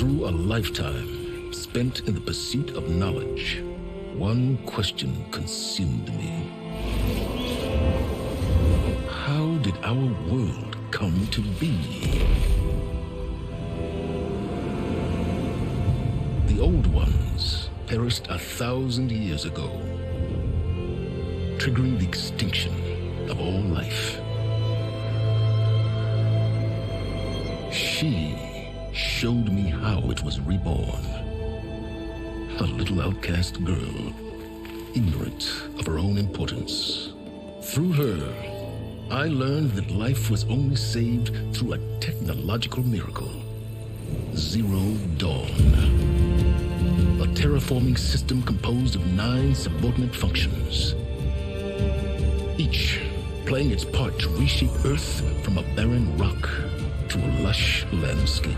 Through a lifetime spent in the pursuit of knowledge, one question consumed me. How did our world come to be? The old ones perished 1,000 years ago, triggering the extinction of all life. She showed me how it was reborn. A little outcast girl, ignorant of her own importance. Through her, I learned that life was only saved through a technological miracle. Zero Dawn. A terraforming system composed of 9 subordinate functions, each playing its part to reshape Earth from a barren rock to a lush landscape.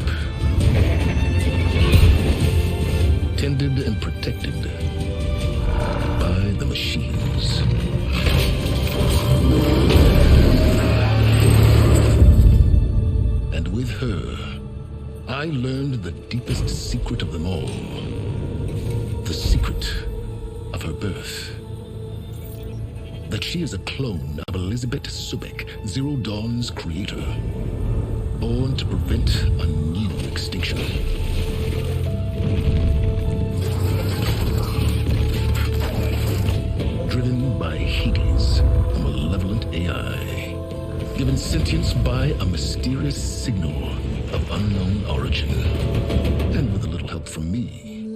Tended and protected by the machines. And with her, I learned the deepest secret of them all. The secret of her birth. That she is a clone of Elizabeth Subek, Zero Dawn's creator. Born to prevent a new extinction. Driven by Hades, a malevolent AI. Given sentience by a mysterious signal of unknown origin. And with a little help from me.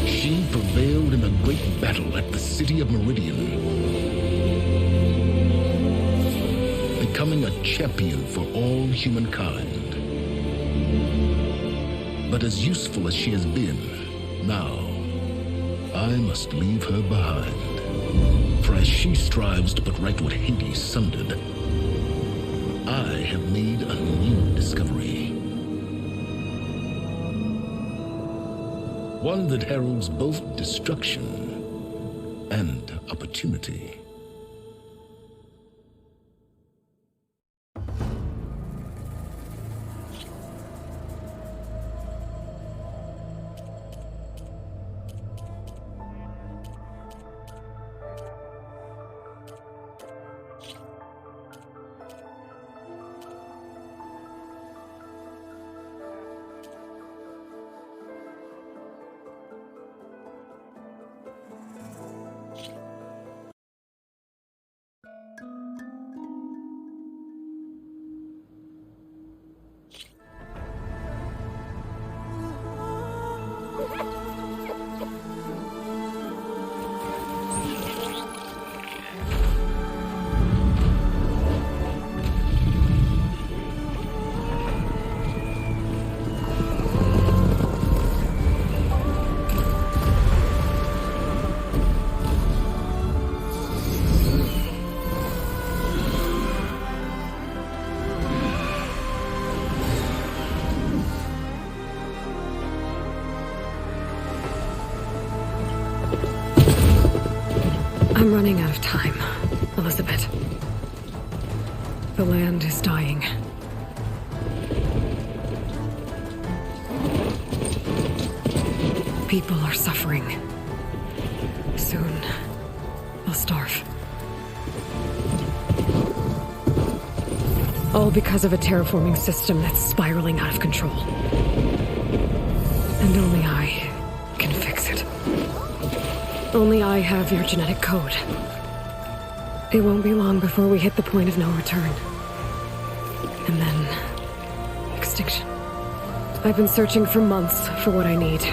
She prevailed in a great battle at the city of Meridian. Becoming a champion for all humankind. But as useful as she has been, now, I must leave her behind. For as she strives to put right what Hades sundered, I have made a new discovery. One that heralds both destruction and opportunity. I'm running out of time, Elizabeth. The land is dying. People are suffering. Soon, they'll starve. All because of a terraforming system that's spiraling out of control. And only I can fix it. Only I have your genetic code. It won't be long before we hit the point of no return. And then... extinction. I've been searching for months for what I need.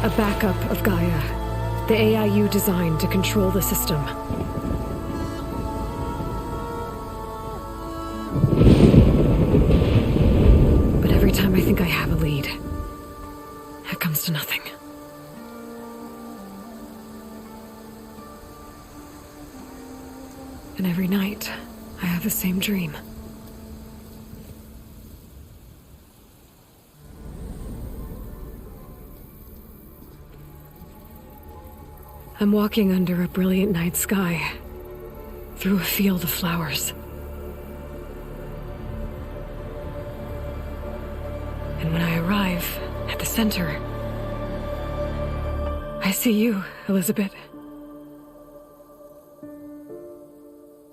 A backup of Gaia. The AI you designed to control the system. But every time I think I have a lead, it comes to nothing. And every night, I have the same dream. I'm walking under a brilliant night sky, through a field of flowers. And when I arrive at the center, I see you, Elizabeth.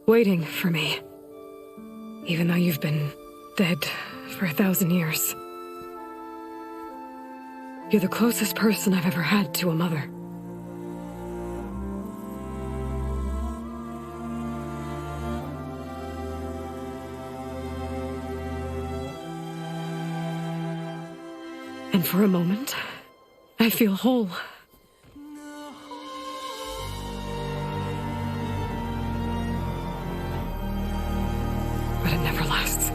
Waiting for me. Even though you've been dead for 1,000 years. You're the closest person I've ever had to a mother. And for a moment, I feel whole. But it never lasts.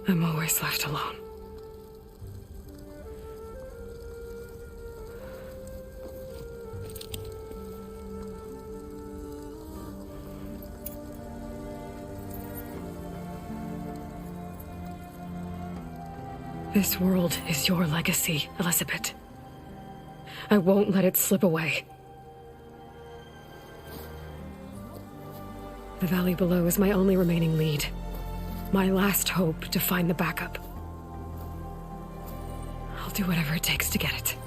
I'm always left alone. This world is your legacy, Elizabeth. I won't let it slip away. The valley below is my only remaining lead. My last hope to find the backup. I'll do whatever it takes to get it.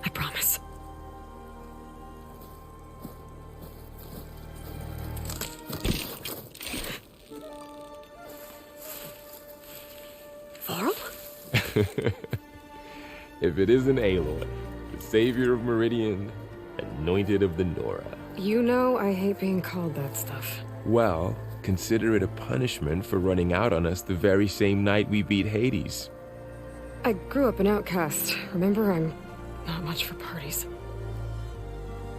I promise. Varl? If it isn't Aloy, the savior of Meridian, anointed of the Nora. You know I hate being called that stuff. Well, consider it a punishment for running out on us the very same night we beat Hades. I grew up an outcast. Remember, I'm not much for parties.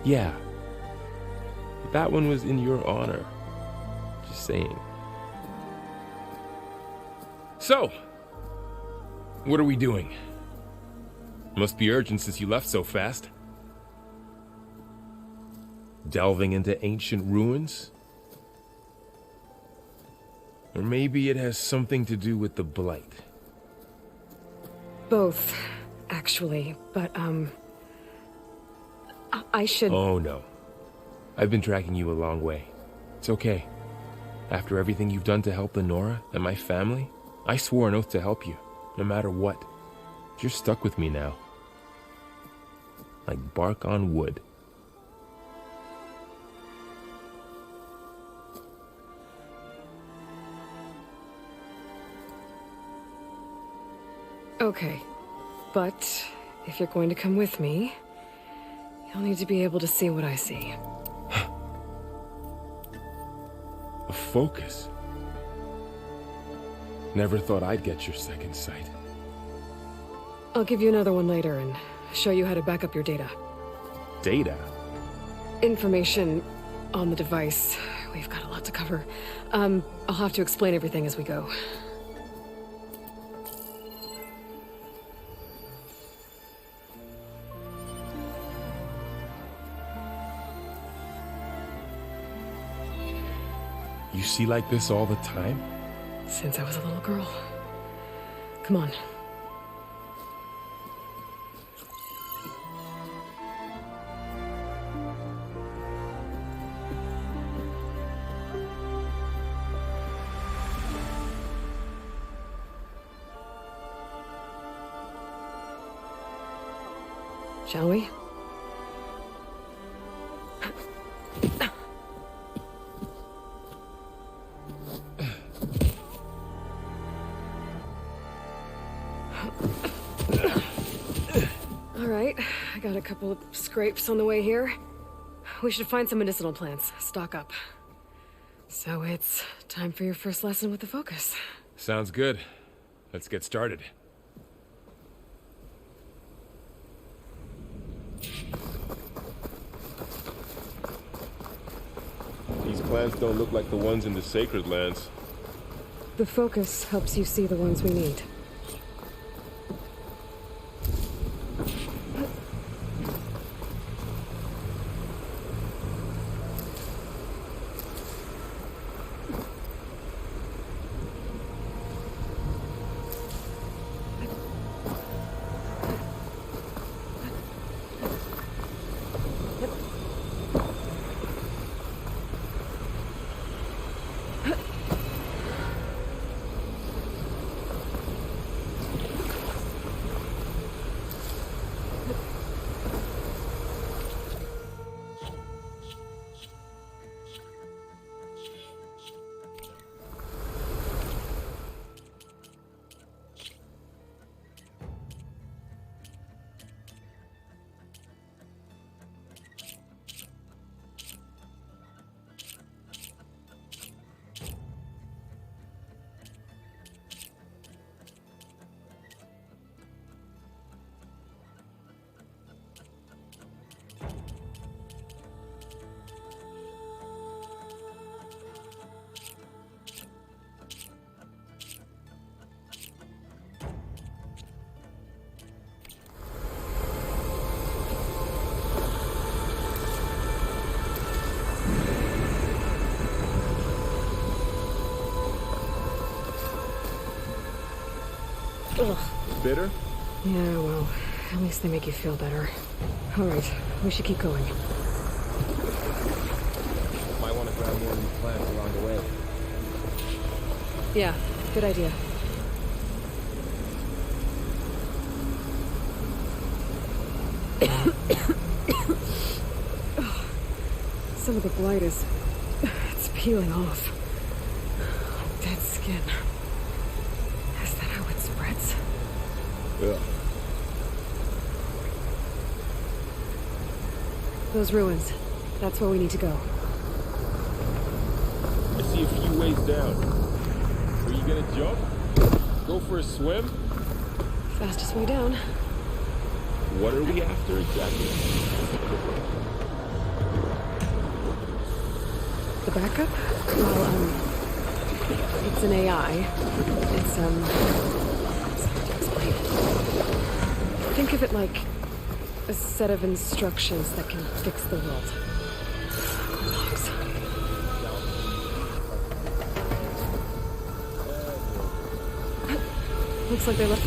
Yeah. That one was in your honor. Just saying. So, what are we doing? Must be urgent since you left so fast. Delving into ancient ruins? Or maybe it has something to do with the Blight. Both, actually, but, I should... Oh, no. I've been tracking you a long way. It's okay. After everything you've done to help the Nora and my family, I swore an oath to help you, no matter what. You're stuck with me now. Like bark on wood. Okay, but if you're going to come with me, you'll need to be able to see what I see. A focus? Never thought I'd get your second sight. I'll give you another one later and show you how to back up your data. Data? Information on the device. We've got a lot to cover. I'll have to explain everything as we go. You see like this all the time? Since I was a little girl. Come on. Shall we? All right, I got a couple of scrapes on the way here. We should find some medicinal plants, stock up. So it's time for your first lesson with the focus. Sounds good. Let's get started. These plants don't look like the ones in the Sacred Lands. The focus helps you see the ones we need. Ugh. Bitter? Yeah, well, at least they make you feel better. Alright, we should keep going. Might want to grab more of these plants along the way. Yeah, good idea. Some of the blight it's peeling off. Dead skin. Is that how it spreads? Yeah. Those ruins. That's where we need to go. I see a few ways down. Are you gonna jump? Go for a swim? Fastest way down. What are we after exactly? The backup? Well, it's an AI. It's hard to explain. Think of it like a set of instructions that can fix the world. Logs. Looks like they left.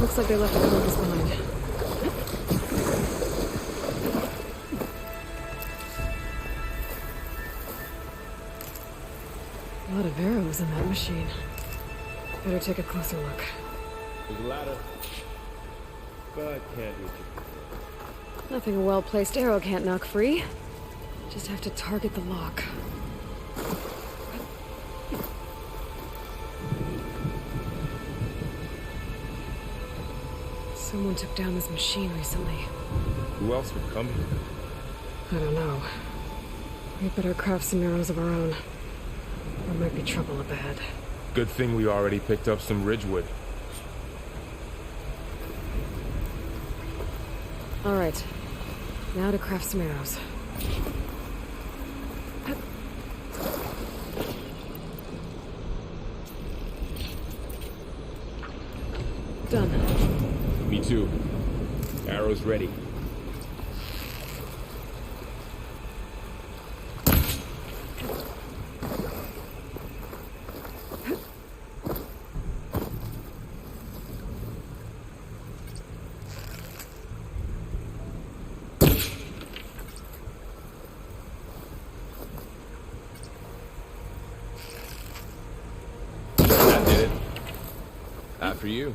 Looks like they left the compass behind. A lot of arrows in that machine. Better take a closer look. There's a ladder. But can't reach it. Nothing a well-placed arrow can't knock free. Just have to target the lock. Someone took down this machine recently. Who else would come here? I don't know. We'd better craft some arrows of our own. There might be trouble up ahead. Good thing we already picked up some ridgewood. All right. Now to craft some arrows. Done. Me too. Arrows ready. That did it. After you.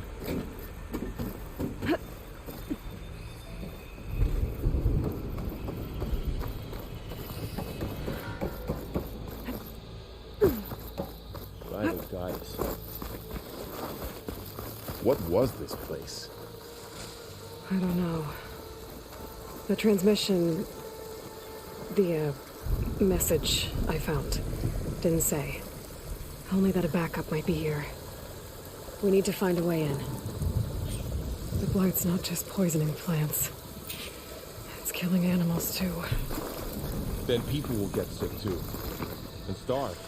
Guys. What was this place? I don't know. The transmission... The, message I found didn't say. Only that a backup might be here. We need to find a way in. The blight's not just poisoning plants. It's killing animals, too. Then people will get sick, too. And starve.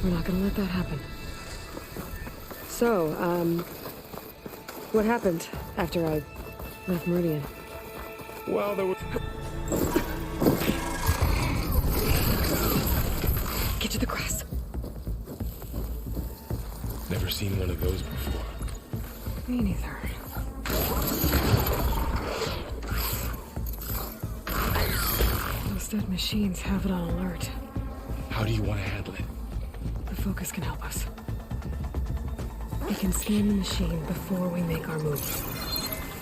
We're not gonna let that happen. So, what happened after I left Meridian? Well, there was... Get to the grass. Never seen one of those before. Me neither. Those dead machines have it on alert. How do you want to handle it? The focus can help us. We can scan the machine before we make our move.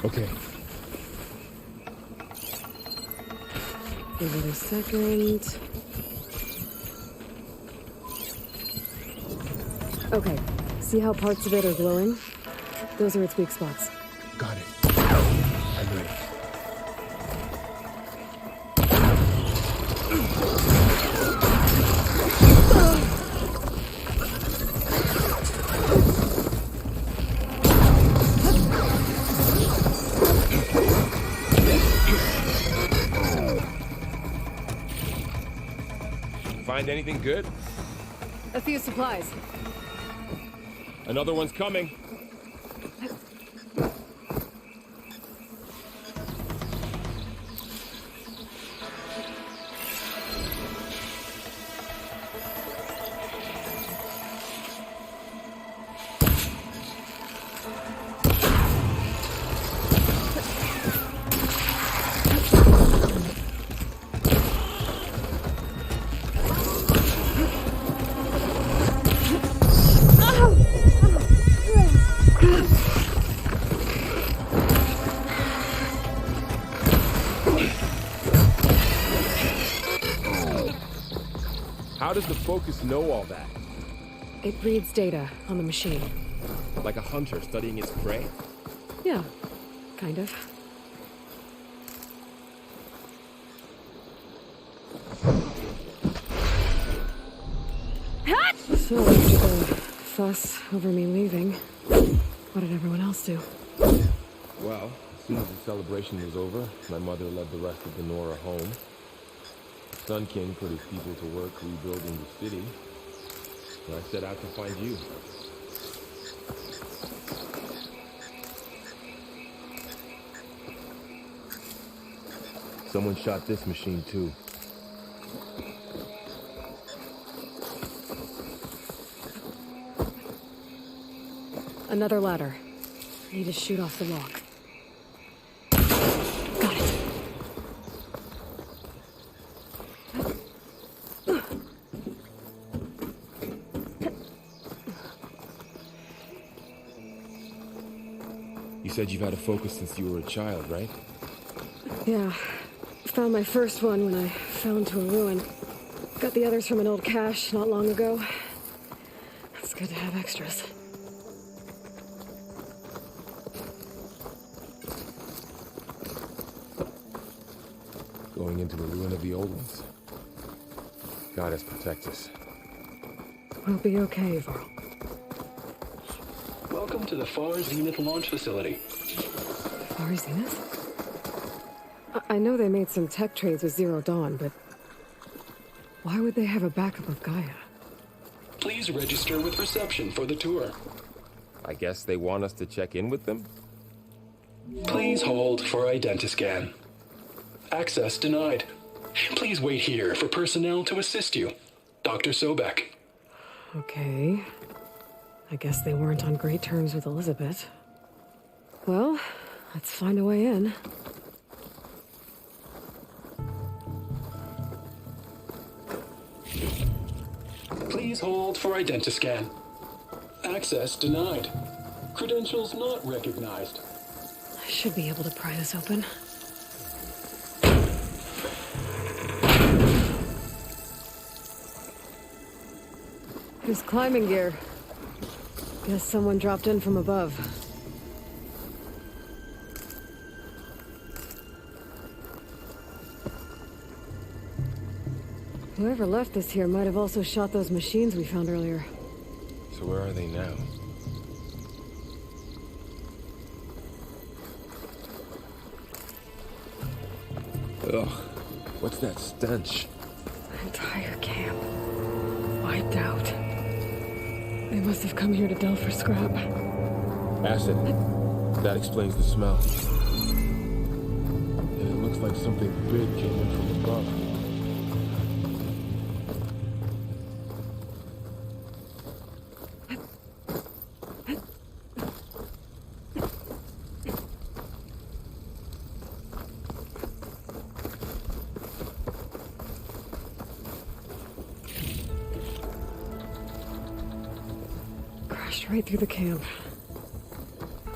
Okay. Give it a second. Okay, see how parts of it are glowing? Those are its weak spots. Got it. I'm ready. Find anything good? A few supplies. Another one's coming. How does the Focus know all that? It reads data on the machine. Like a hunter studying its prey? Yeah, kind of. So after the fuss over me leaving, what did everyone else do? Well, as soon as the celebration was over, my mother led the rest of the Nora home. The Sun King put his people to work rebuilding the city, and I set out to find you. Someone shot this machine too. Another ladder. I need to shoot off the lock. Got it. You said you've had a Focus since you were a child, right? Yeah. Found my first one when I fell into a ruin. Got the others from an old cache not long ago. It's good to have extras. Going into the ruin of the old ones. Goddess protect us. We'll be okay, Varl. Welcome to the Far Zenith launch facility. Far Zenith? I know they made some tech trades with Zero Dawn, but why would they have a backup of Gaia? Please register with reception for the tour. I guess they want us to check in with them? Please hold for identiscan. Access denied. Please wait here for personnel to assist you. Dr. Sobek. Okay. I guess they weren't on great terms with Elizabeth. Well, let's find a way in. Please hold for identiscan. Access denied. Credentials not recognized. I should be able to pry this open. There's climbing gear. Guess someone dropped in from above. Whoever left this here might have also shot those machines we found earlier. So where are they now? Ugh, what's that stench? Entire camp. Wiped out. They must have come here to delve for scrap. Acid. That explains the smell. And it looks like something big came in from above. Right through the camp.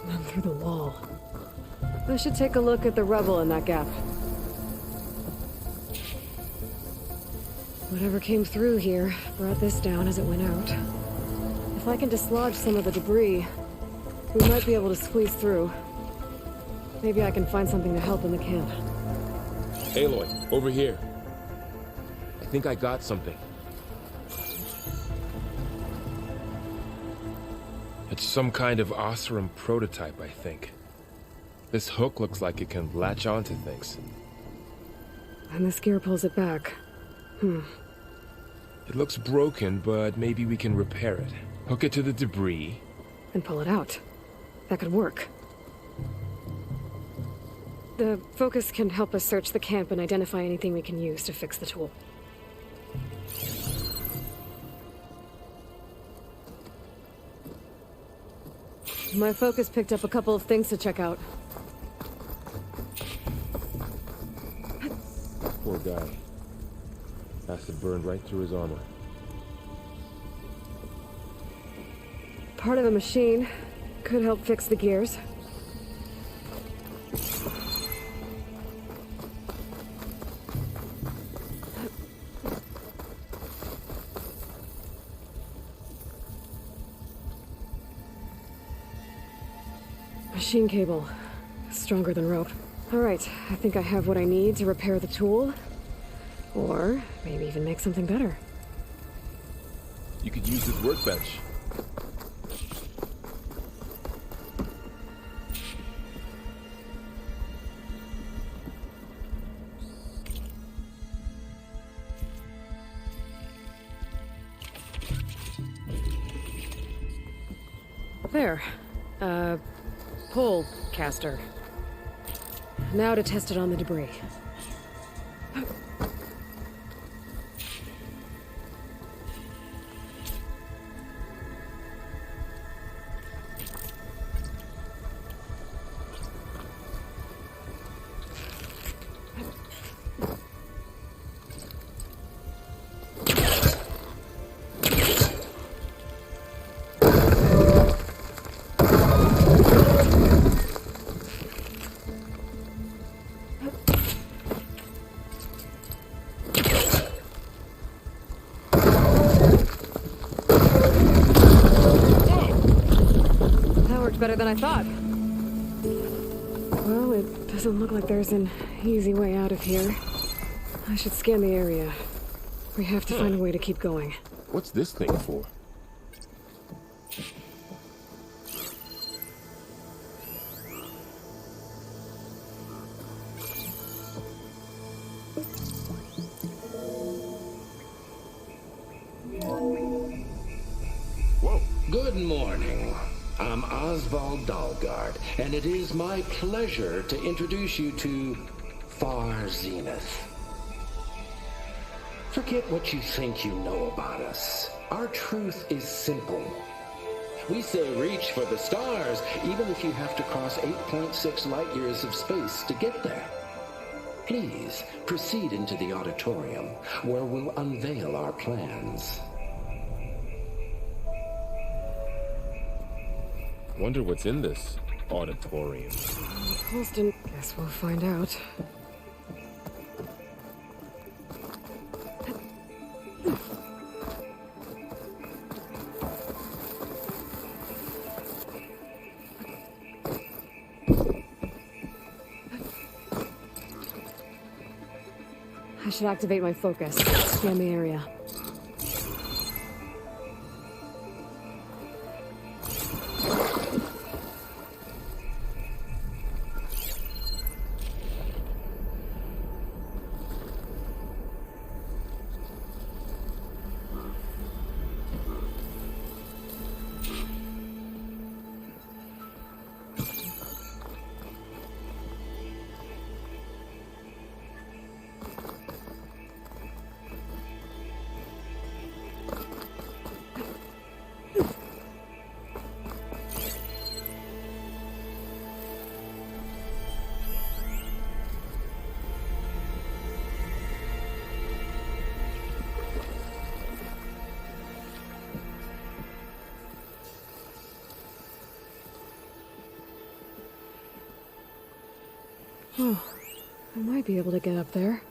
And then through the wall. I should take a look at the rubble in that gap. Whatever came through here brought this down as it went out. If I can dislodge some of the debris, we might be able to squeeze through. Maybe I can find something to help in the camp. Aloy, over here. I think I got something. It's some kind of Osram prototype, I think. This hook looks like it can latch onto things. And this gear pulls it back. It looks broken, but maybe we can repair it. Hook it to the debris. And pull it out. That could work. The Focus can help us search the camp and identify anything we can use to fix the tool. My Focus picked up a couple of things to check out. Poor guy. Acid burned right through his armor. Part of the machine could help fix the gears. machine cable. Stronger than rope. Alright, I think I have what I need to repair the tool. Or maybe even make something better. You could use this workbench. There. Pole caster. Now to test it on the debris. Better than I thought. Well, it doesn't look like there's an easy way out of here. I should scan the area. We have to find a way to keep going. What's this thing for? Whoa. Good morning. I'm Oswald Dalgard, and it is my pleasure to introduce you to Far Zenith. Forget what you think you know about us. Our truth is simple. We say reach for the stars, even if you have to cross 8.6 light years of space to get there. Please proceed into the auditorium, where we'll unveil our plans. Wonder what's in this auditorium. Holston, guess we'll find out. I should activate my focus. Scan the area. Oh, I might be able to get up there.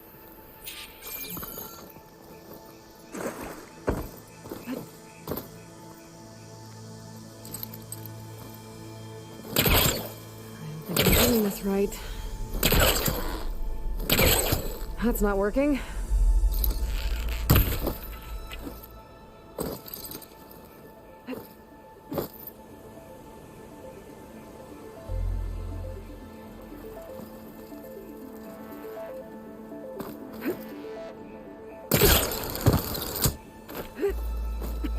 I don't think I'm doing this right. That's not working.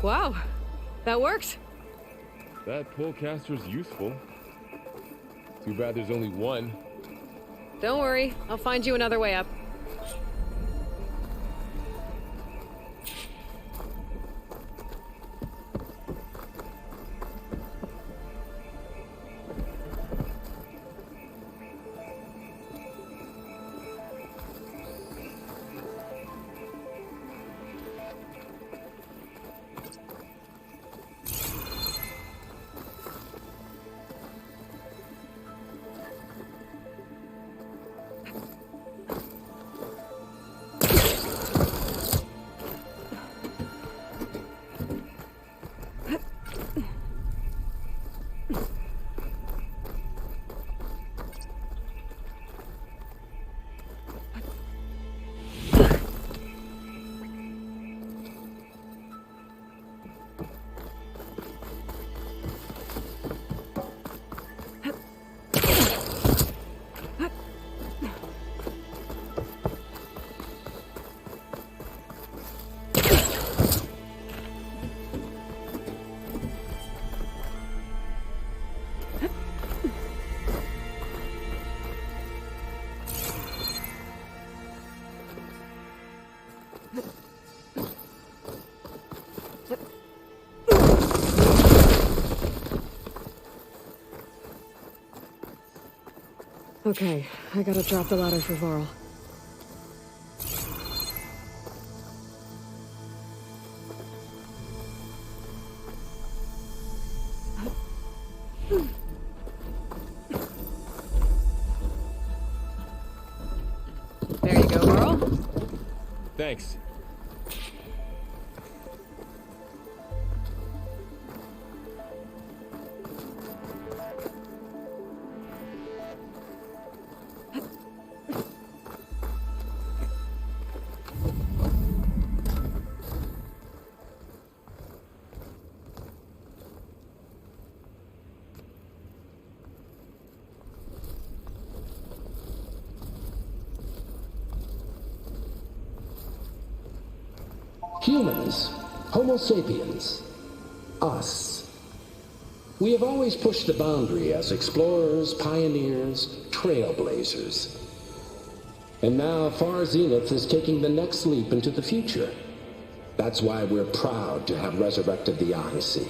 Wow, that worked. That polecaster's useful. Too bad there's only one. Don't worry, I'll find you another way up. Okay, I gotta drop the ladder for Varl. There you go, Varl. Thanks. Humans, Homo sapiens, us. We have always pushed the boundary as explorers, pioneers, trailblazers. And now Far Zenith is taking the next leap into the future. That's why we're proud to have resurrected the Odyssey.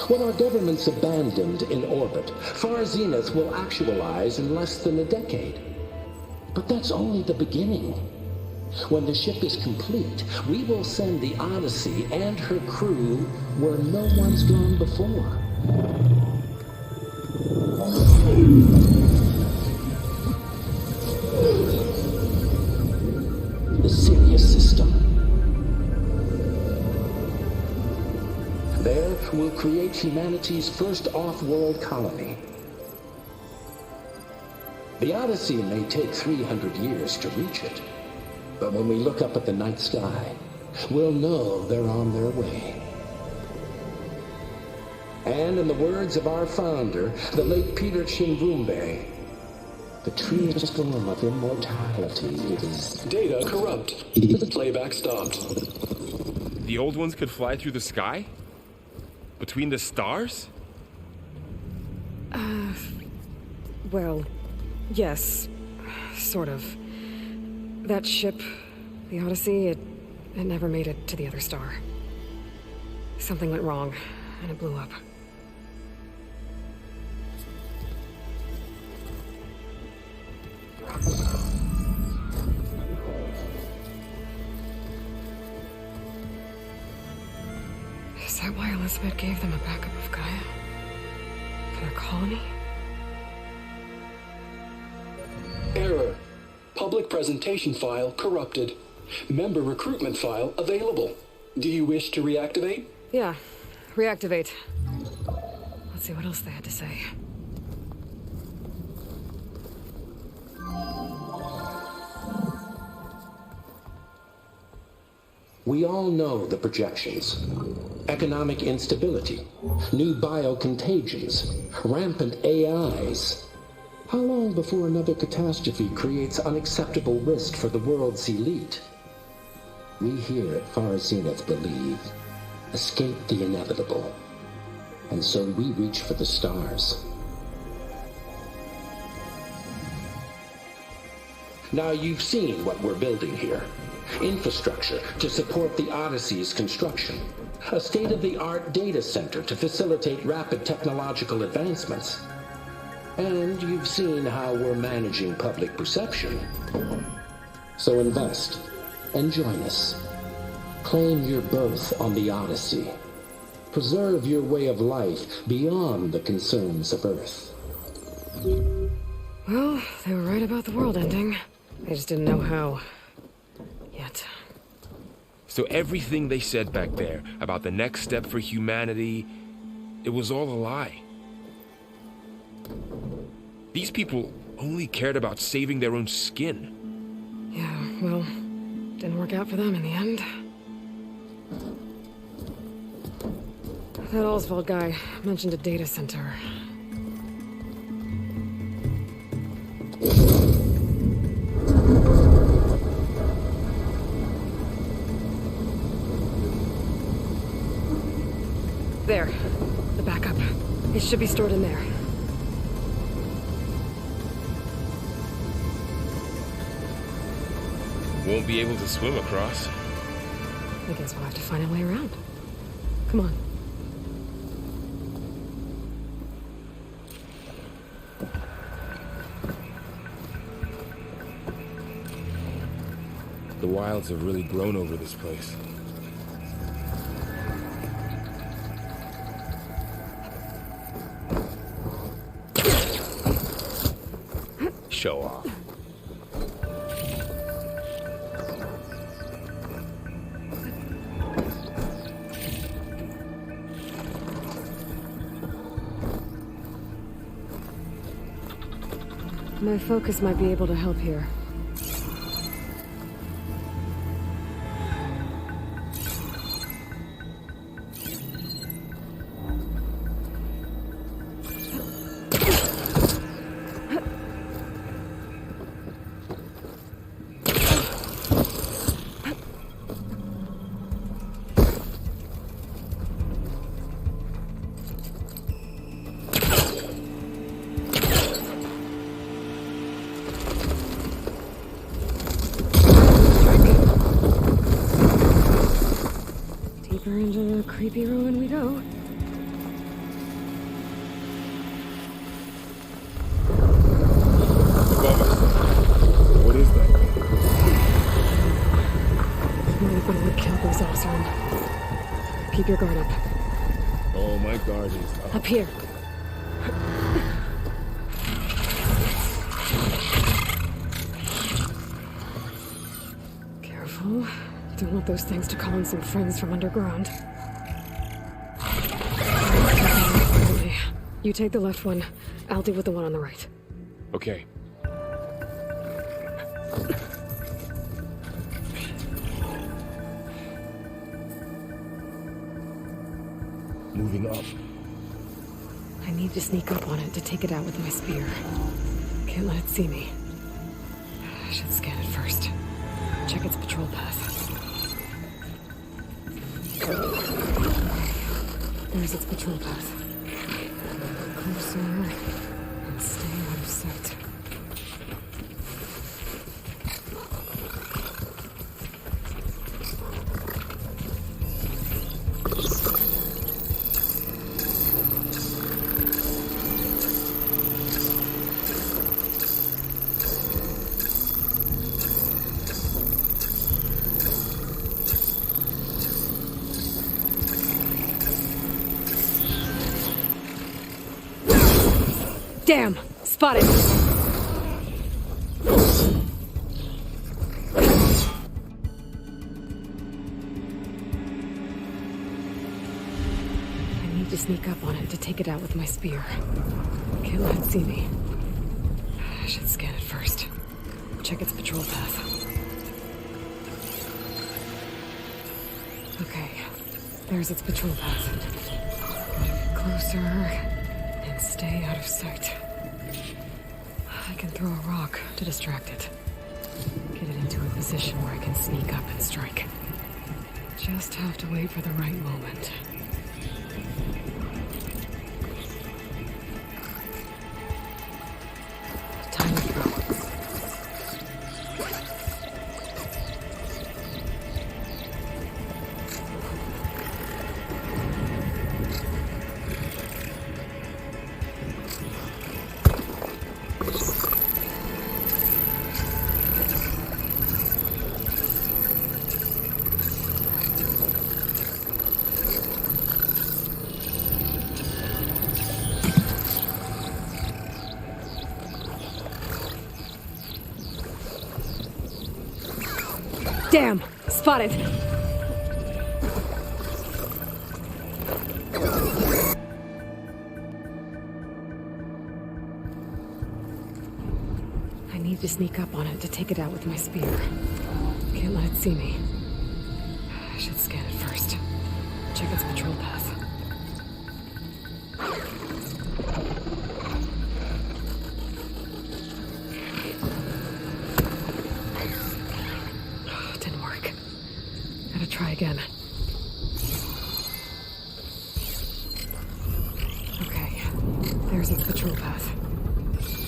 What our governments abandoned in orbit, Far Zenith will actualize in less than a decade. But that's only the beginning. When the ship is complete, we will send the Odyssey and her crew where no one's gone before. The Sirius system. There, we'll create humanity's first off-world colony. The Odyssey may take 300 years to reach it. But when we look up at the night sky, we'll know they're on their way. And in the words of our founder, the late Peter Chimbumbe, the true storm of immortality is... Data corrupt. Playback stopped. The old ones could fly through the sky? Between the stars? Well, yes. Sort of. That ship, the Odyssey, it never made it to the other star. Something went wrong, and it blew up. Is that why Elizabeth gave them a backup of Gaia? For their colony? Error. Public presentation file corrupted. Member recruitment file available. Do you wish to reactivate? Yeah, reactivate. Let's see what else they had to say. We all know the projections. Economic instability, new biocontagions, rampant AIs. How long before another catastrophe creates unacceptable risk for the world's elite? We here at Far Zenith believe, escape the inevitable. And so we reach for the stars. Now you've seen what we're building here. Infrastructure to support the Odyssey's construction. A state-of-the-art data center to facilitate rapid technological advancements. And you've seen how we're managing public perception. So invest and join us. Claim your berth on the Odyssey. Preserve your way of life beyond the concerns of Earth. Well, they were right about the world ending. They just didn't know how. Yet. So everything they said back there about the next step for humanity, it was all a lie. These people only cared about saving their own skin. Yeah, well, didn't work out for them in the end. That Oswald guy mentioned a data center. There. The backup. It should be stored in there. Won't be able to swim across. I guess we'll have to find a way around. Come on. The wilds have really grown over this place. Show off. My focus might be able to help here. Deeper into the creepy ruin we go. Above us. What is that thing? Nothing would kill those Osram. Keep your guard up. Oh, my guard is up. Up here. Careful. Don't want those things to call in some friends from underground. You take the left one. I'll deal with the one on the right. Okay. Moving up. I need to sneak up on it to take it out with my spear. Can't let it see me. I should scan it first. Check its patrol path. There's its patrol path. Closer and stay out of sight. Damn! Spotted! I need to sneak up on it to take it out with my spear. Can't let it see me. I should scan it first. Check its patrol path. Okay. There's its patrol path. Gotta get closer and stay out of sight. I can throw a rock to distract it. Get it into a position where I can sneak up and strike. Just have to wait for the right moment. Time to throw. Damn! Spotted! I need to sneak up on it to take it out with my spear. Can't let it see me. I should scan it first. Check its patrol path. Try again. Okay, there's its patrol path.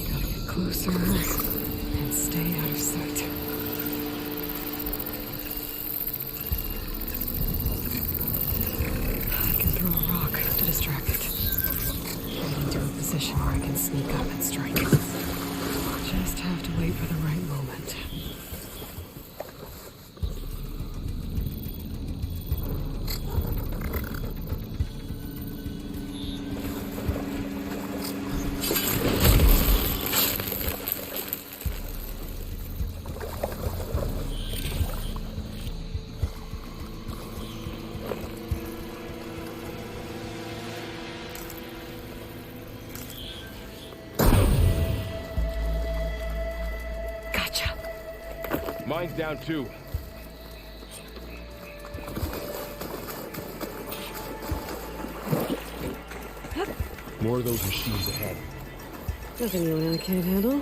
Gotta get closer and stay out of sight. I can throw a rock to distract it. Get into a position where I can sneak up and strike. Just have to wait for the right moment. Mine's down too. More of those machines ahead. Nothing you and I can't handle.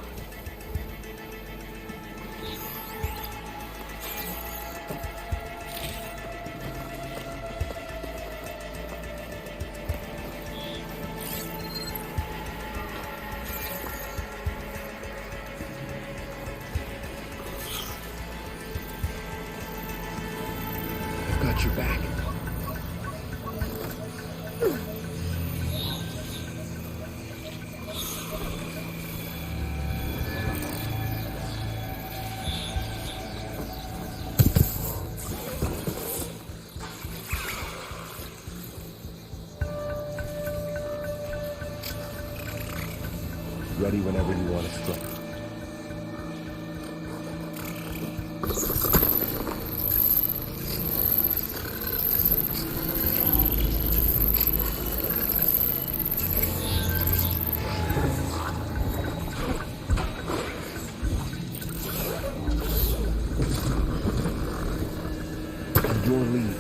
I've got your back. Ready whenever you want to strike. Your lead.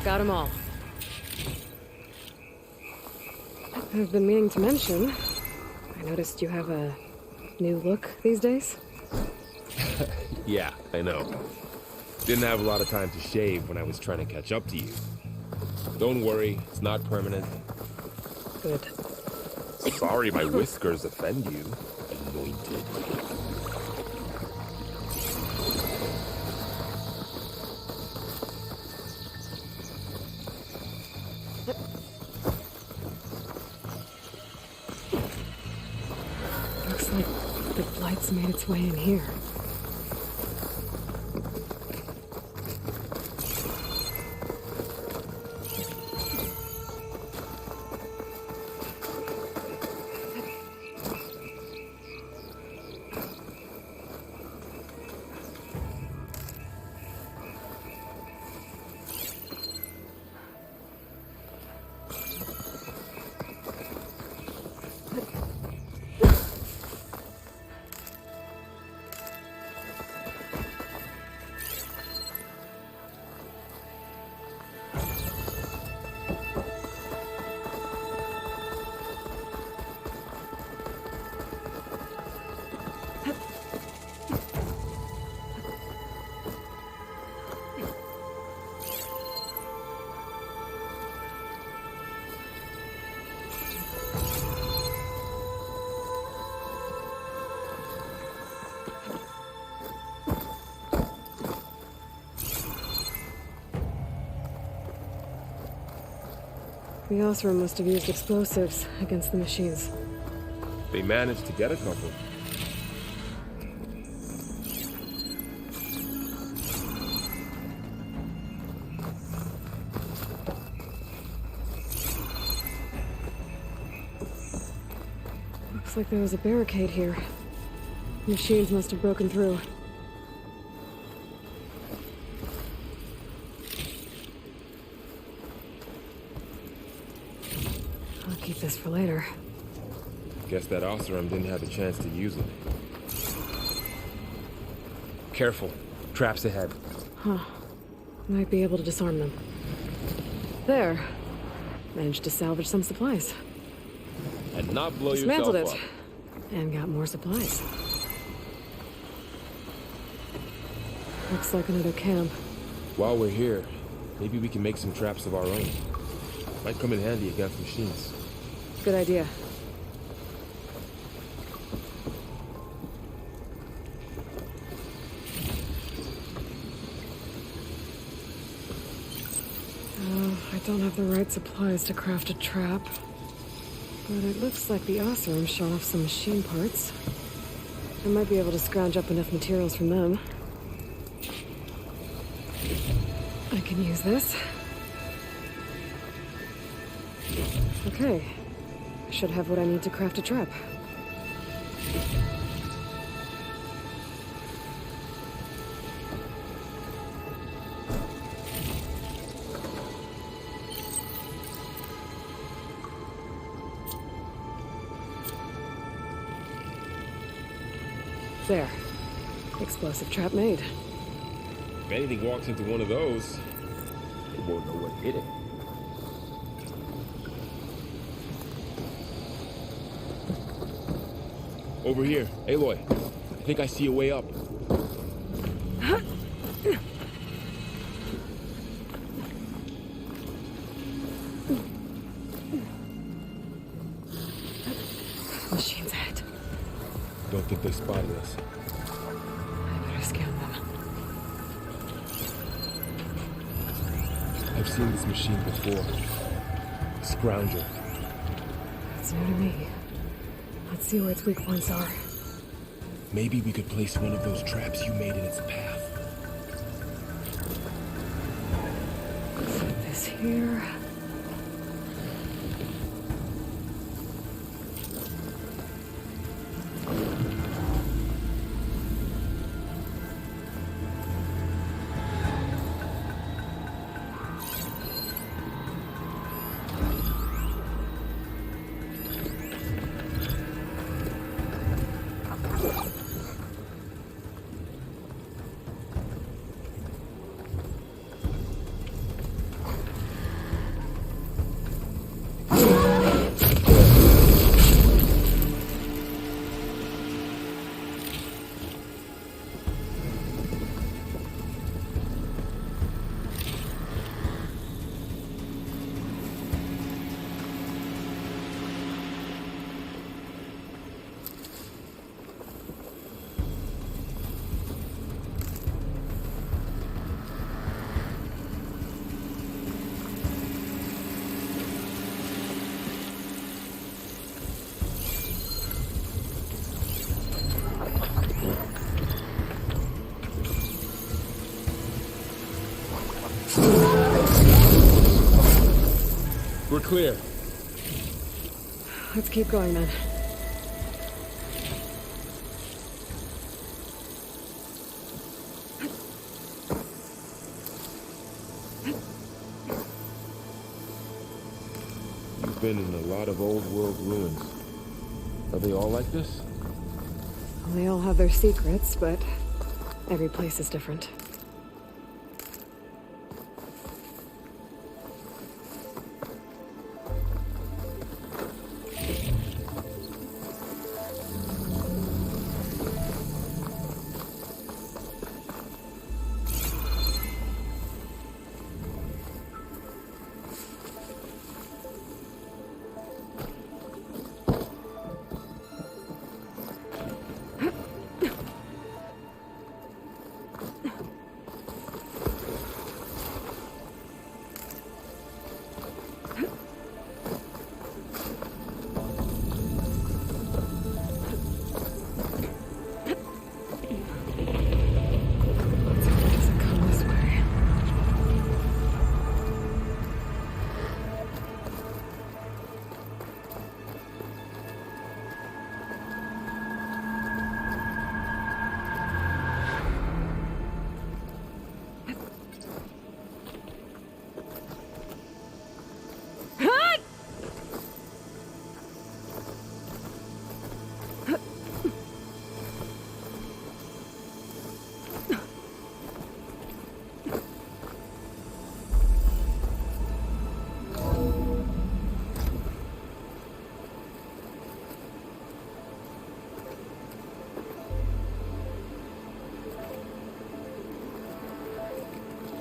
Got them all. I've been meaning to mention, I noticed you have a new look these days. Yeah, I know. Didn't have a lot of time to shave when I was trying to catch up to you. Don't worry, it's not permanent. Good. Sorry my whiskers offend you, anointed. Looks like the flight's made its way in here. The Osram must have used explosives against the machines. They managed to get a couple. Looks like there was a barricade here. Machines must have broken through. I'll keep this for later. Guess that Oseram didn't have a chance to use it. Careful. Traps ahead. Huh. Might be able to disarm them. There. Managed to salvage some supplies. And not blow Dismantled yourself it. up. And got more supplies. Looks like another camp. While we're here, maybe we can make some traps of our own. Might come in handy against machines. Good idea. I don't have the right supplies to craft a trap. But it looks like the Oseram shot off some machine parts. I might be able to scrounge up enough materials from them. I can use this. Okay. I should have what I need to craft a trap. There. Explosive trap made. If anything walks into one of those, they won't know what hit it. Over here. Aloy, I think I see a way up. Machine's ahead. Don't think they spotted us. I better scan them. I've seen this machine before. Scrounger. It's new to me. Let's see where its weak points are. Maybe we could place one of those traps you made in its path. Put this here. We're clear. Let's keep going then. You've been in a lot of old world ruins. Are they all like this? Well, they all have their secrets, but every place is different.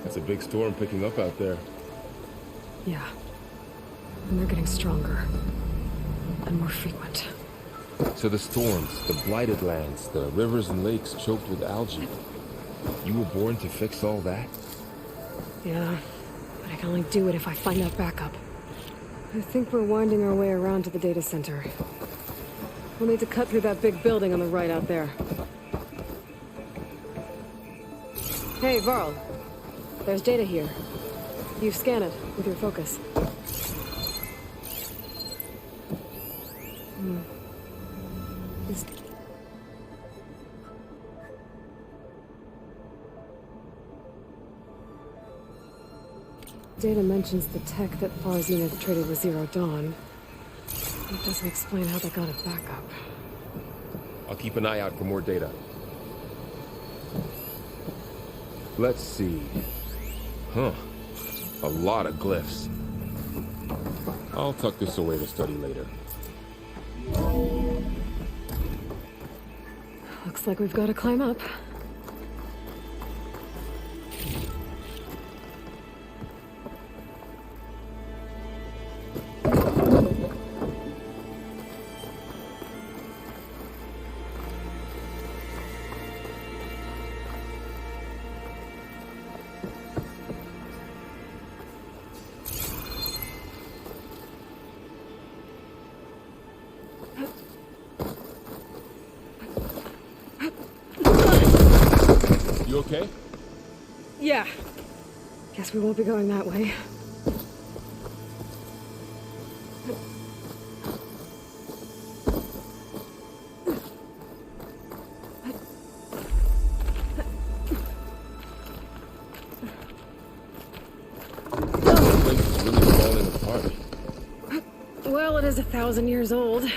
It's a big storm picking up out there. Yeah. And they're getting stronger. And more frequent. So the storms, the blighted lands, the rivers and lakes choked with algae. You were born to fix all that? Yeah. But I can only do it if I find that backup. I think we're winding our way around to the data center. We'll need to cut through that big building on the right out there. Hey, Varl. There's data here. You scan it with your focus. This- Data mentions the tech that Far Zenith traded with Zero Dawn. It doesn't explain how they got it back up. I'll keep an eye out for more data. Let's see. Huh. A lot of glyphs. I'll tuck this away to study later. Looks like we've got to climb up. You okay? Yeah. Guess we won't be going that way. This place is really falling apart. Well, it is 1,000 years old.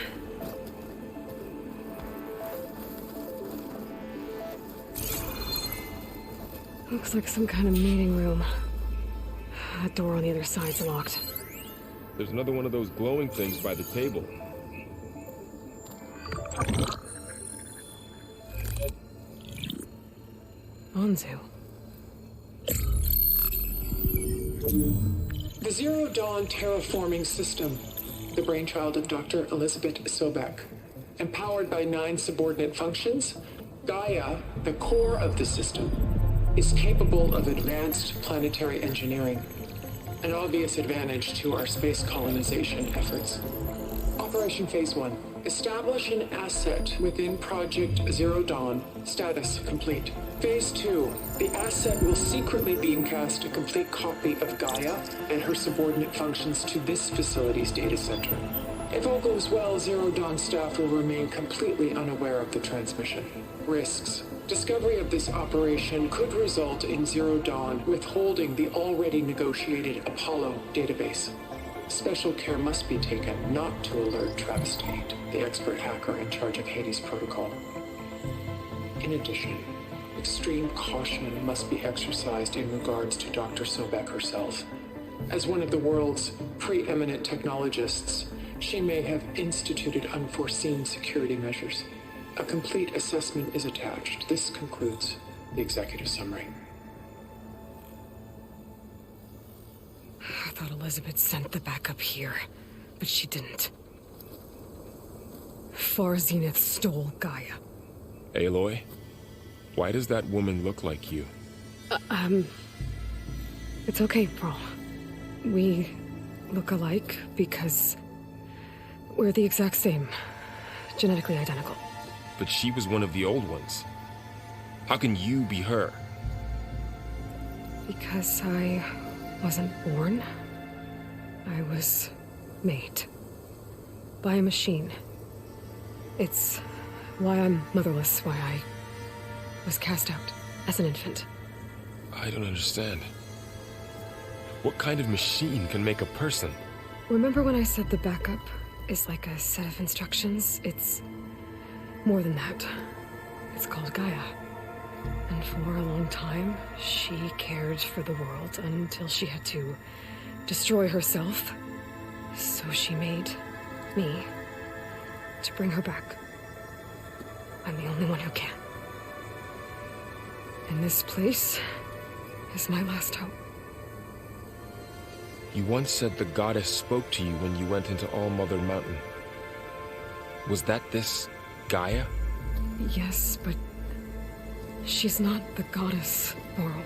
Looks like some kind of meeting room. That door on the other side's locked. There's another one of those glowing things by the table. Onzu. The Zero Dawn terraforming system, the brainchild of Dr. Elizabeth Sobek. Empowered by 9 subordinate functions, Gaia, the core of the system, is capable of advanced planetary engineering, an obvious advantage to our space colonization efforts. Operation Phase 1. Establish an asset within Project Zero Dawn. Status complete. Phase 2. The asset will secretly beamcast a complete copy of Gaia and her subordinate functions to this facility's data center. If all goes well, Zero Dawn staff will remain completely unaware of the transmission. Risks. Discovery of this operation could result in Zero Dawn withholding the already negotiated Apollo database. Special care must be taken not to alert Travis Tate, the expert hacker in charge of Hades Protocol. In addition, extreme caution must be exercised in regards to Dr. Sobek herself. As one of the world's preeminent technologists, she may have instituted unforeseen security measures. A complete assessment is attached. This concludes the executive summary. I thought Elizabeth sent the backup here, but she didn't. Far Zenith stole Gaia. Aloy, why does that woman look like you? It's okay, Pearl. We look alike because we're the exact same. Genetically identical. But she was one of the old ones. How can you be her? Because I wasn't born. I was made. By a machine. It's why I'm motherless, why I was cast out as an infant. I don't understand. What kind of machine can make a person? Remember when I said the backup is like a set of instructions? It's more than that. It's called Gaia. And for a long time, she cared for the world until she had to destroy herself. So she made me to bring her back. I'm the only one who can. And this place is my last hope. You once said the goddess spoke to you when you went into All-Mother Mountain. Was that this Gaia? Yes, but she's not the goddess, Laurel.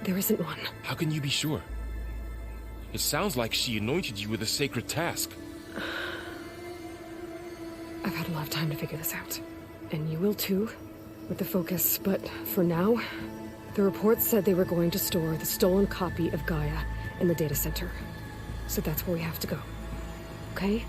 There isn't one. How can you be sure? It sounds like she anointed you with a sacred task. I've had a lot of time to figure this out. And you will too, with the focus. But for now, the reports said they were going to store the stolen copy of Gaia in the data center. So that's where we have to go. Okay?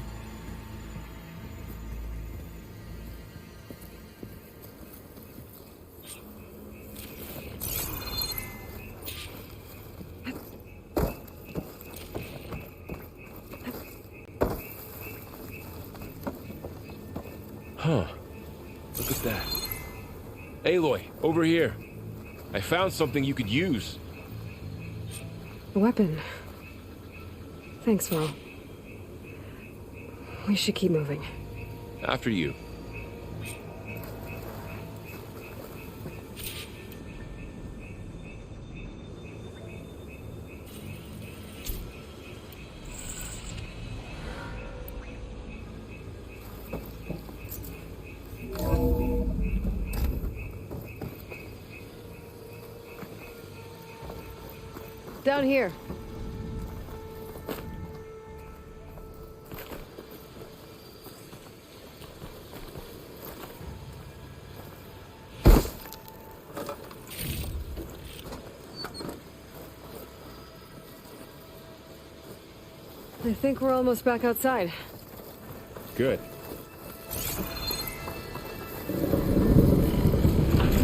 Huh. Look at that. Aloy, over here. I found something you could use. A weapon. Thanks, Val. We should keep moving. After you. Down here. I think we're almost back outside. Good.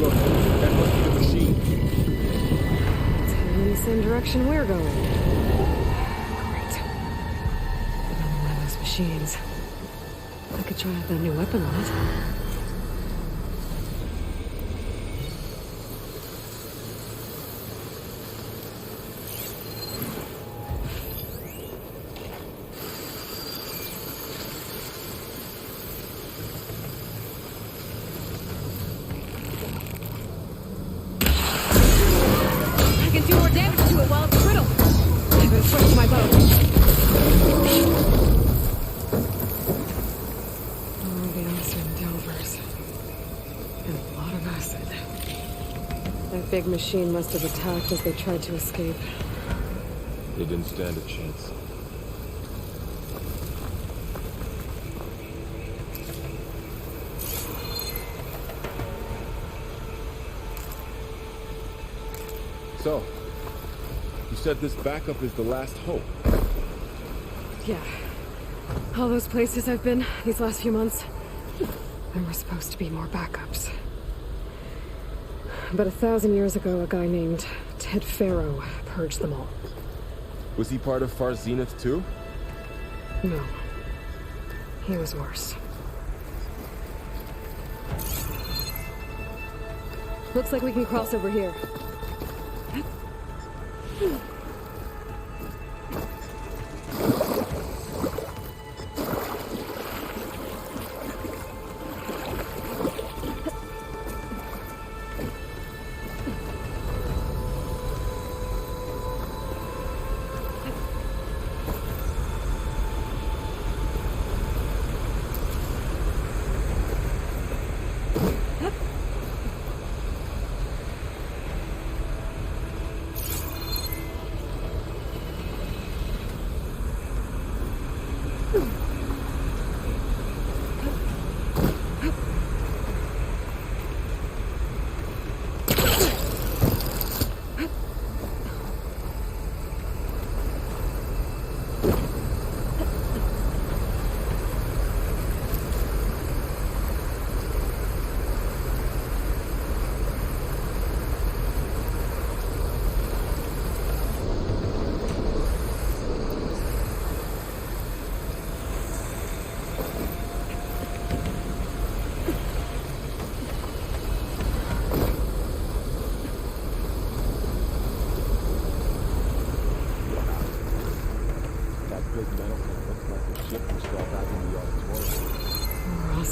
Look, that must be the machine. It's heading in the same direction we're going. Great. Another one of those machines. I could try out that new weapon on it. Big machine must have attacked as they tried to escape. They didn't stand a chance. So, you said this backup is the last hope. Yeah. All those places I've been these last few months, there were supposed to be more backups. But 1,000 years ago, a guy named Ted Faro purged them all. Was he part of Far Zenith too? No. He was worse. Looks like we can cross over here.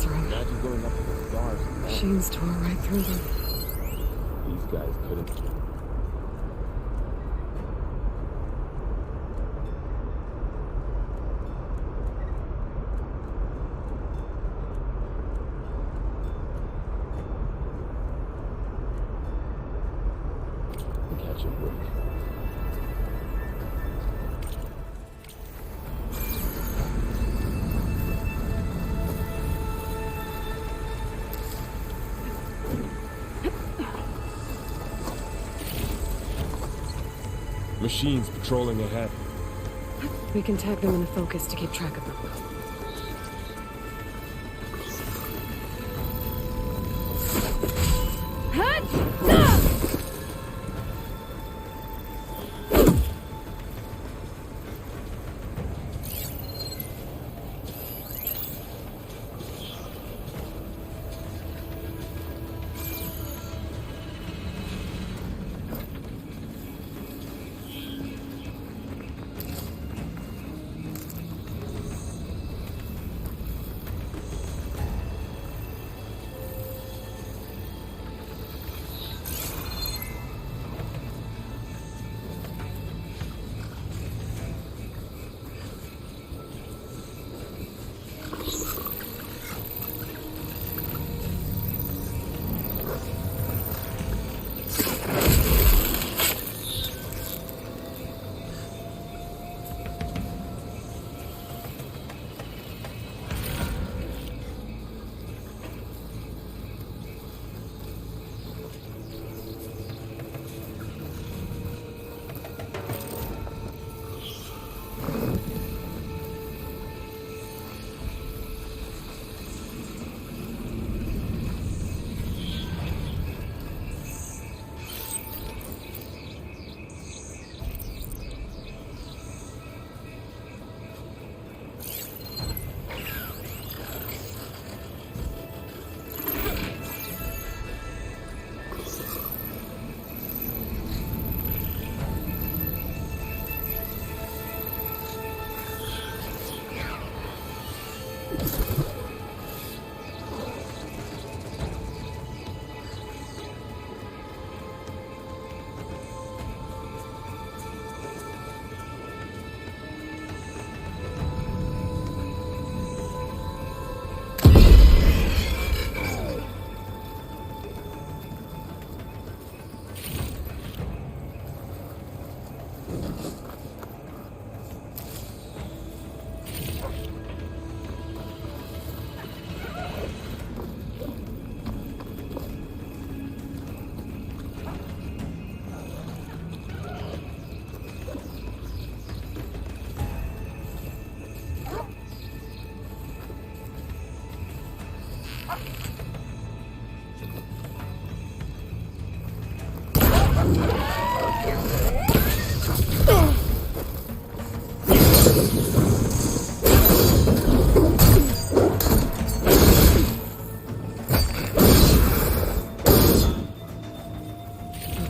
Imagine going up to the stars. Machines tore right through them. These guys couldn't. Catch a break. Machines patrolling ahead. We can tag them in the focus to keep track of them.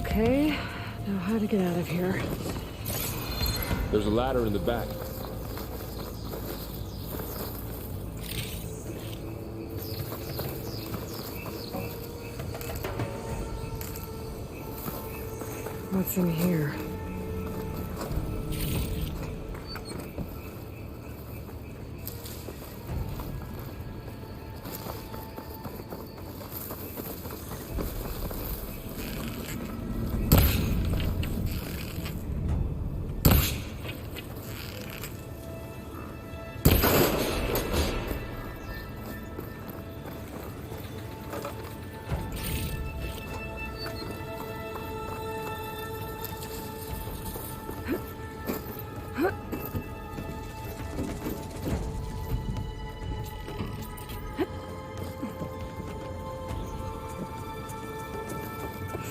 Okay, now how to get out of here. There's a ladder in the back. What's in here?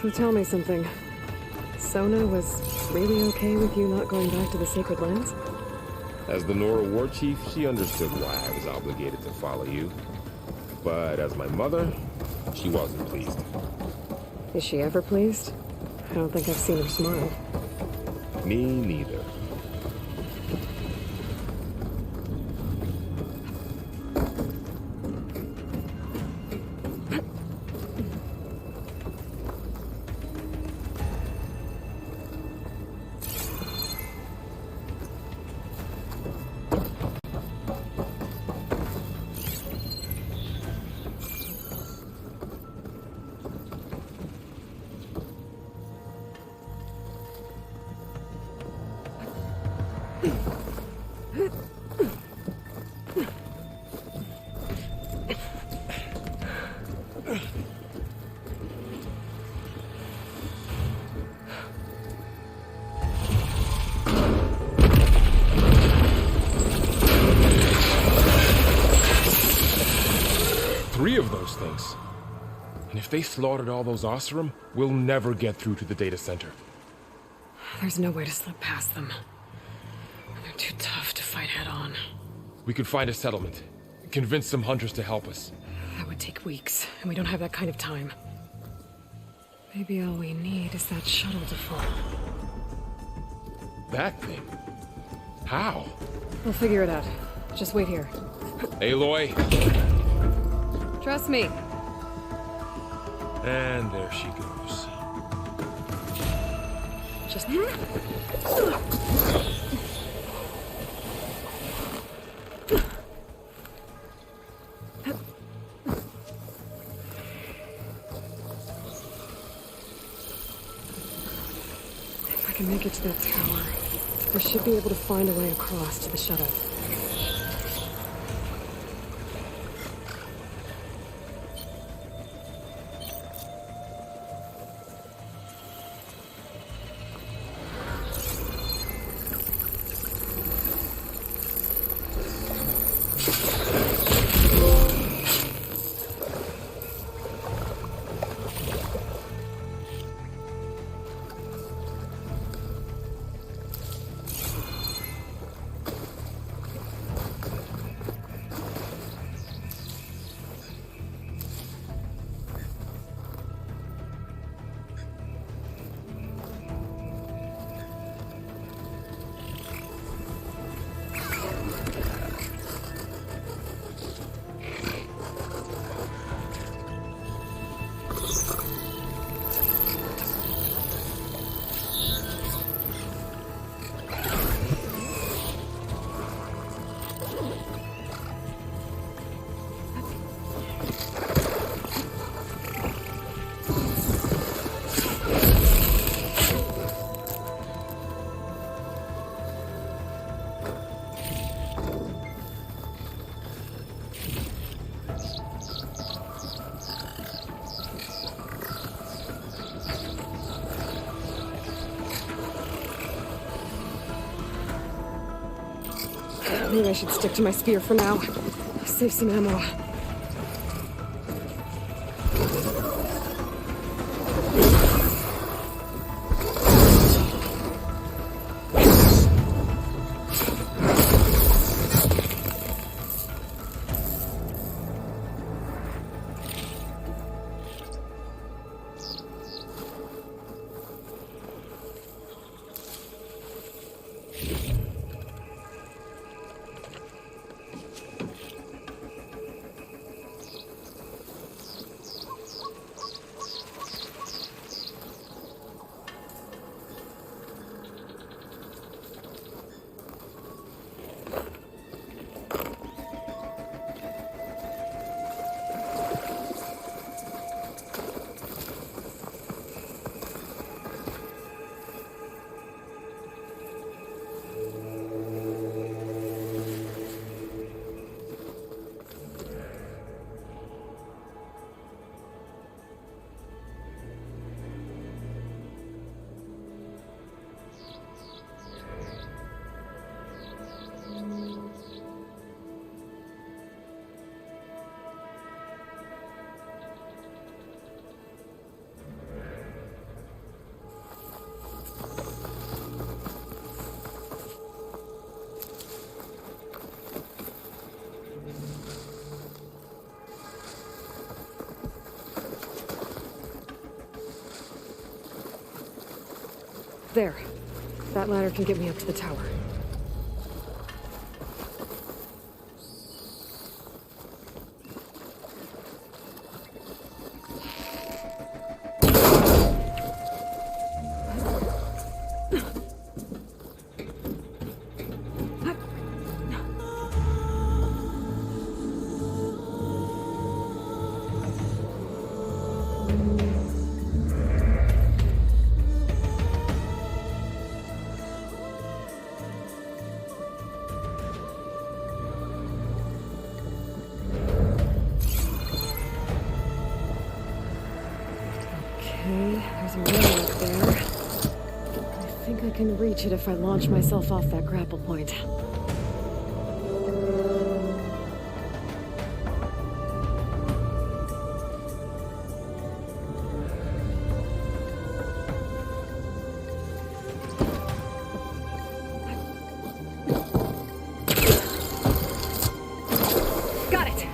So tell me something. Sona was really okay with you not going back to the Sacred Lands? As the Nora war chief, she understood why I was obligated to follow you. But as my mother, she wasn't pleased. Is she ever pleased? I don't think I've seen her smile. Me neither. Three of those things. And if they slaughtered all those Oseram, we'll never get through to the data center. There's no way to slip past them. They're too tough to fight head-on. We could find a settlement. Convince some hunters to help us. That would take weeks, and we don't have that kind of time. Maybe all we need is that shuttle to fall. That thing? How? We'll figure it out. Just wait here. Aloy! Trust me. And there she goes. Just... If I can make it to that tower, I should be able to find a way across to the shuttle. Maybe I should stick to my spear for now. Save some ammo. There. That ladder can get me up to the tower. relic there. I think I can reach it if I launch myself off that grapple point. Got it!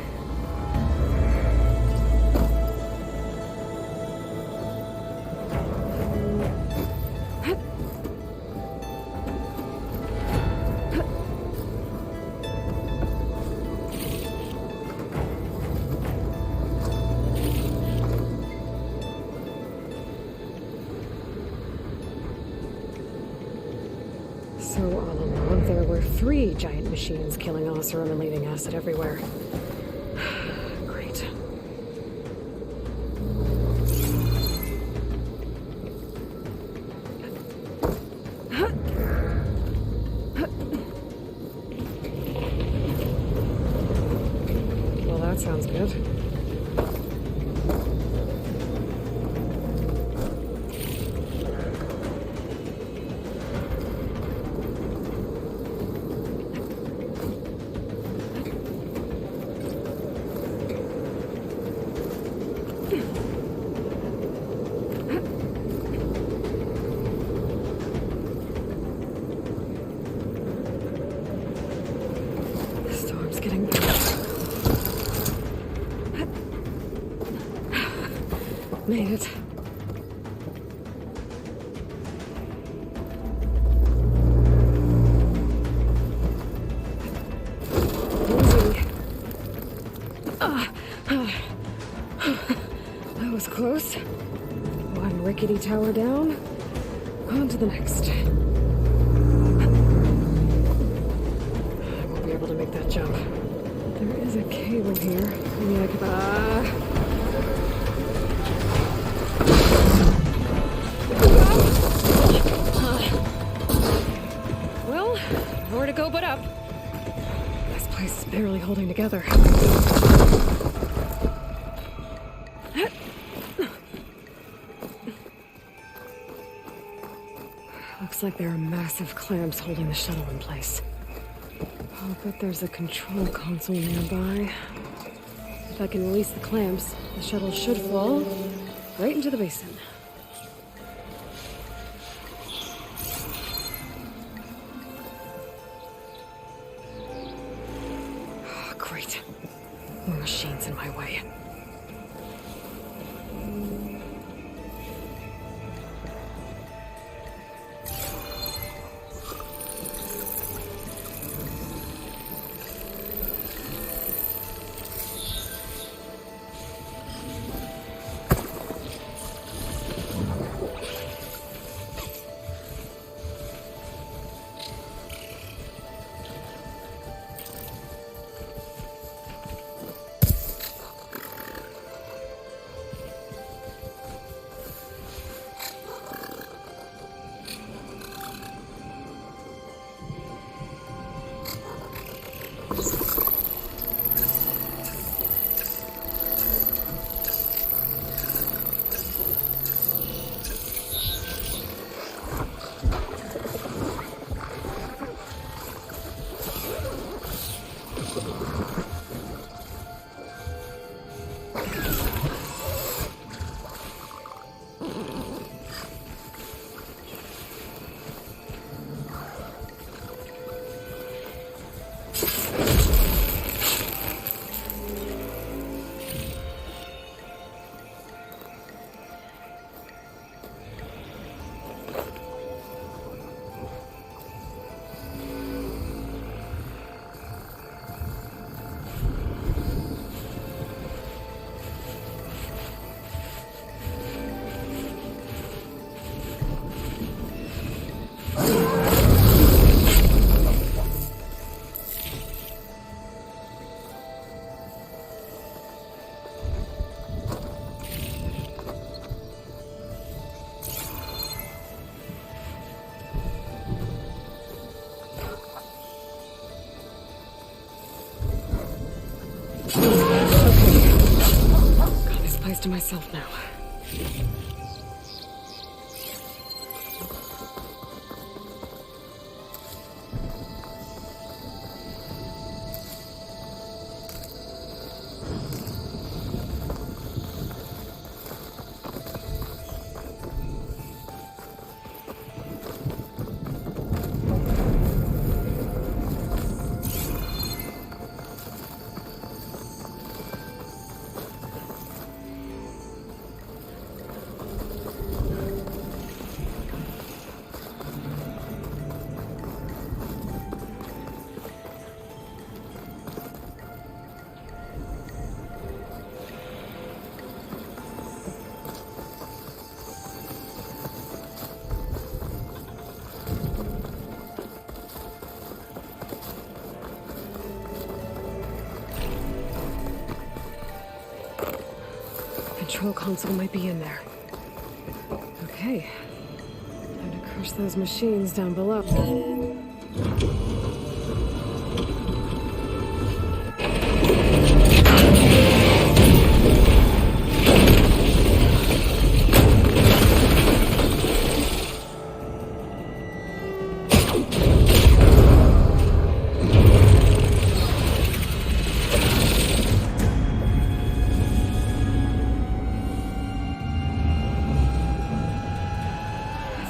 So all along, there were 3 giant machines killing Oseram and leaving acid everywhere. Great. Well, that sounds good. The storm's getting bad. Made it. Easy. That was close. One rickety tower down. On to the next. I won't be able to make that jump. There is a cave in here. Maybe I could. Well, nowhere to go but up. This place is barely holding together. Looks like there are massive clamps holding the shuttle in place. I'll bet there's a control console nearby. If I can release the clamps, the shuttle should fall right into the basin. Great. More machines in my way. to myself now. control console might be in there. Okay. Time to crush those machines down below.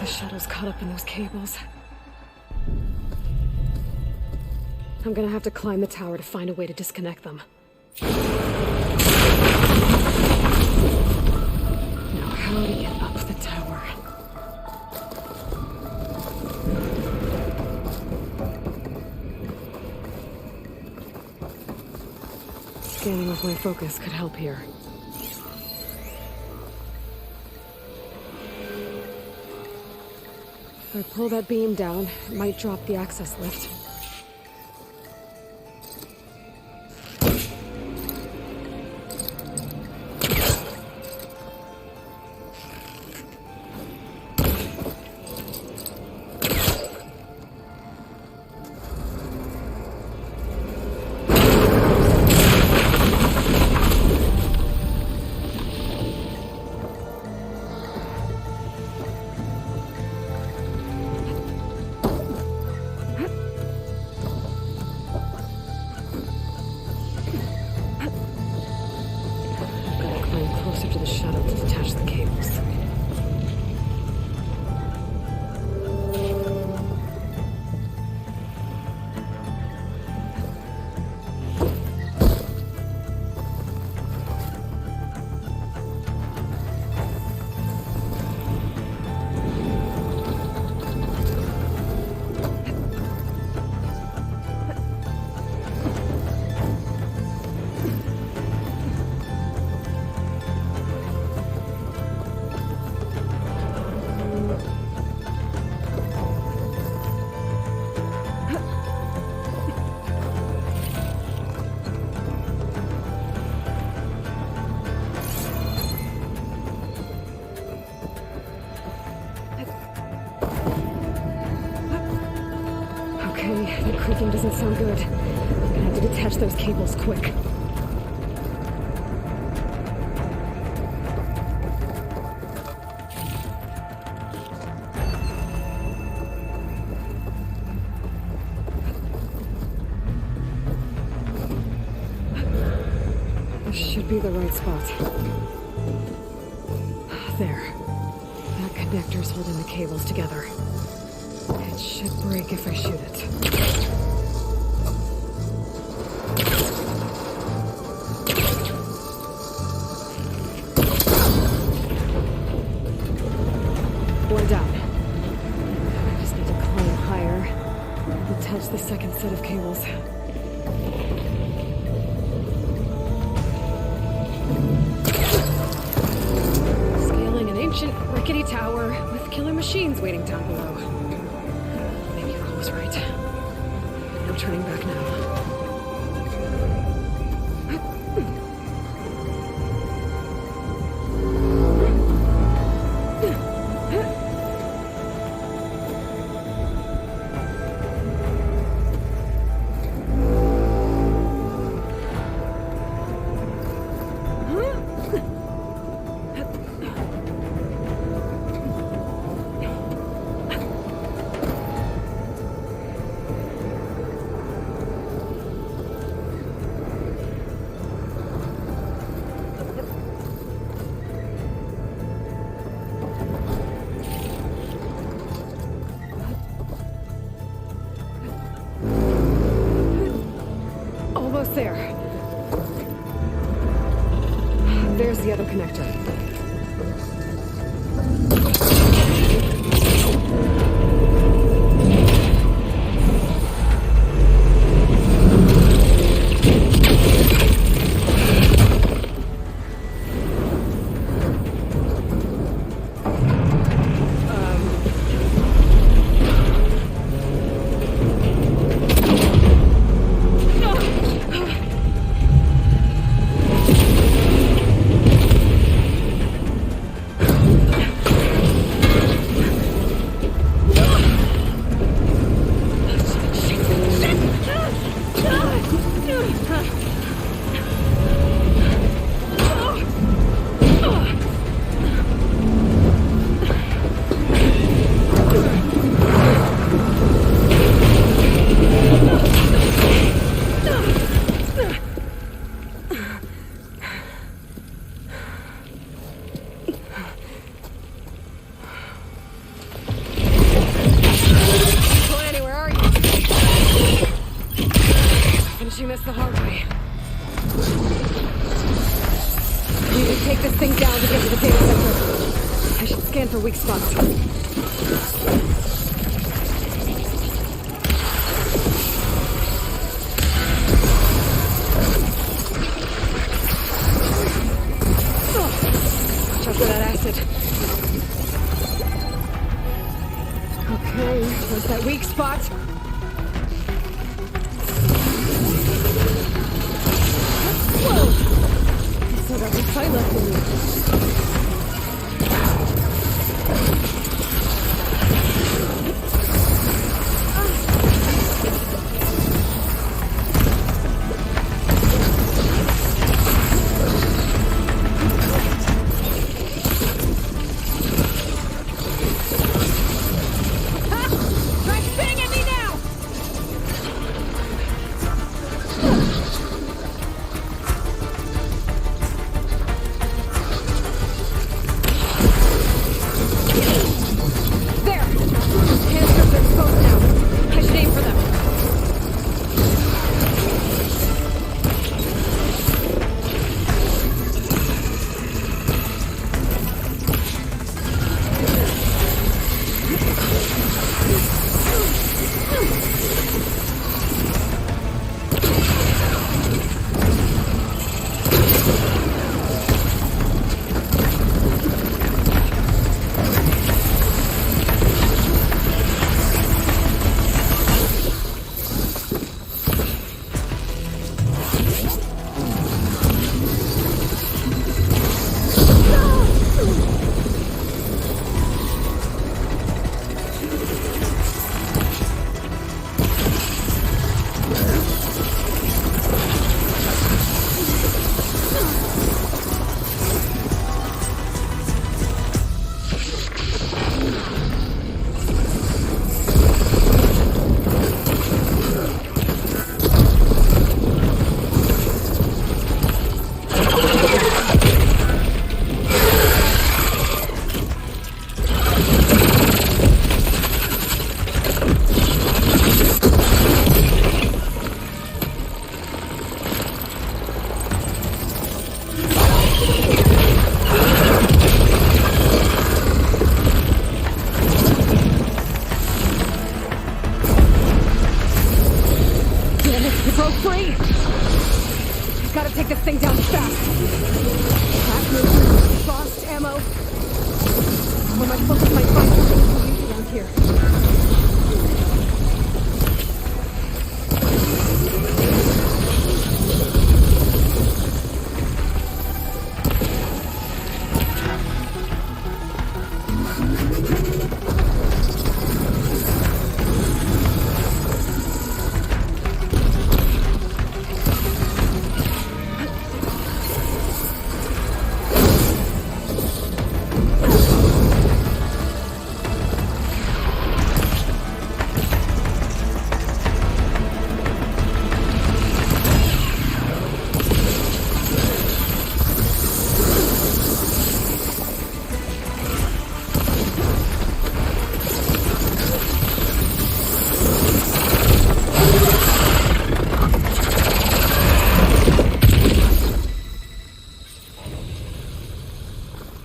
The shuttle's caught up in those cables. I'm gonna have to climb the tower to find a way to disconnect them. Now, how to get up the tower? Scanning with my focus could help here. If I pull that beam down, it might drop the access lift. Closer to the shuttle to detach the cables. Okay, the creaking doesn't sound good. I'm gonna have to detach those cables quick. This should be the right spot. There. That connector's holding the cables together. It should break if I shoot it. One down. I just need to climb higher and touch the second set of cables. Scaling an ancient rickety tower with killer machines waiting down below. Right. No turning back now. Almost there. There's the other connector. this the hard way. I need to take this thing down to get to the data center. I should scan for weak spots. Watch out for that acid. Okay, where's that weak spot? Whoa! Still got some fight left in me. Take this thing down fast. Crack movement, frost, ammo. Where my focus might find something to use around here.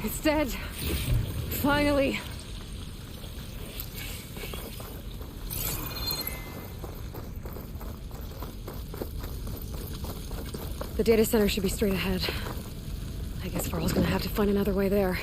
It's dead. Finally. The data center should be straight ahead. I guess Varl's gonna have to find another way there.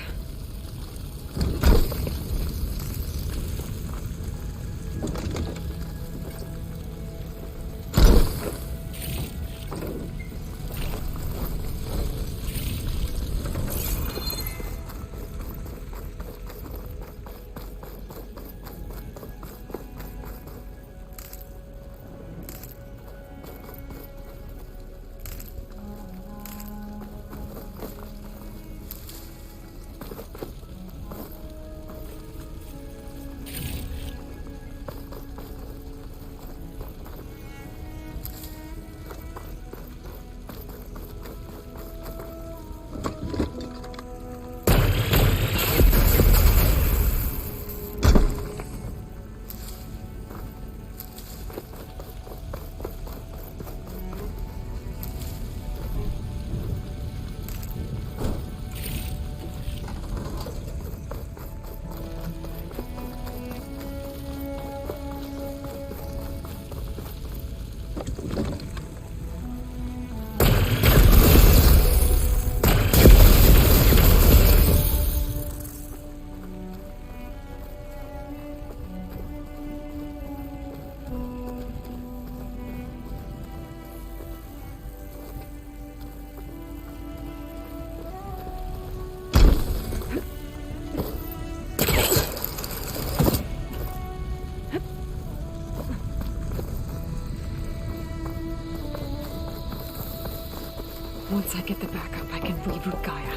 Once I get the backup, I can reboot Gaia.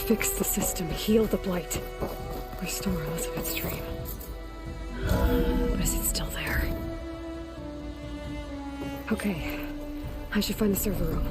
Fix the system, heal the Blight. Restore Elizabeth's dream. But is it still there? Okay. I should find the server room.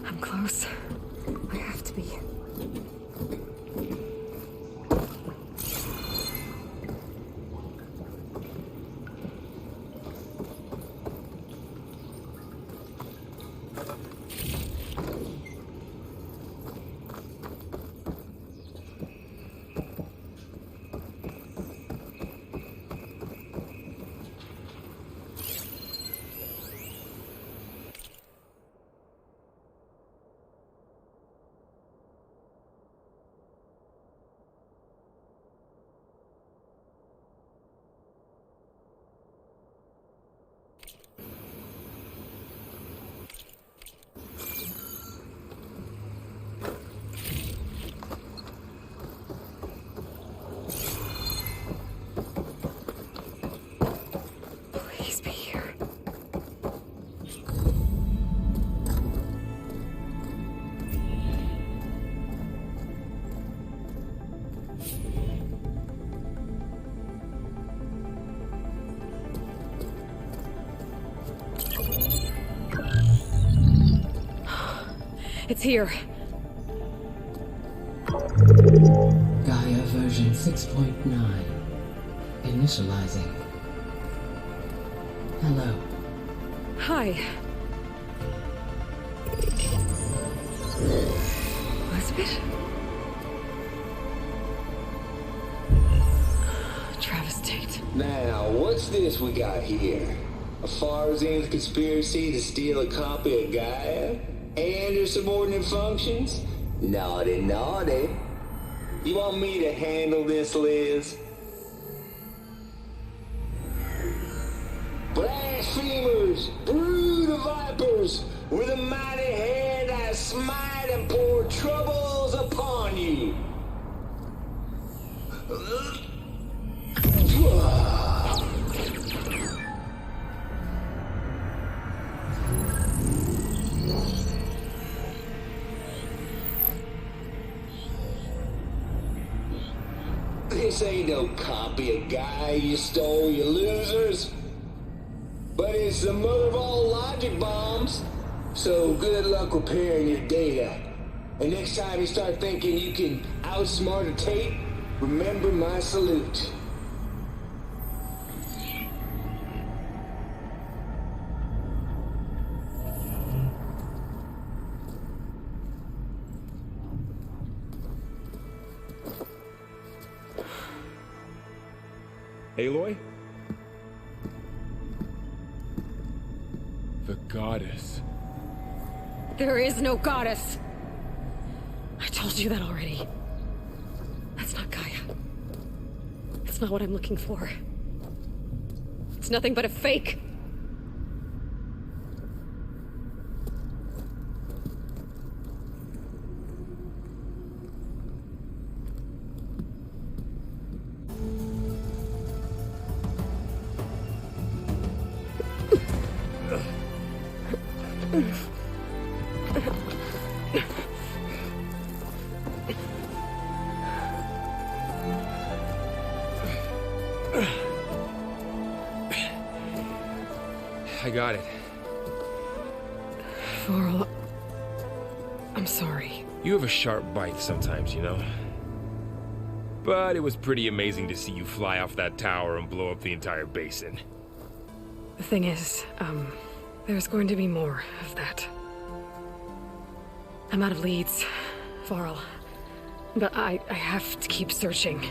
I'm close. I have to be. Please be here. It's here. Gaia version 6.9. Initializing. Hello. Hi. Elizabeth? Travis Tate. Now, what's this we got here? A Farzian conspiracy to steal a copy of Gaia? And her subordinate functions? Naughty, naughty. You want me to handle this, Liz? Blasphemers, brood of vipers, with a mighty hand I smite and pour troubles upon you. This ain't no copy of Gaia you stole, you losers. But it's the mother of all logic bombs. So good luck repairing your data. And next time you start thinking you can outsmart a tape, remember my salute. Aloy? The goddess. There is no goddess. I told you that already. That's not Gaia. It's not what I'm looking for. It's nothing but a fake. I got it. Varl, I'm sorry. You have a sharp bite sometimes, you know? But it was pretty amazing to see you fly off that tower and blow up the entire basin. The thing is, there's going to be more of that. I'm out of leads, Varl. But I have to keep searching.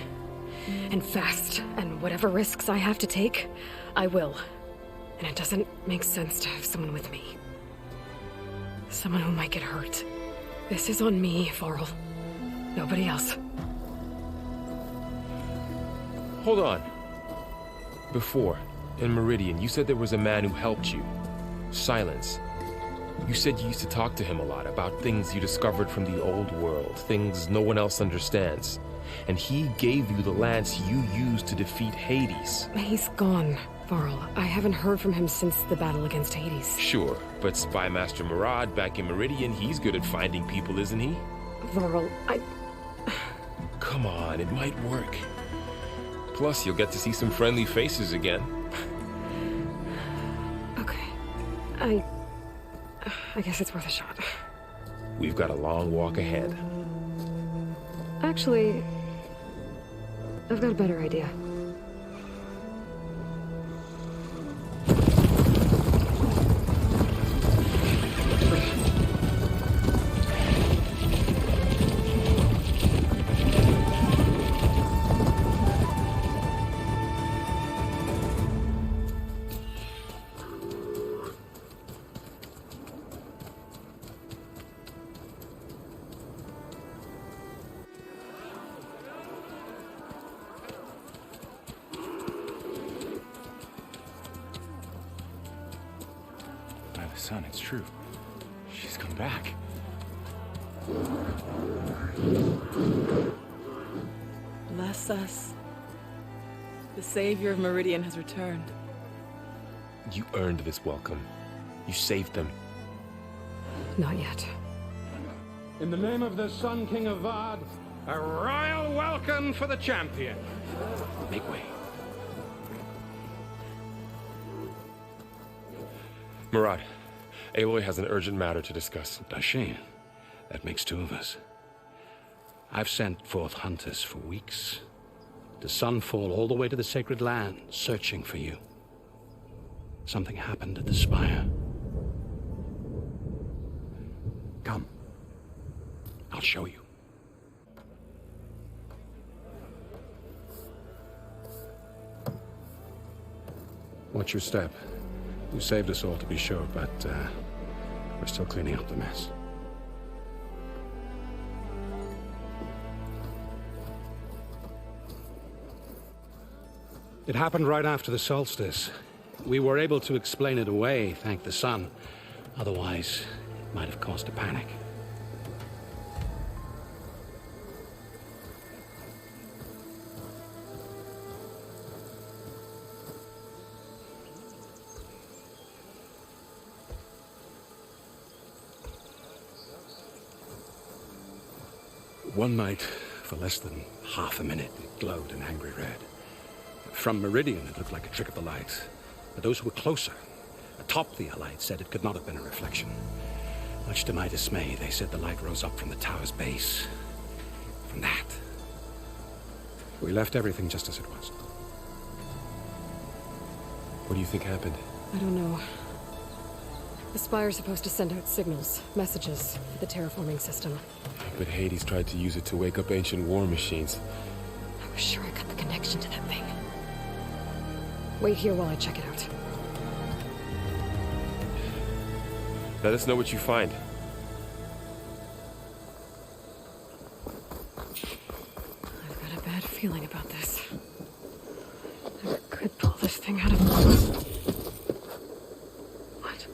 And fast, and whatever risks I have to take, I will. And it doesn't make sense to have someone with me. Someone who might get hurt. This is on me, Varl. Nobody else. Hold on. Before, in Meridian, you said there was a man who helped you. Silence. You said you used to talk to him a lot about things you discovered from the old world, things no one else understands. And he gave you the lance you used to defeat Hades. He's gone, Varl. I haven't heard from him since the battle against Hades. Sure, but Spy Master Murad back in Meridian, he's good at finding people, isn't he? Varl, Come on, it might work. Plus, you'll get to see some friendly faces again. Okay. I guess it's worth a shot. We've got a long walk ahead. Actually, I've got a better idea. Son, it's true. She's come back. Bless us. The savior of Meridian has returned. You earned this welcome. You saved them. Not yet. In the name of the Sun King of Vard, a royal welcome for the champion. Make way. Murad, Aloy has an urgent matter to discuss. Does she? That makes two of us. I've sent forth hunters for weeks. To Sunfall all the way to the Sacred Land, searching for you. Something happened at the Spire. Come. I'll show you. Watch your step. You saved us all, to be sure, but we're still cleaning up the mess. It happened right after the solstice. We were able to explain it away, thank the sun. Otherwise, it might have caused a panic. One night, for less than half a minute, it glowed an angry red. From Meridian, it looked like a trick of the light. But those who were closer, atop the light, said it could not have been a reflection. Much to my dismay, they said the light rose up from the tower's base. From that. We left everything just as it was. What do you think happened? I don't know. The Spire's supposed to send out signals, messages, for the terraforming system. But Hades tried to use it to wake up ancient war machines. I was sure I got the connection to that thing. Wait here while I check it out. Let us know what you find. I've got a bad feeling about this. I could pull this thing out of... What?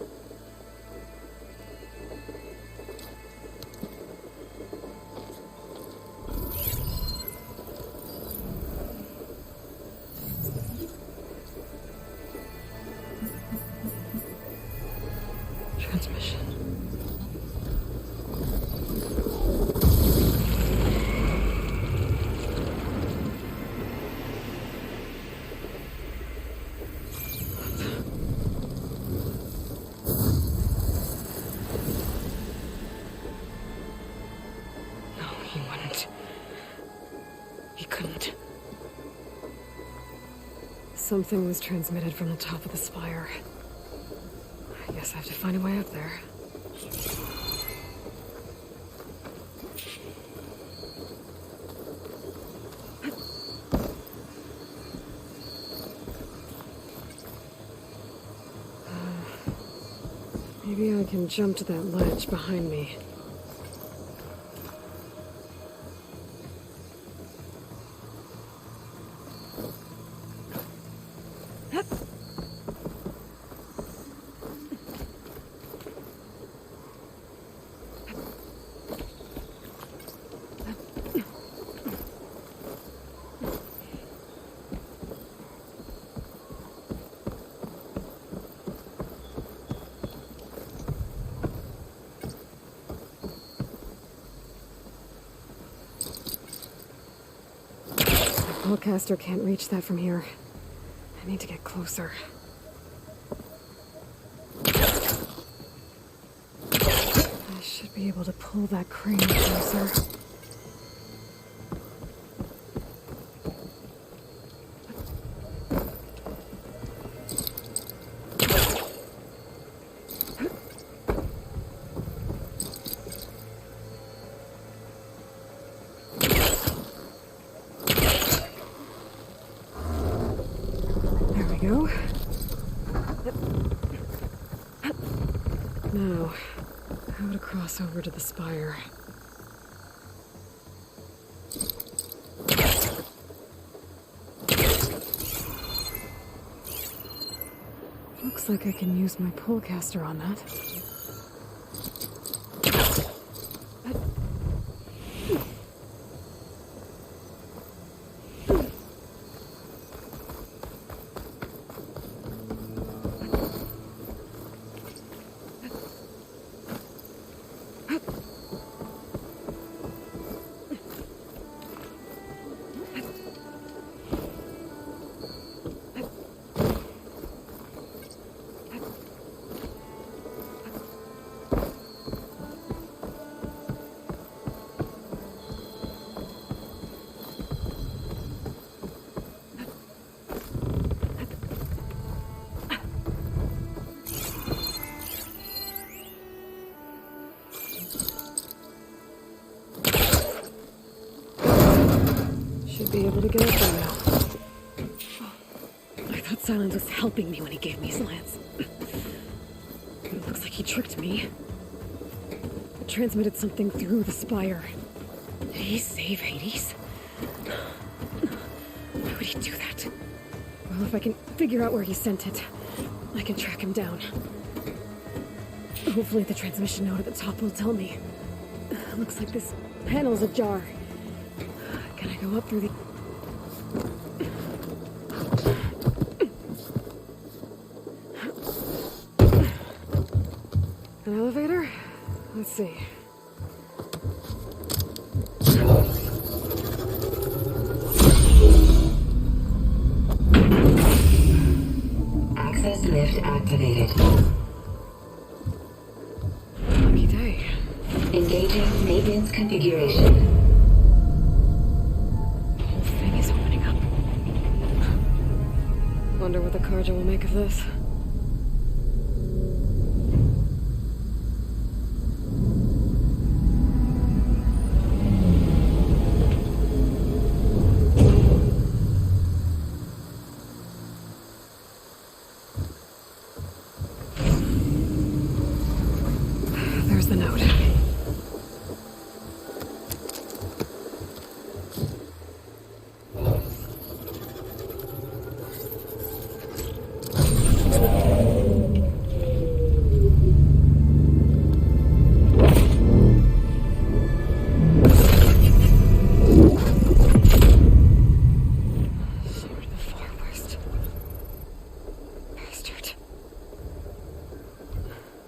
Transmission. No, he wouldn't. He couldn't. Something was transmitted from the top of the spire. I guess I have to find a way up there. Maybe I can jump to that ledge behind me. Pullcaster can't reach that from here. I need to get closer. I should be able to pull that crane closer. Go. Now, how to cross over to the spire? Looks like I can use my pullcaster on that. Should be able to get up there now. I thought Silence was helping me when he gave me slants. It looks like he tricked me. It transmitted something through the spire. Did he save Hades? Why would he do that? Well, if I can figure out where he sent it, I can track him down. Hopefully the transmission node at the top will tell me. Looks like this panel's ajar. Can I go up through the... An elevator? Let's see. Access lift activated. Lucky day. Engaging maintenance configuration. Wonder what the Karja will make of this. There's the note.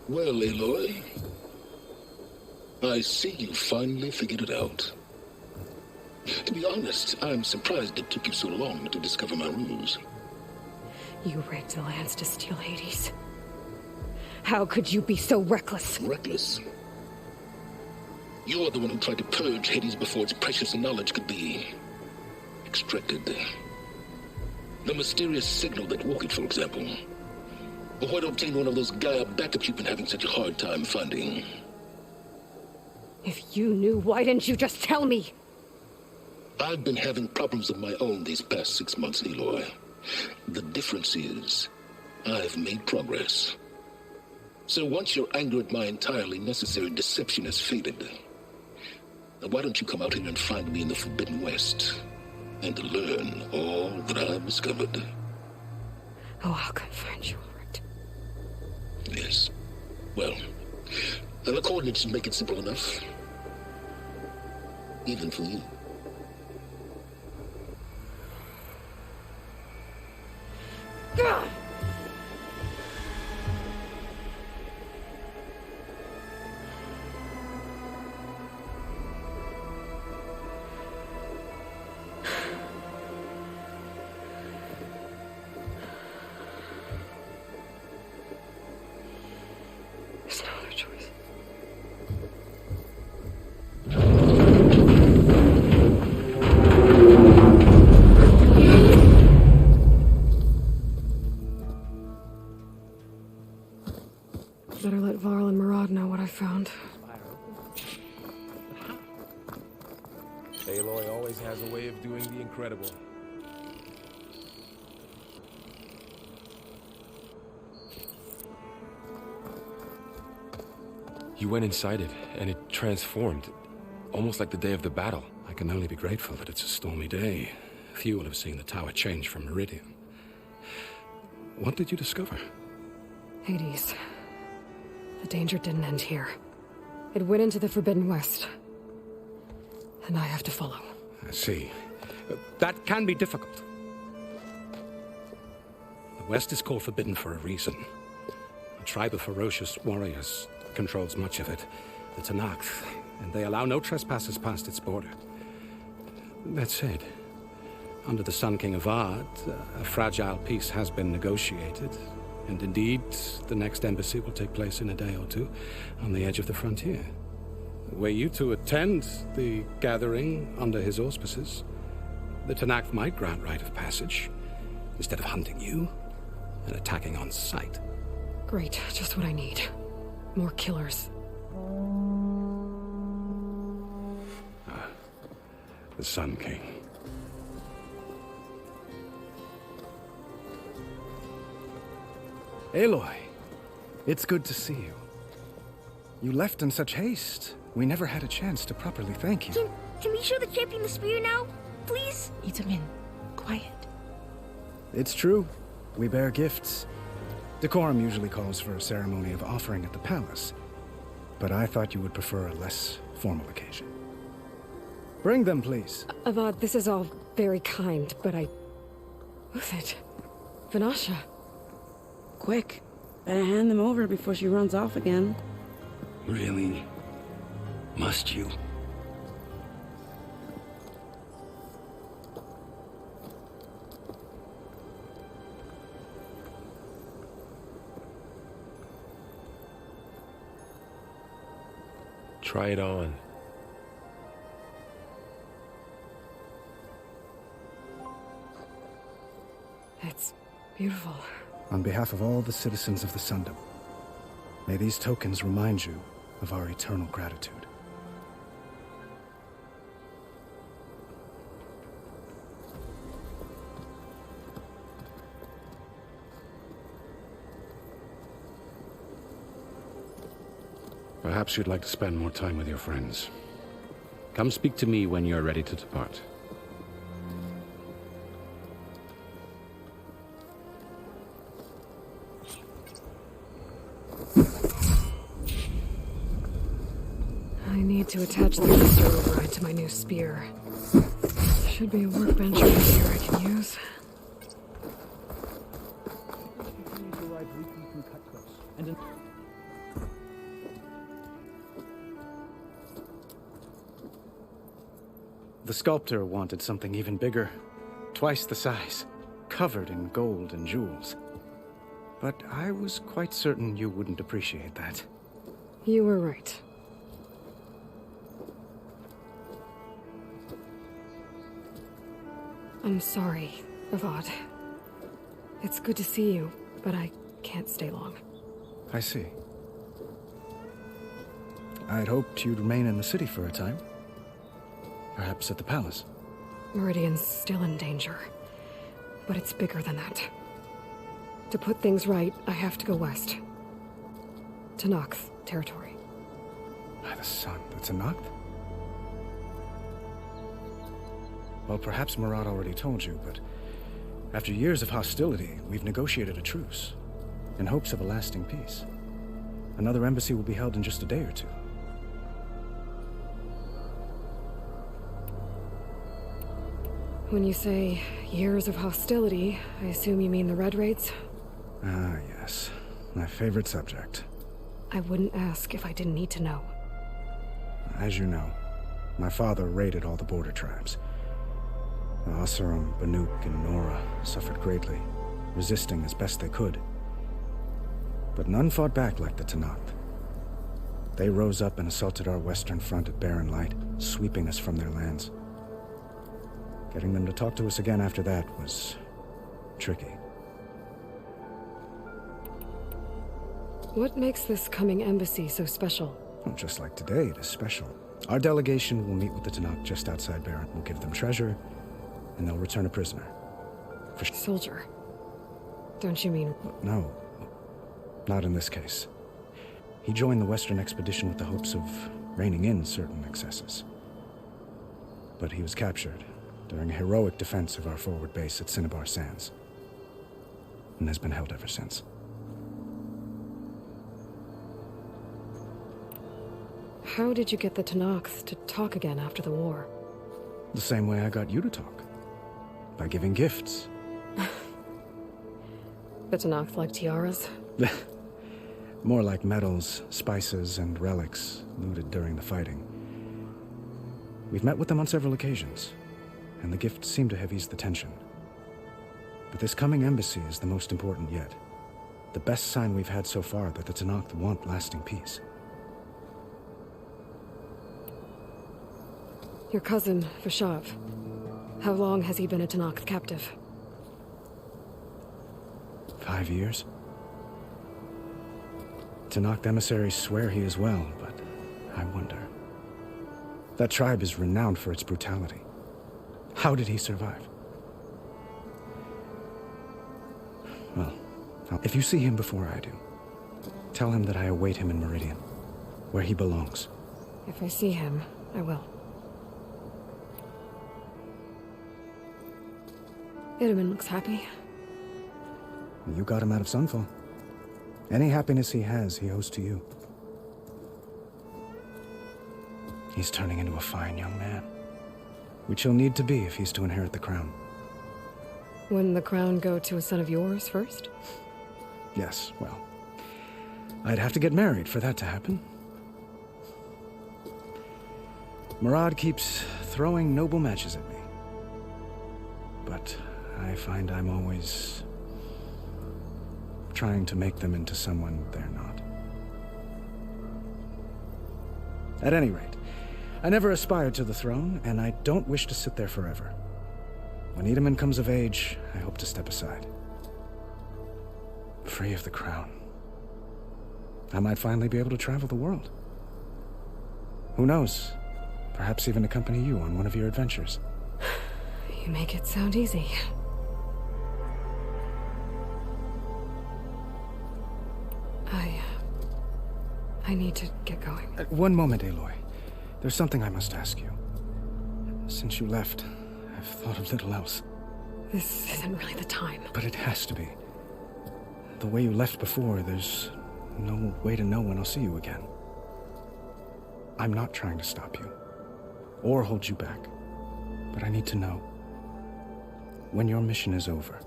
Well, Aloy, I see you finally figured it out. To be honest, I'm surprised it took you so long to discover my ruse. You rigged the lance to steal Hades. How could you be so reckless? Reckless? You're the one who tried to purge Hades before its precious knowledge could be extracted. The mysterious signal that woke it, for example. Or why to obtain one of those Gaia backups you've been having such a hard time finding? If you knew, why didn't you just tell me? I've been having problems of my own these past 6 months, Aloy. The difference is, I've made progress. So once your anger at my entirely necessary deception has faded, now why don't you come out here and find me in the Forbidden West, and learn all that I've discovered? Oh, how can I find you? Yes. Well, the coordinates make it simple enough. Even for you. Aloy always has a way of doing the incredible. You went inside it, and it transformed, almost like the day of the battle. I can only be grateful that it's a stormy day. Few will have seen the tower change from Meridian. What did you discover? Hades. The danger didn't end here. It went into the Forbidden West. And I have to follow. I see. That can be difficult. The West is called Forbidden for a reason. A tribe of ferocious warriors controls much of it, the Tenakth, and they allow no trespassers past its border. That said, under the Sun King Avad, a fragile peace has been negotiated, and indeed, the next embassy will take place in a day or two on the edge of the frontier. Were you to attend the gathering under his auspices, the Tenakth might grant right of passage, instead of hunting you and attacking on sight. Great, just what I need. More killers. The Sun King. Aloy, it's good to see you. You left in such haste. We never had a chance to properly thank you. Can we show the champion the spear now? Please? Itamin, quiet. It's true. We bear gifts. Decorum usually calls for a ceremony of offering at the palace, but I thought you would prefer a less formal occasion. Bring them, please. Avad, this is all very kind, but Who's it? Vanasha. Quick. Better hand them over before she runs off again. Really? Must you? Try it on. It's beautiful. On behalf of all the citizens of the Sundom, may these tokens remind you of our eternal gratitude. Perhaps you'd like to spend more time with your friends. Come speak to me when you're ready to depart. I need to attach the booster override to my new spear. Should be a workbench right here I can use. The sculptor wanted something even bigger, twice the size, covered in gold and jewels. But I was quite certain you wouldn't appreciate that. You were right. I'm sorry, Avad. It's good to see you, but I can't stay long. I see. I'd hoped you'd remain in the city for a time. Perhaps at the palace. Meridian's still in danger, but it's bigger than that. To put things right, I have to go west. To Tenakth territory. By the sun, the Tenakth? Well, perhaps Murad already told you, but after years of hostility, we've negotiated a truce, in hopes of a lasting peace. Another embassy will be held in just a day or two. When you say years of hostility, I assume you mean the Red Raids? Ah, yes. My favorite subject. I wouldn't ask if I didn't need to know. As you know, my father raided all the border tribes. The Asurum, Banuk, and Nora suffered greatly, resisting as best they could. But none fought back like the Tenakth. They rose up and assaulted our western front at Barren Light, sweeping us from their lands. Getting them to talk to us again after that was tricky. What makes this coming embassy so special? Well, just like today, it is special. Our delegation will meet with the Tanakh just outside Barren. We'll give them treasure, and they'll return a prisoner. Soldier. Don't you mean... No. Not in this case. He joined the Western expedition with the hopes of reining in certain excesses. But he was captured during a heroic defense of our forward base at Cinnabar Sands, and has been held ever since. How did you get the Tanakh to talk again after the war? The same way I got you to talk. By giving gifts. The Tanakh like tiaras? More like medals, spices, and relics looted during the fighting. We've met with them on several occasions, and the gifts seem to have eased the tension. But this coming embassy is the most important yet. The best sign we've had so far that the Tanakh want lasting peace. Your cousin, Vashav. How long has he been a Tanakh captive? 5 years. Tanakh emissaries swear he is well, but I wonder. That tribe is renowned for its brutality. How did he survive? Well, if you see him before I do, tell him that I await him in Meridian, where he belongs. If I see him, I will. Itaman looks happy. You got him out of Sunfall. Any happiness he has, he owes to you. He's turning into a fine young man, which he'll need to be if he's to inherit the crown. Wouldn't the crown go to a son of yours first? Yes, well, I'd have to get married for that to happen. Murad keeps throwing noble matches at me, but I find I'm always trying to make them into someone they're not. At any rate, I never aspired to the throne, and I don't wish to sit there forever. When Itaman comes of age, I hope to step aside. Free of the crown. I might finally be able to travel the world. Who knows? Perhaps even accompany you on one of your adventures. You make it sound easy. I need to get going. One moment, Aloy. There's something I must ask you. Since you left, I've thought of little else. This isn't really the time. But it has to be. The way you left before, there's no way to know when I'll see you again. I'm not trying to stop you, or hold you back. But I need to know. When your mission is over,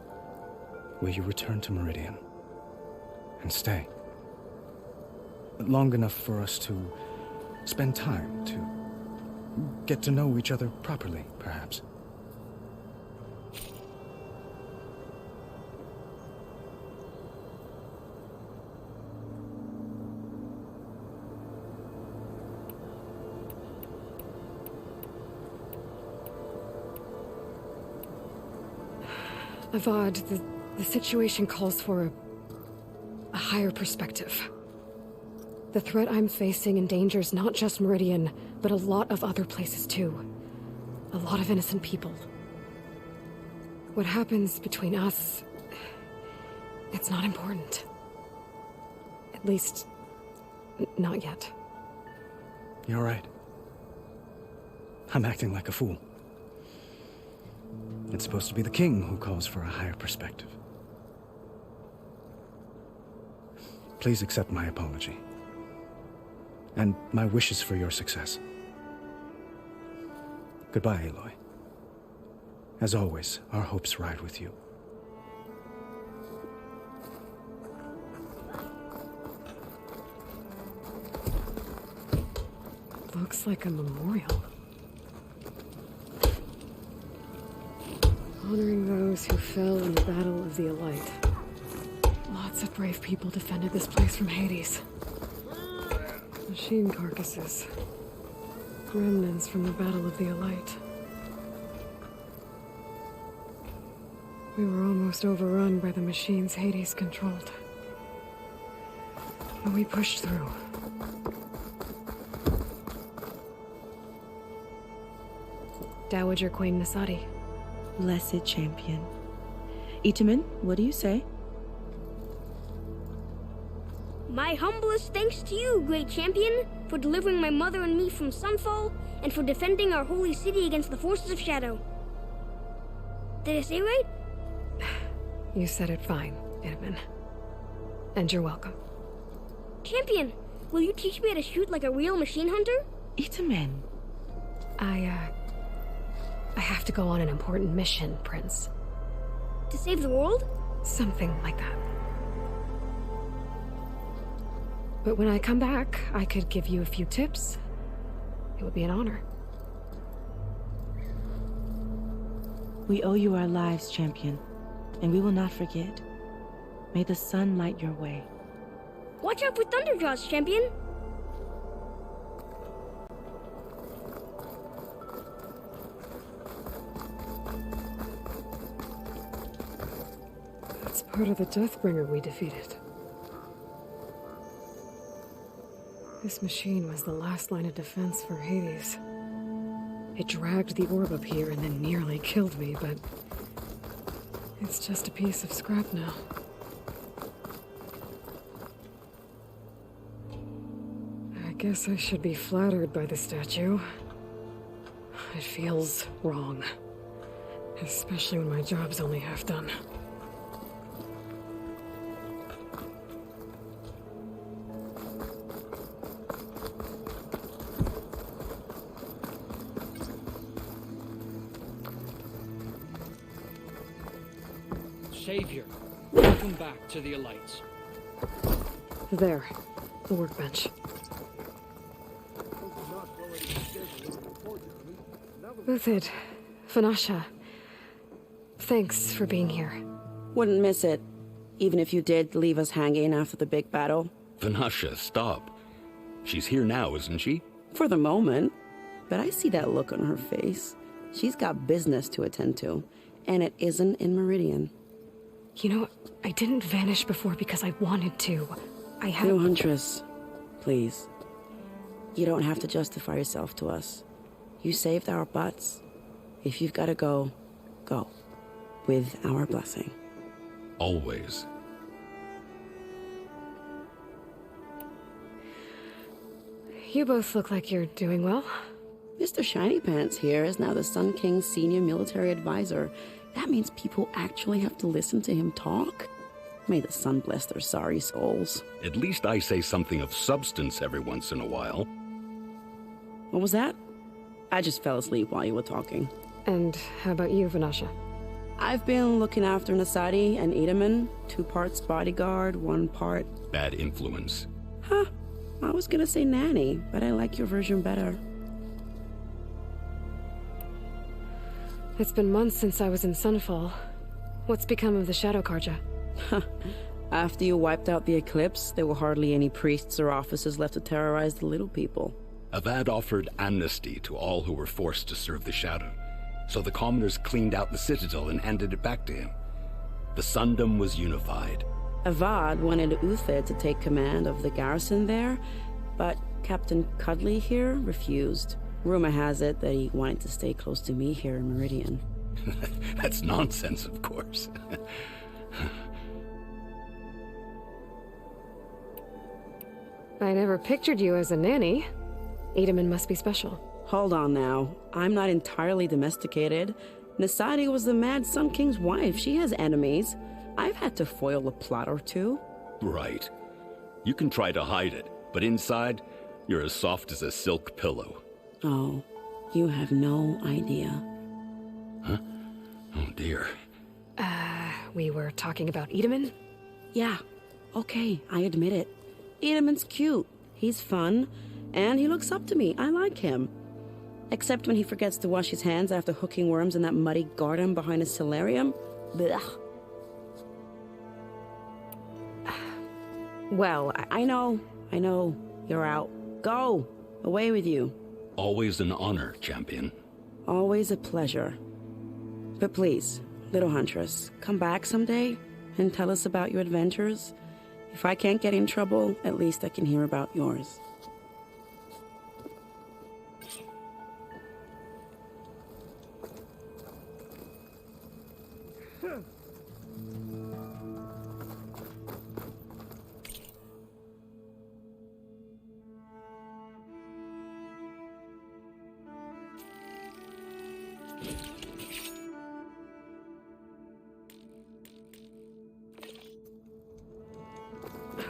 will you return to Meridian? And stay? Long enough for us to spend time, to get to know each other properly, perhaps. Avad, the situation calls for a higher perspective. The threat I'm facing endangers not just Meridian, but a lot of other places too. A lot of innocent people. What happens between us, it's not important. At least, not yet. You're right. I'm acting like a fool. It's supposed to be the king who calls for a higher perspective. Please accept my apology. And my wishes for your success. Goodbye, Aloy. As always, our hopes ride with you. Looks like a memorial. Honoring those who fell in the Battle of the Elite. Lots of brave people defended this place from Hades. Machine carcasses. Remnants from the Battle of the Elite. We were almost overrun by the machines Hades controlled. But we pushed through. Dowager Queen Nasadi. Blessed champion. Itamen, what do you say? My humblest thanks to you, great champion, for delivering my mother and me from Sunfall, and for defending our holy city against the forces of Shadow. Did I say right? You said it fine, Itamen. And you're welcome. Champion, will you teach me how to shoot like a real machine hunter? Itamen. I have to go on an important mission, Prince. To save the world? Something like that. But when I come back, I could give you a few tips. It would be an honor. We owe you our lives, champion, and we will not forget. May the sun light your way. Watch out for Thunderjaws, champion! That's part of the Deathbringer we defeated. This machine was the last line of defense for Hades. It dragged the orb up here and then nearly killed me, but it's just a piece of scrap now. I guess I should be flattered by the statue. It feels wrong, especially when my job's only half done. Savior, welcome back to the Elites. There, the workbench. Uthid, Vanasha, thanks for being here. Wouldn't miss it, even if you did leave us hanging after the big battle. Vanasha, stop. She's here now, isn't she? For the moment. But I see that look on her face. She's got business to attend to, and it isn't in Meridian. You know, I didn't vanish before because I wanted to. I had... No, Huntress. Please. You don't have to justify yourself to us. You saved our butts. If you've got to go, go. With our blessing. Always. You both look like you're doing well. Mr. Shiny Pants here is now the Sun King's senior military advisor. That means people actually have to listen to him talk? May the sun bless their sorry souls. At least I say something of substance every once in a while. What was that? I just fell asleep while you were talking. And how about you, Vanasha? I've been looking after Nasadi and Itamen. 2 parts bodyguard, 1 part... bad influence. Huh. I was gonna say nanny, but I like your version better. It's been months since I was in Sunfall. What's become of the Shadow Karja? After you wiped out the Eclipse, there were hardly any priests or officers left to terrorize the little people. Avad offered amnesty to all who were forced to serve the Shadow, so the commoners cleaned out the Citadel and handed it back to him. The Sundom was unified. Avad wanted Uthid to take command of the garrison there, but Captain Cudley here refused. Rumor has it that he wanted to stay close to me here in Meridian. That's nonsense, of course. I never pictured you as a nanny. Itamen must be special. Hold on now. I'm not entirely domesticated. Nasadi was the Mad Sun King's wife. She has enemies. I've had to foil a plot or two. Right. You can try to hide it, but inside, you're as soft as a silk pillow. Oh, you have no idea. Huh? Oh dear. We were talking about Itamen? Yeah. Okay, I admit it. Itamen's cute. He's fun. And he looks up to me. I like him. Except when he forgets to wash his hands after hooking worms in that muddy garden behind his solarium. Blech. Well, I know. You're out. Go! Away with you. Always an honor, champion. Always a pleasure. But please, little Huntress, come back someday and tell us about your adventures. If I can't get in trouble, at least I can hear about yours.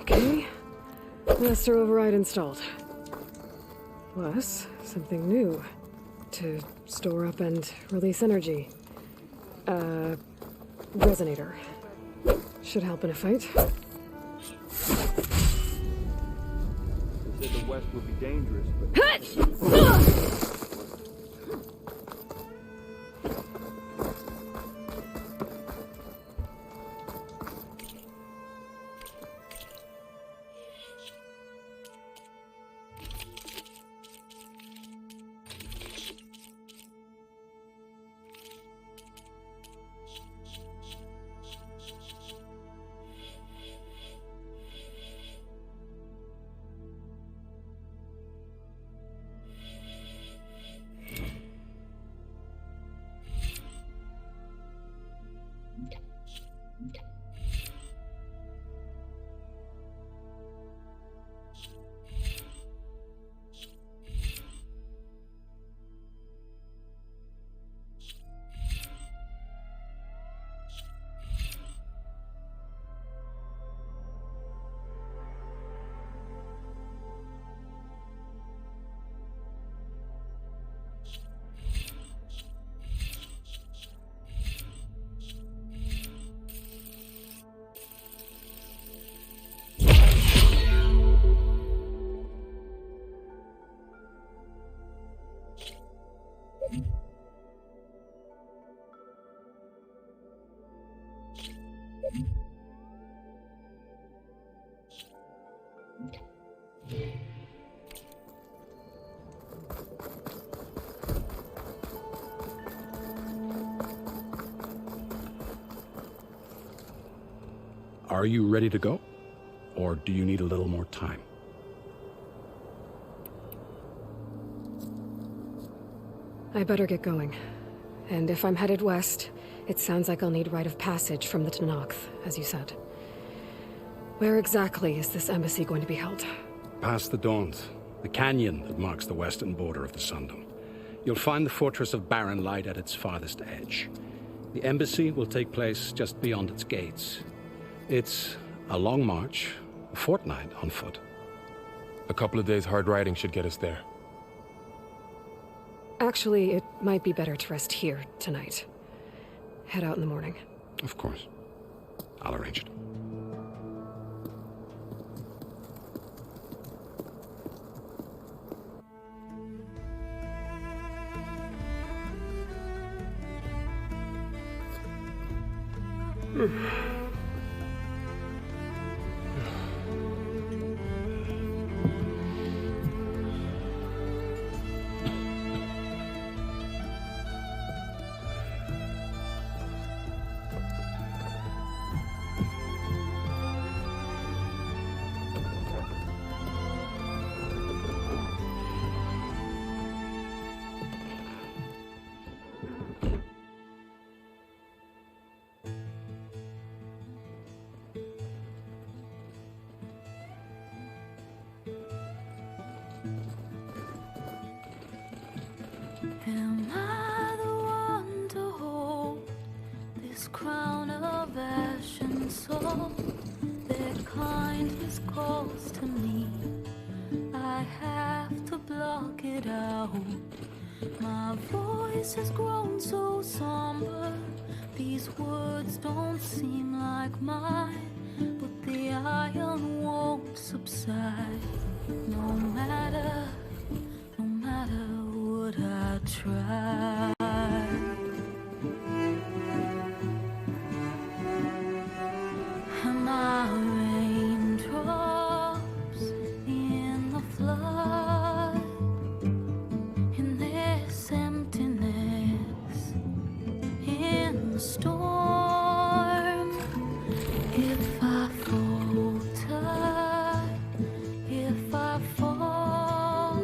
Okay. Master override installed. Plus, something new. To store up and release energy. Resonator. Should help in a fight. They said the West would be dangerous, but... Are you ready to go? Or do you need a little more time? I better get going. And if I'm headed west, it sounds like I'll need rite of passage from the Tenakth, as you said. Where exactly is this embassy going to be held? Past the Dawns, the canyon that marks the western border of the Sundom. You'll find the fortress of Barren Light at its farthest edge. The embassy will take place just beyond its gates. It's a long march, a fortnight on foot. A couple of days hard riding should get us there. Actually, it might be better to rest here tonight. Head out in the morning. Of course. I'll arrange it. Am I the one to hold this crown of ash and soul? Their kindness calls to me. I have to block it out. My voice has grown so somber. These words don't seem like mine, but the iron won't subside. No matter what I try. Am I raindrops in the flood? In this emptiness, in the storm. If I falter, if I fall,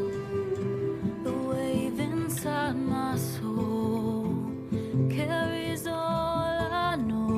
the wave inside my soul carries all I know.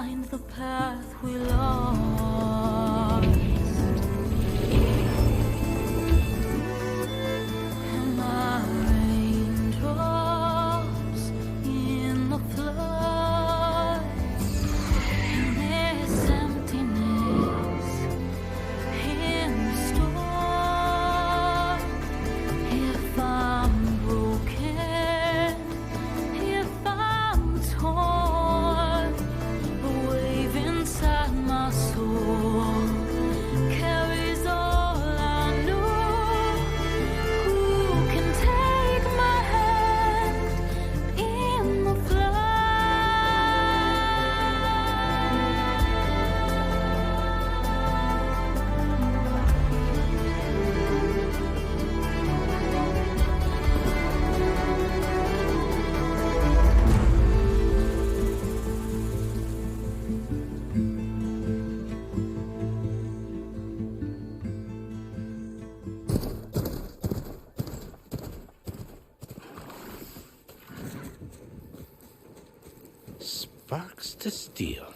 find the path we lost. And my raindrops in the flood. And this emptiness in the storm. If I'm broken, if I'm torn, the wave inside my soul carries all I know. Who can take my hand in the Sparks to steel.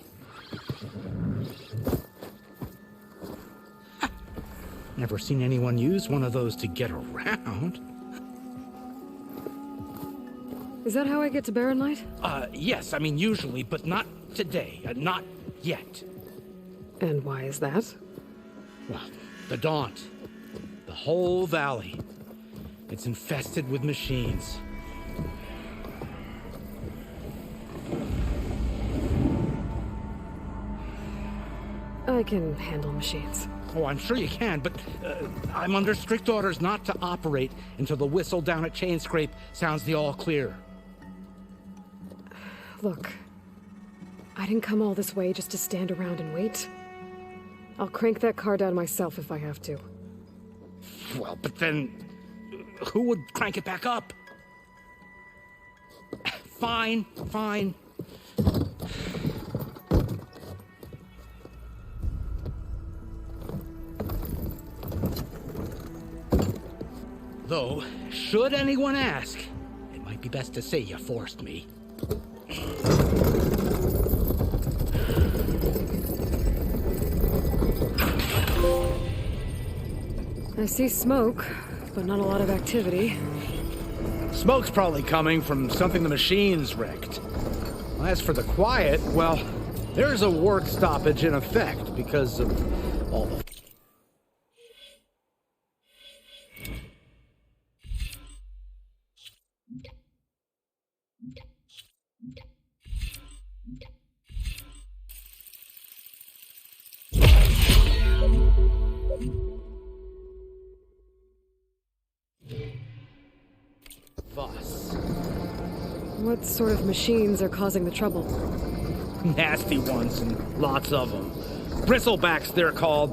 Never seen anyone use one of those to get around. Is that how I get to Barren Light? Yes, I mean usually, but not today. Not yet. And why is that? Well, the Daunt. The whole valley. It's infested with machines. I can handle machines. Oh, I'm sure you can, but I'm under strict orders not to operate until the whistle down at Chainscrape sounds the all clear. Look, I didn't come all this way just to stand around and wait. I'll crank that car down myself if I have to. Well, but then who would crank it back up? Fine, fine. Though, should anyone ask, it might be best to say you forced me. I see smoke, but not a lot of activity. Smoke's probably coming from something the machines wrecked. As for the quiet, well, there's a work stoppage in effect because of all the... fuss. What sort of machines are causing the trouble? Nasty ones, and lots of them. Bristlebacks, they're called.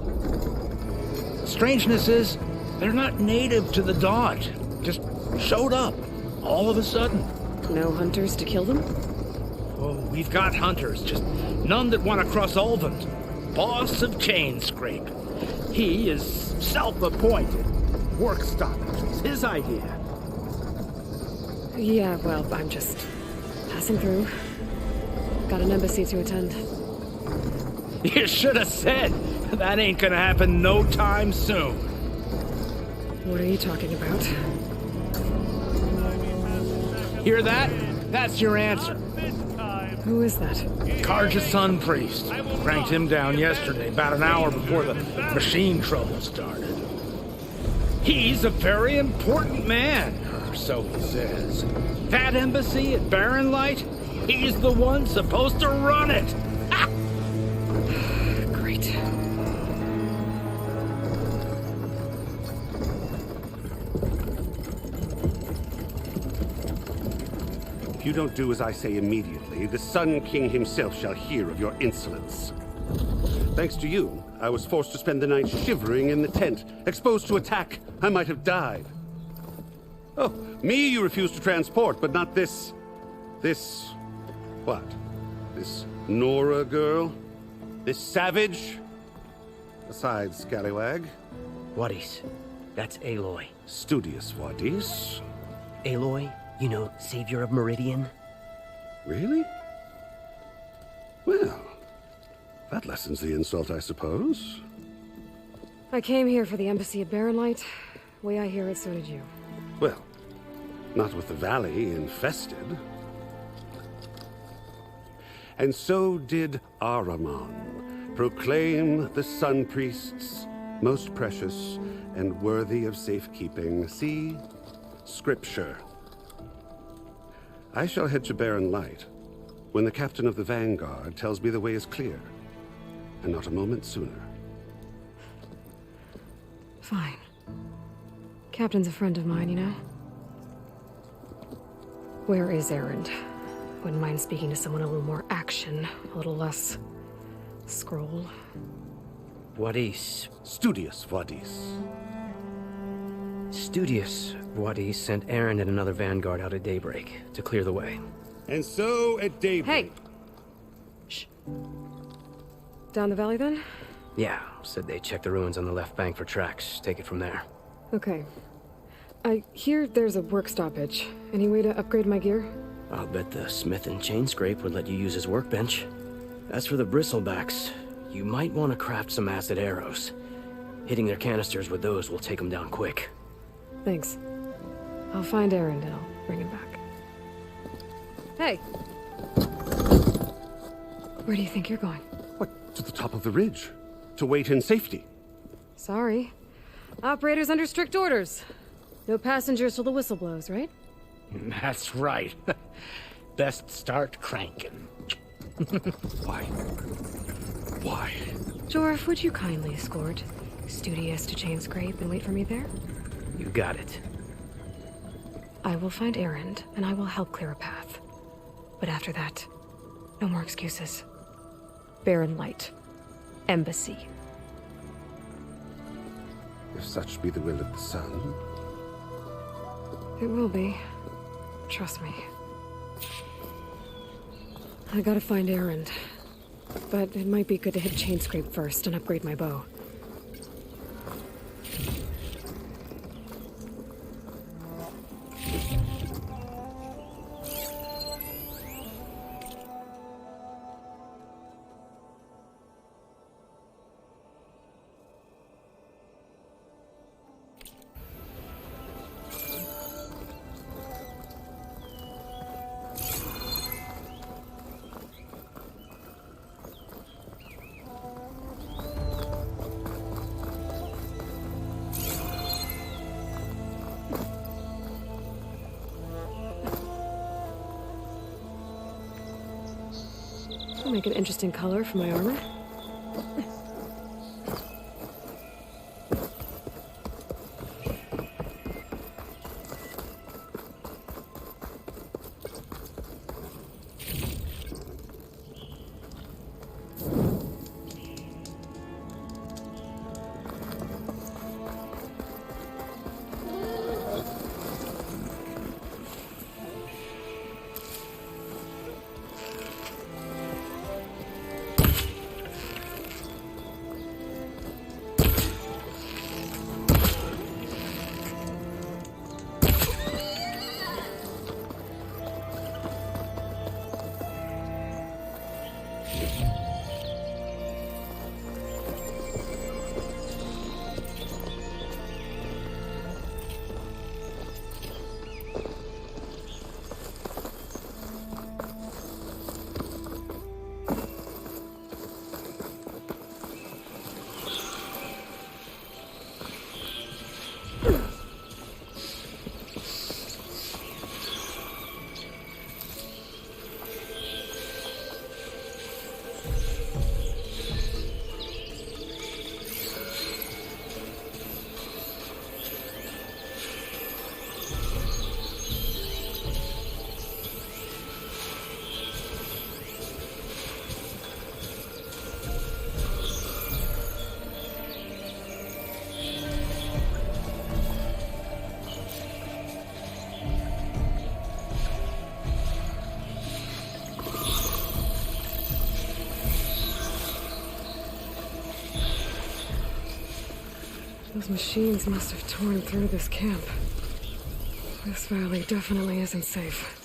Strangeness is, they're not native to the Daunt. Just showed up, all of a sudden. No hunters to kill them? Oh, we've got hunters, just none that want to cross Ulvund. Boss of Chainscrape. He is self-appointed. Work stoppage is his idea. Yeah, well, I'm just passing through. Got an embassy to attend. You should have said. That ain't gonna happen no time soon. What are you talking about? Hear that? That's your answer. Who is that? Karja's Sun Priest. Cranked him down yesterday, about an hour before the machine trouble started. He's a very important man, or so he says. That embassy at Barren Light, he's the one supposed to run it. Ah! Great. If you don't do as I say immediately, the Sun King himself shall hear of your insolence. Thanks to you, I was forced to spend the night shivering in the tent. Exposed to attack, I might have died. Oh, me you refuse to transport, but not this... what? This Nora girl? This savage? Besides, scallywag. Wadis. That's Aloy. Studious Wadis. Aloy, you know, savior of Meridian. Really? Well, That lessens the insult, I suppose. I came here for the embassy at Barrenlight. Way I hear it, so did you. Well, not with the valley infested. And so did Ahriman proclaim the Sun Priests most precious and worthy of safekeeping. See Scripture. I shall head to Barren Light when the captain of the Vanguard tells me the way is clear, and not a moment sooner. Fine. Captain's a friend of mine, you know? Where is Erend? Wouldn't mind speaking to someone a little more action, a little less scroll. Wadis. Studious Wadis. Studious Wadis sent Erend and another vanguard out at daybreak to clear the way. And so at daybreak... Hey! Shh. Down the valley, then? Yeah, said they checked the ruins on the left bank for tracks. Take it from there. Okay. I hear there's a work stoppage. Any way to upgrade my gear? I'll bet the smith and chain scrape would let you use his workbench. As for the bristlebacks, you might want to craft some acid arrows. Hitting their canisters with those will take them down quick. Thanks. I'll find Erend and I'll bring him back. Hey! Where do you think you're going? What? To the top of the ridge. To wait in safety. Sorry. Operator's under strict orders. No passengers till the whistle blows, right? That's right. Best start cranking. Why? Why? Jorf, would you kindly escort Studious to Chain Scrape and wait for me there? You got it. I will find Erend, and I will help clear a path. But after that, no more excuses. Barren Light. Embassy. If such be the will of the sun. It will be. Trust me. I gotta find Erend. But it might be good to hit Chain Scrape first and upgrade my bow. I'll make an interesting color for my armor. Those machines must have torn through this camp. This valley definitely isn't safe.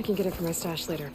I can get it from my stash later.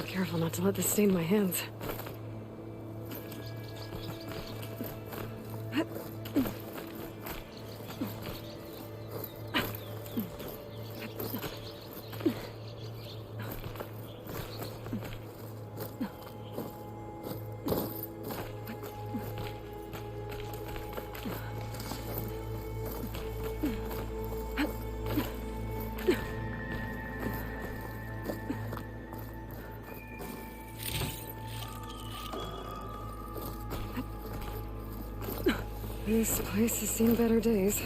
Careful not to let this stain my hands. This place has seen better days.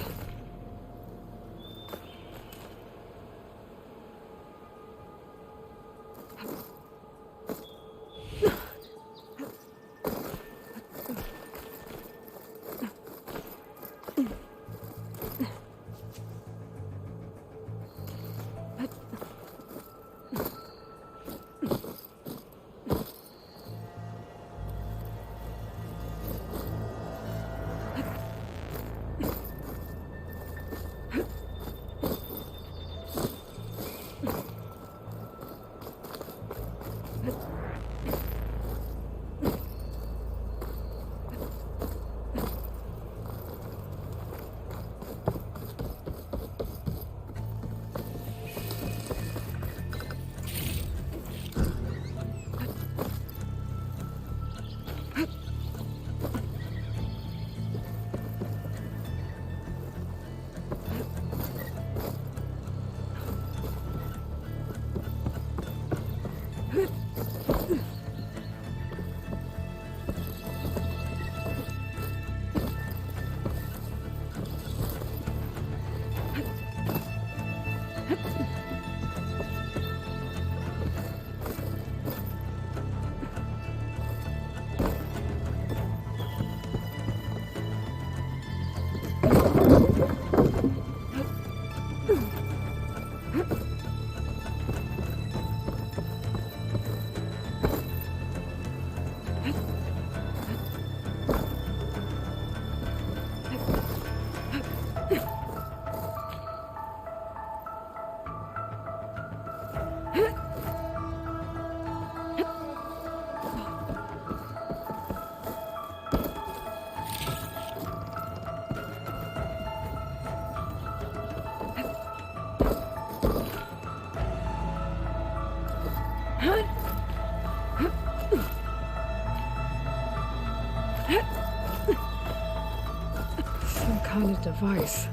Some kind of device.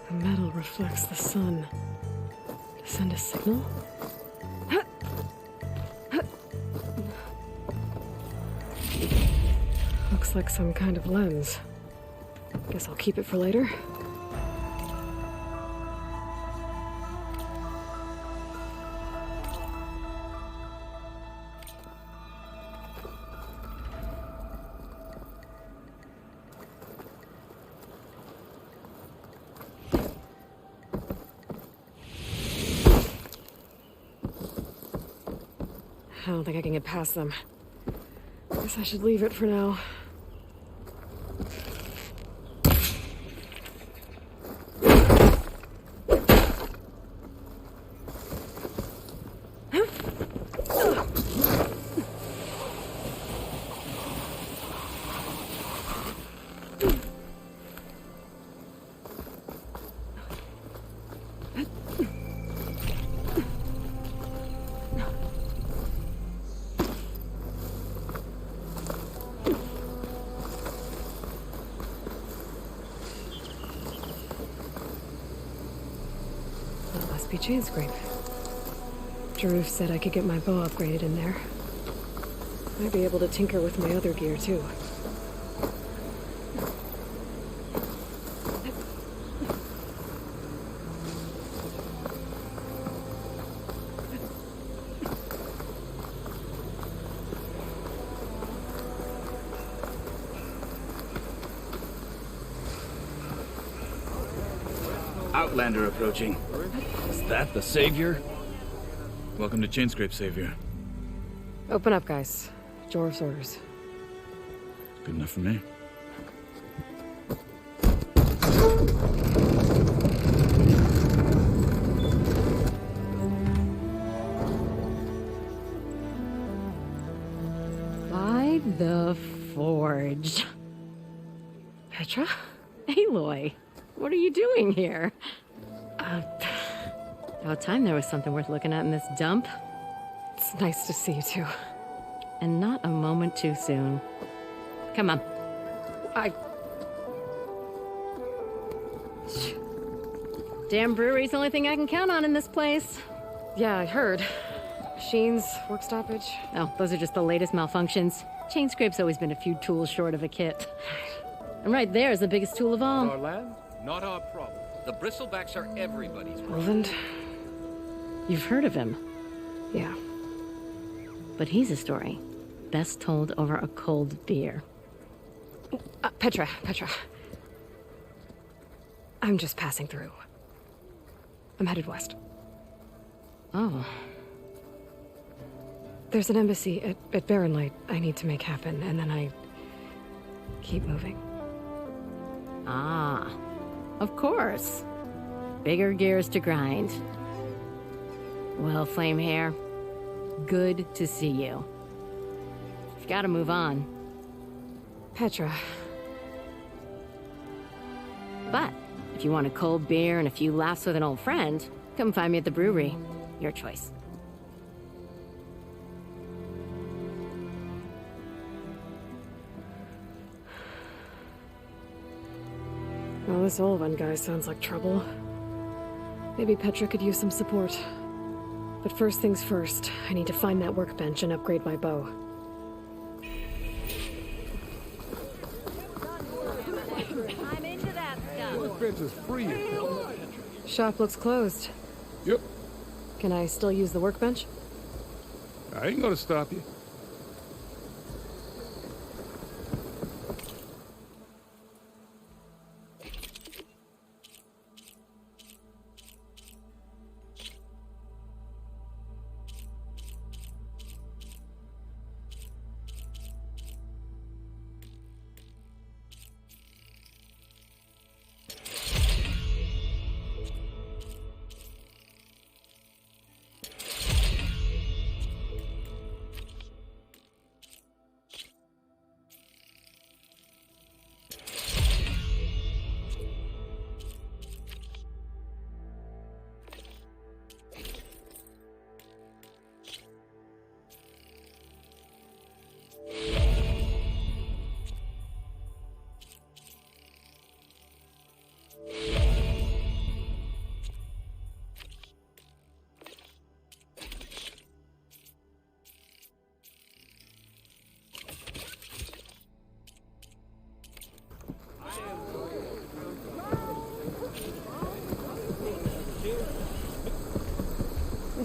The metal reflects the sun. To send a signal? Looks like some kind of lens. Guess I'll keep it for later. I don't think I can get past them. Guess I should leave it for now. Be chain scrape. Jaruf said I could get my bow upgraded in there. Might be able to tinker with my other gear too. Outlander approaching. Is that the Savior? Welcome to Chainscrape, Savior. Open up, guys. Jorv's orders. Good enough for me. By the Forge. Petra? Aloy, what are you doing here? About time there was something worth looking at in this dump. It's nice to see you too. And not a moment too soon. Come on. Damn brewery's the only thing I can count on in this place. Yeah, I heard. Machines, work stoppage. Oh, those are just the latest malfunctions. Chainscrape's always been a few tools short of a kit. And right there is the biggest tool of all. Our land, not our problem. The bristlebacks are everybody's problem. Roland? You've heard of him. Yeah. But he's a story best told over a cold beer. Petra. I'm just passing through. I'm headed west. Oh. There's an embassy at Barren Light I need to make happen, and then I keep moving. Ah, of course. Bigger gears to grind. Well, Flamehair, good to see you. You've got to move on. Petra. But if you want a cold beer and a few laughs with an old friend, come find me at the brewery. Your choice. Well, this Olvan guy sounds like trouble. Maybe Petra could use some support. But first things first, I need to find that workbench and upgrade my bow. I'm into that stuff. Workbench is free. Shop looks closed. Yep. Can I still use the workbench? I ain't gonna stop you.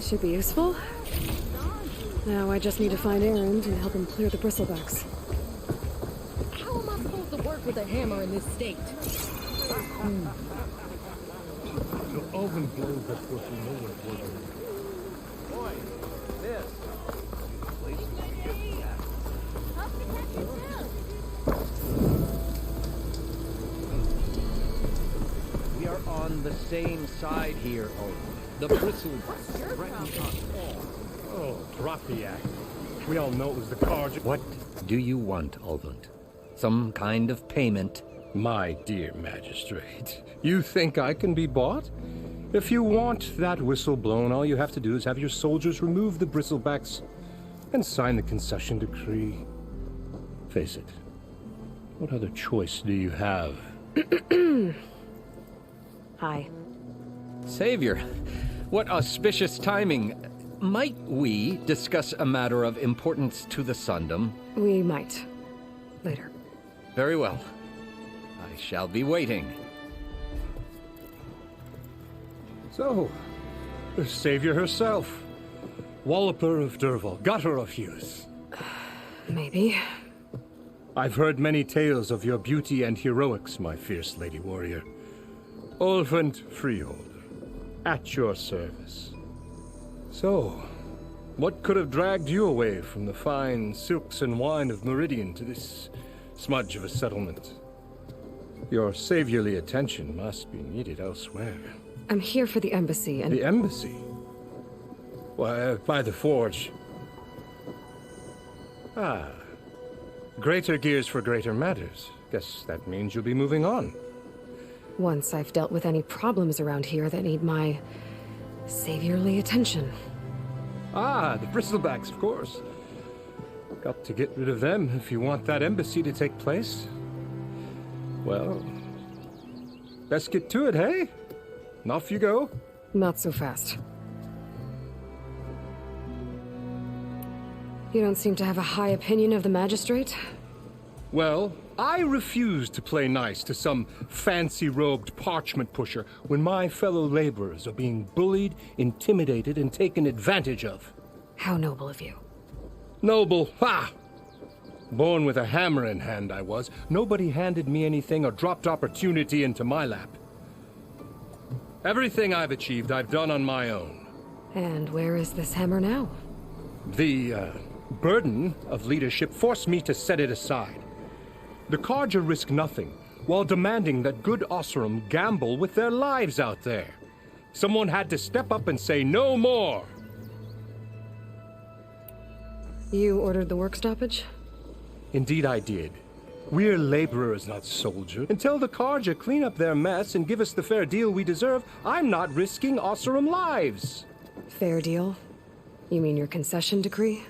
Should be useful. Now I just need to find Aaron to help him clear the bristlebacks. How am I supposed to work with a hammer in this state? So Alvin blows that pussy nowhere for them. Boy, this. We are on the same side here, Owen. The bristlebacks threaten us all. Oh, drop the act. We all know it was the Carja. What do you want, Olvund? Some kind of payment? My dear magistrate, you think I can be bought? If you want that whistle blown, all you have to do is have your soldiers remove the bristlebacks and sign the concession decree. Face it, what other choice do you have? Hi. Savior, what auspicious timing. Might we discuss a matter of importance to the Sundom? We might. Later. Very well. I shall be waiting. So, the Savior herself. Walloper of Derval, gutter of Hughes. Maybe. I've heard many tales of your beauty and heroics, my fierce lady warrior. Olvund Freeholder, at your service. So, what could have dragged you away from the fine silks and wine of Meridian to this smudge of a settlement? Your saviorly attention must be needed elsewhere. I'm here for the embassy and... The embassy? Why, by the forge. Ah. Greater gears for greater matters. Guess that means you'll be moving on. Once I've dealt with any problems around here that need my saviorly attention. Ah, the bristlebacks, of course. Got to get rid of them if you want that embassy to take place. Well, best get to it, hey? And off you go. Not so fast. You don't seem to have a high opinion of the magistrate? Well, I refuse to play nice to some fancy-robed parchment pusher when my fellow laborers are being bullied, intimidated, and taken advantage of. How noble of you. Noble? Ha! Born with a hammer in hand, I was. Nobody handed me anything or dropped opportunity into my lap. Everything I've achieved, I've done on my own. And where is this hammer now? The, burden of leadership forced me to set it aside. The Carja risk nothing, while demanding that good Osseram gamble with their lives out there. Someone had to step up and say no more. You ordered the work stoppage? Indeed I did. We're laborers, not soldiers. Until the Carja clean up their mess and give us the fair deal we deserve, I'm not risking Osseram lives. Fair deal? You mean your concession decree?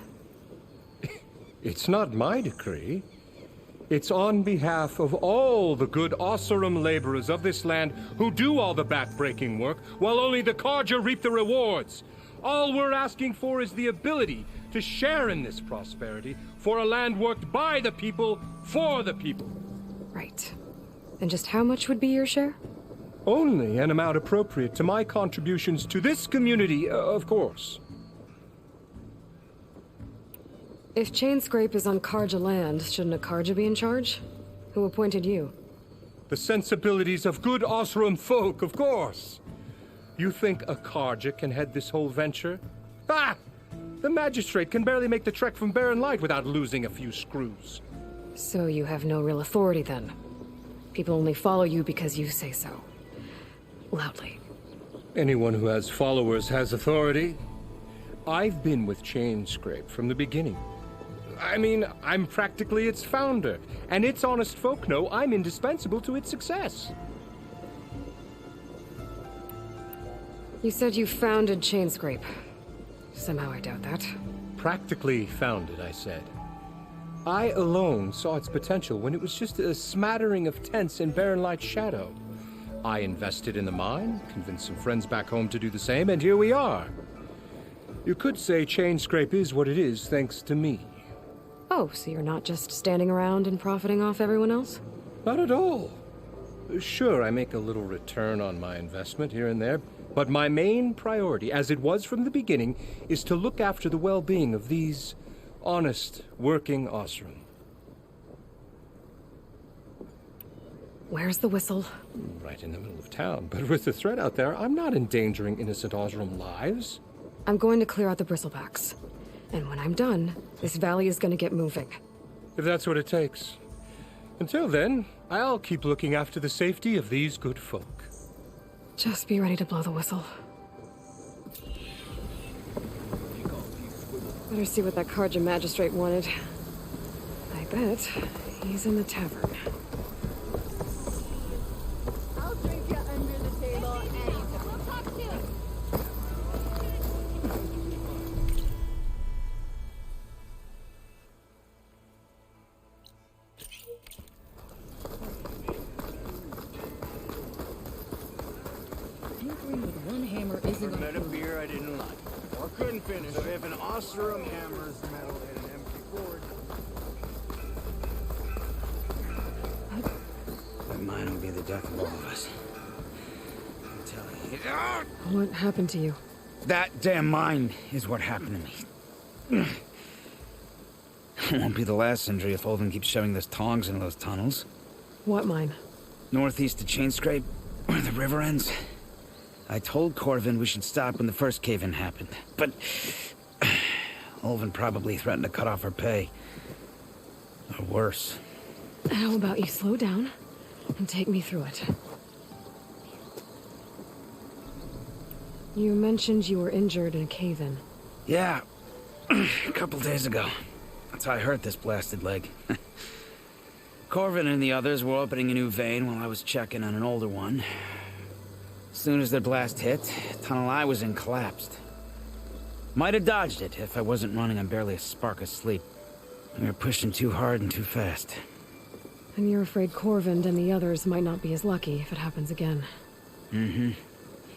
It's not my decree. It's on behalf of all the good Osseram laborers of this land who do all the back-breaking work, while only the Carja reap the rewards. All we're asking for is the ability to share in this prosperity for a land worked by the people, for the people. Right. And just how much would be your share? Only an amount appropriate to my contributions to this community, of course. If Chainscrape is on Carja land, shouldn't a Carja be in charge? Who appointed you? The sensibilities of good Osseram folk, of course. You think a Carja can head this whole venture? Ah! The magistrate can barely make the trek from Barren Light without losing a few screws. So you have no real authority then? People only follow you because you say so. Loudly. Anyone who has followers has authority. I've been with Chainscrape from the beginning. I mean, I'm practically its founder, and its honest folk know I'm indispensable to its success. You said you founded Chainscrape. Somehow I doubt that. Practically founded, I said. I alone saw its potential when it was just a smattering of tents in Barren Light's shadow. I invested in the mine, convinced some friends back home to do the same, and here we are. You could say Chainscrape is what it is thanks to me. Oh, so you're not just standing around and profiting off everyone else? Not at all. Sure, I make a little return on my investment here and there, But my main priority, as it was from the beginning, is to look after the well-being of these honest, working Osram. Where's the whistle? Right in the middle of town, but with the threat out there, I'm not endangering innocent Osram lives. I'm going to clear out the bristlebacks. And when I'm done, this valley is going to get moving. If that's what it takes. Until then, I'll keep looking after the safety of these good folk. Just be ready to blow the whistle. Better see what that Karja magistrate wanted. I bet he's in the tavern. I'll drink you under the table anytime. We'll talk soon. Tinkering with one hammer isn't Never met a gonna beer I didn't like. Or couldn't finish. So if an Osram hammers metal in an empty gourd... That mine will be the death of all of us. I'm telling you. What happened to you? That damn mine is what happened to me. It won't be the last injury if Olvin keeps shoving those tongs into those tunnels. What mine? Northeast of Chainscrape, where the river ends. I told Corvin we should stop when the first cave-in happened, but Olvin probably threatened to cut off her pay. Or worse. How about you slow down and take me through it? You mentioned you were injured in a cave-in. Yeah, a couple days ago. That's how I hurt this blasted leg. Corvin and the others were opening a new vein while I was checking on an older one. As soon as their blast hit, the tunnel I was in collapsed. Might have dodged it if I wasn't running on barely a spark of sleep. We were pushing too hard and too fast. And you're afraid Corvind and the others might not be as lucky if it happens again. Mm-hmm.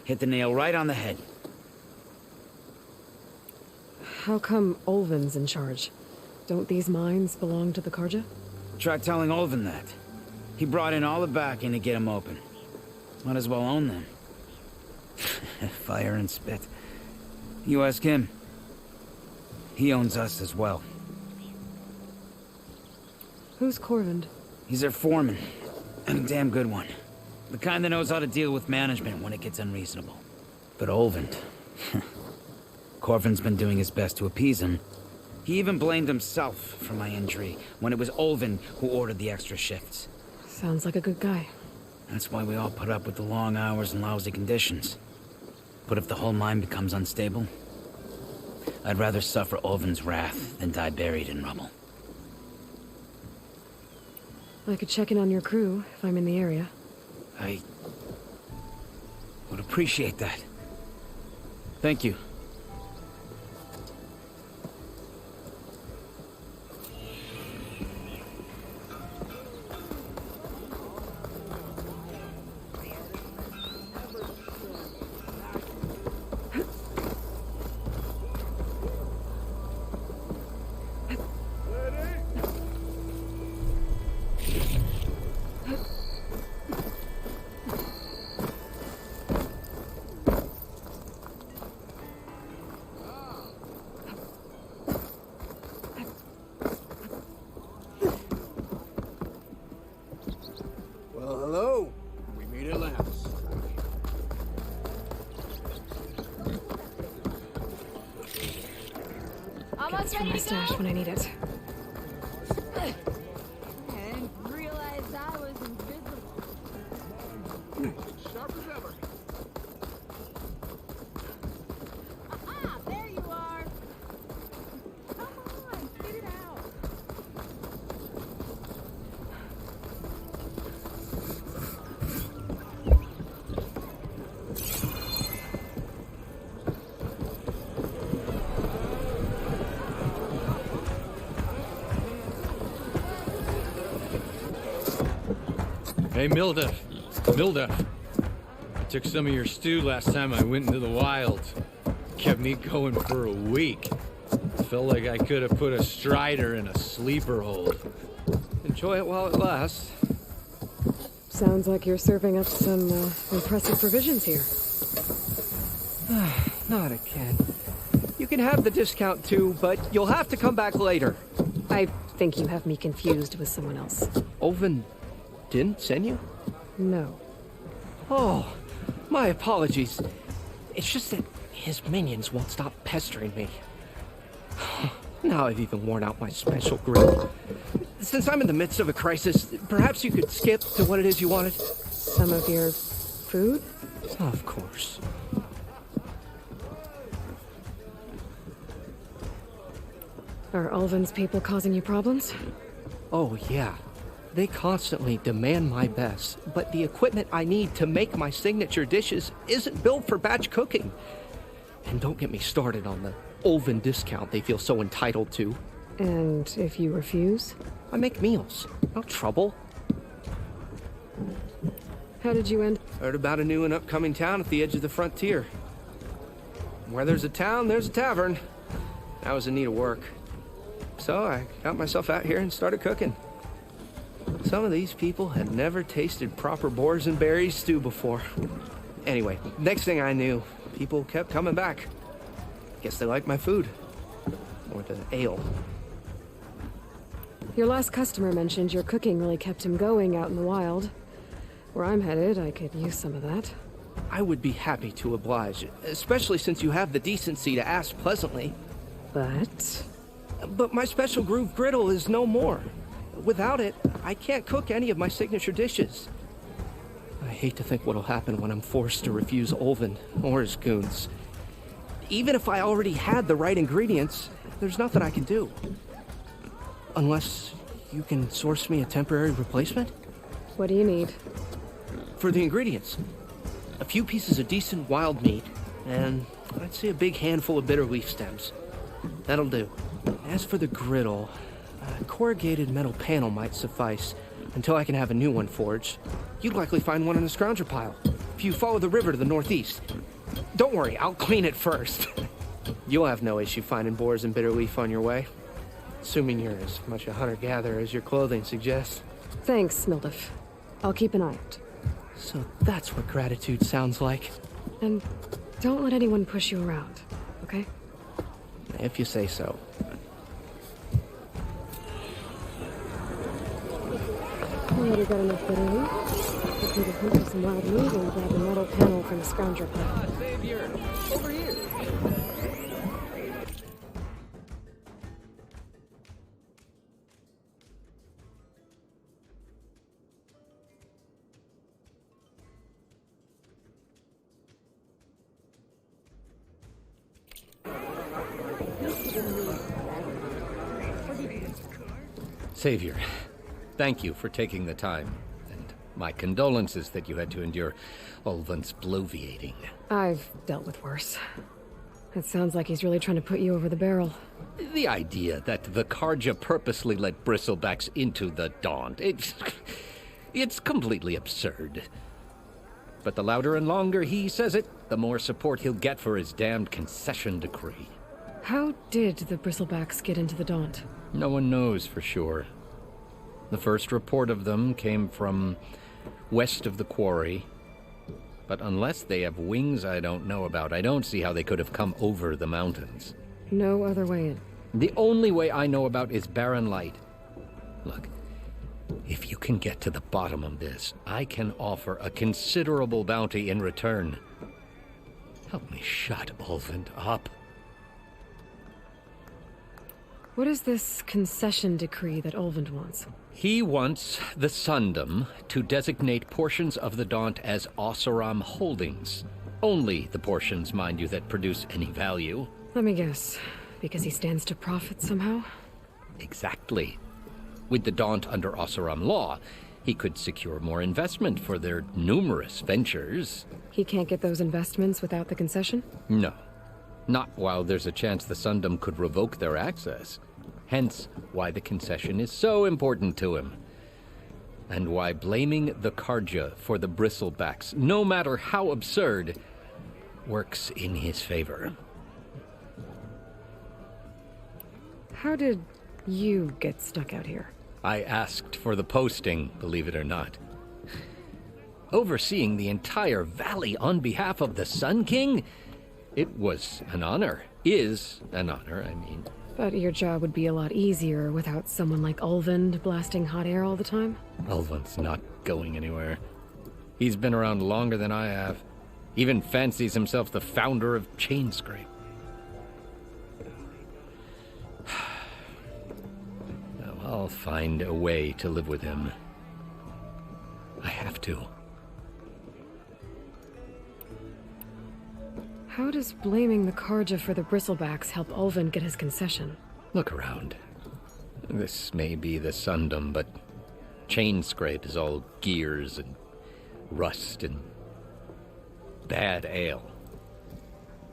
Hit the nail right on the head. How come Olvin's in charge? Don't these mines belong to the Karja? Try telling Olvin that. He brought in all the backing to get them open. Might as well own them. Fire and spit. You ask him. He owns us as well. Who's Corvind? He's their foreman. And a damn good one. The kind that knows how to deal with management when it gets unreasonable. But Olvind... Corvin's been doing his best to appease him. He even blamed himself for my injury, when it was Olvin who ordered the extra shifts. Sounds like a good guy. That's why we all put up with the long hours and lousy conditions. But if the whole mine becomes unstable, I'd rather suffer Olvin's wrath than die buried in rubble. I could check in on your crew if I'm in the area. I would appreciate that. Thank you. Well, hello. We meet at last. Gets from my stash when I need it. And realized I was invisible. Sharp as ever. Ah, there you are. Come on, get it out. Hey, Milda. Milda. I took some of your stew last time I went into the wild. Kept me going for a week. Felt like I could have put a strider in a sleeper hold. Enjoy it while it lasts. Sounds like you're serving up some impressive provisions here. Not again. You can have the discount too, but you'll have to come back later. I think you have me confused with someone else. Olvin didn't send you? No. Oh, my apologies. It's just that his minions won't stop pestering me. Now I've even worn out my special grill. Since I'm in the midst of a crisis, perhaps you could skip to what it is you wanted? Some of your food? Of course. Are Ulvin's people causing you problems? Oh, yeah. They constantly demand my best, but the equipment I need to make my signature dishes isn't built for batch cooking. And don't get me started on the Ulvin discount they feel so entitled to. And if you refuse? I make meals. No trouble. How did you end? Heard about a new and upcoming town at the edge of the frontier. Where there's a town, there's a tavern. I was in need of work. So I got myself out here and started cooking. Some of these people had never tasted proper boars and berries stew before. Anyway, next thing I knew, people kept coming back. Guess they liked my food. Or the ale. Your last customer mentioned your cooking really kept him going out in the wild. Where I'm headed, I could use some of that. I would be happy to oblige, especially since you have the decency to ask pleasantly. But my special groove griddle is no more. Without it, I can't cook any of my signature dishes. I hate to think what'll happen when I'm forced to refuse Ulvin or his goons. Even if I already had the right ingredients, there's nothing I can do. Unless you can source me a temporary replacement? What do you need? For the ingredients, a few pieces of decent wild meat, and I'd say a big handful of bitter leaf stems. That'll do. As for the griddle, a corrugated metal panel might suffice until I can have a new one forged. You'd likely find one in the scrounger pile, if you follow the river to the northeast. Don't worry, I'll clean it first. You'll have no issue finding boars and bitter leaf on your way. Assuming you're as much a hunter-gatherer as your clothing suggests. Thanks, Mildef. I'll keep an eye out. So that's what gratitude sounds like. And don't let anyone push you around, okay? If you say so. Already got enough bitter leaf. Just need to hunt for some wild meat and grab a metal panel from the scrounger pile. Savior! Over here! Savior, thank you for taking the time, and my condolences that you had to endure Ulvin's bloviating. I've dealt with worse. It sounds like he's really trying to put you over the barrel. The idea that the Karja purposely let bristlebacks into the Daunt, it's completely absurd. But the louder and longer he says it, the more support he'll get for his damned concession decree. How did the bristlebacks get into the Daunt? No one knows for sure. The first report of them came from west of the quarry. But unless they have wings I don't know about, I don't see how they could have come over the mountains. No other way in. The only way I know about is barren light. Look, if you can get to the bottom of this, I can offer a considerable bounty in return. Help me shut Ulvin up. What is this concession decree that Ulvin wants? He wants the Sundom to designate portions of the Daunt as Oseram holdings. Only the portions, mind you, that produce any value. Let me guess. Because he stands to profit somehow? Exactly. With the Daunt under Oseram law, he could secure more investment for their numerous ventures. He can't get those investments without the concession? No. Not while there's a chance the Sundom could revoke their access. Hence, why the concession is so important to him. And why blaming the Karja for the bristlebacks, no matter how absurd, works in his favor. How did you get stuck out here? I asked for the posting, believe it or not. Overseeing the entire valley on behalf of the Sun King? It was an honor. Is an honor, I mean. But your job would be a lot easier without someone like Ulvund blasting hot air all the time? Ulvund's not going anywhere. He's been around longer than I have. Even fancies himself the founder of Chainscrape. Now, I'll find a way to live with him. I have to. How does blaming the Karja for the bristlebacks help Ulvund get his concession? Look around. This may be the Sundom, but Chainscrape is all gears and rust and bad ale.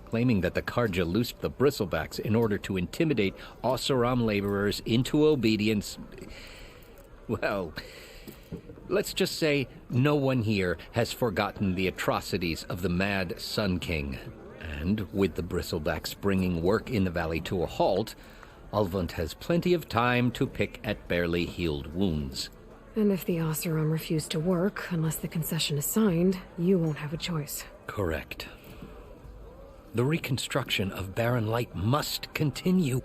Claiming that the Karja loosed the bristlebacks in order to intimidate Oseram laborers into obedience. Well, let's just say no one here has forgotten the atrocities of the Mad Sun King. And with the bristlebacks bringing work in the valley to a halt, Ulvund has plenty of time to pick at barely healed wounds. And if the Oseram refuse to work, unless the concession is signed, you won't have a choice. Correct. The reconstruction of Barren Light must continue.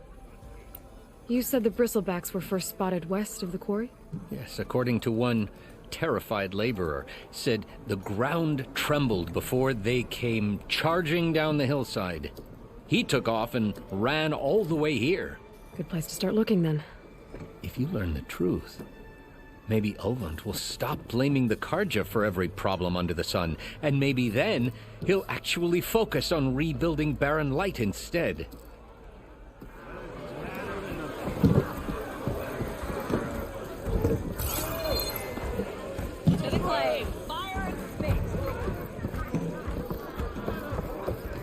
You said the bristlebacks were first spotted west of the quarry? Yes, according to one terrified laborer, said the ground trembled before they came charging down the hillside. He took off and ran all the way here. Good place to start looking, then. If you learn the truth, maybe Ulvund will stop blaming the Karja for every problem under the sun, and maybe then he'll actually focus on rebuilding Barren Light instead. To the claim! Fire in space!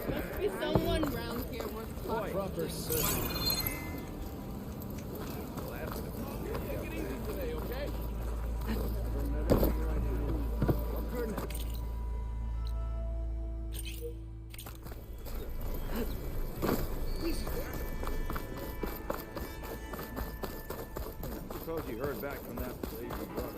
Must be someone round here worth proper service. Suppose you heard back from that lazy brother.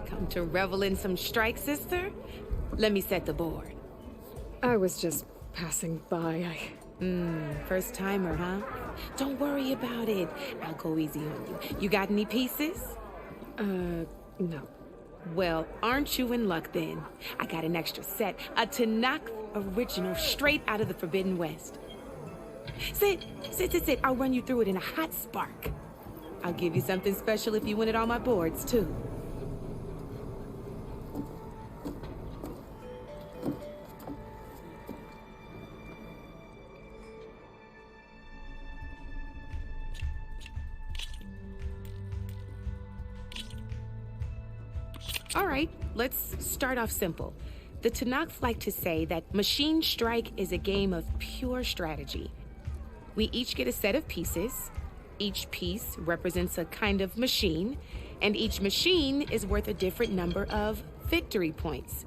Come to revel in some strike, sister? Let me set the board. I was just passing by. First timer, huh? Don't worry about it. I'll go easy on you. You got any pieces? No. Well, aren't you in luck then? I got an extra set, a Tanakh original straight out of the Forbidden West. Sit. I'll run you through it in a hot spark. I'll give you something special if you win it on my boards, too. All right, let's start off simple. The Tanakh like to say that Machine Strike is a game of pure strategy. We each get a set of pieces. Each piece represents a kind of machine, and each machine is worth a different number of victory points.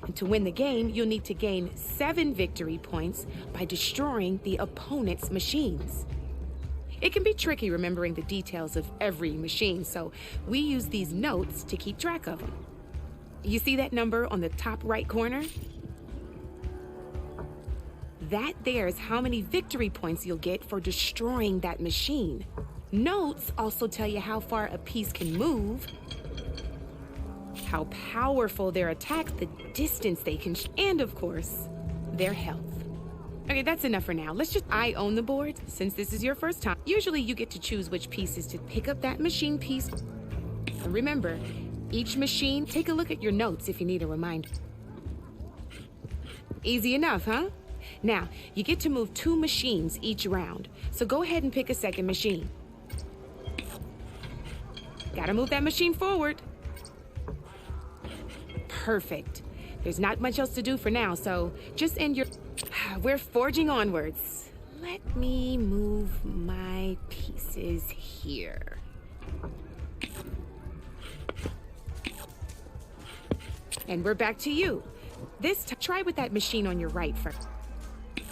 And to win the game, you'll need to gain 7 victory points by destroying the opponent's machines. It can be tricky remembering the details of every machine, so we use these notes to keep track of them. You see that number on the top right corner? That there is how many victory points you'll get for destroying that machine. Notes also tell you how far a piece can move, how powerful their attack, the distance they can, and of course, their health. Okay, that's enough for now. I own the board, since this is your first time. Usually you get to choose which pieces to pick up that machine piece. And remember, each machine, take a look at your notes if you need a reminder. Easy enough, huh? Now, you get to move 2 machines each round, so go ahead and pick a second machine. Gotta move that machine forward. Perfect. There's not much else to do for now, so just end your... We're forging onwards. Let me move my pieces here. And we're back to you. Try with that machine on your right first.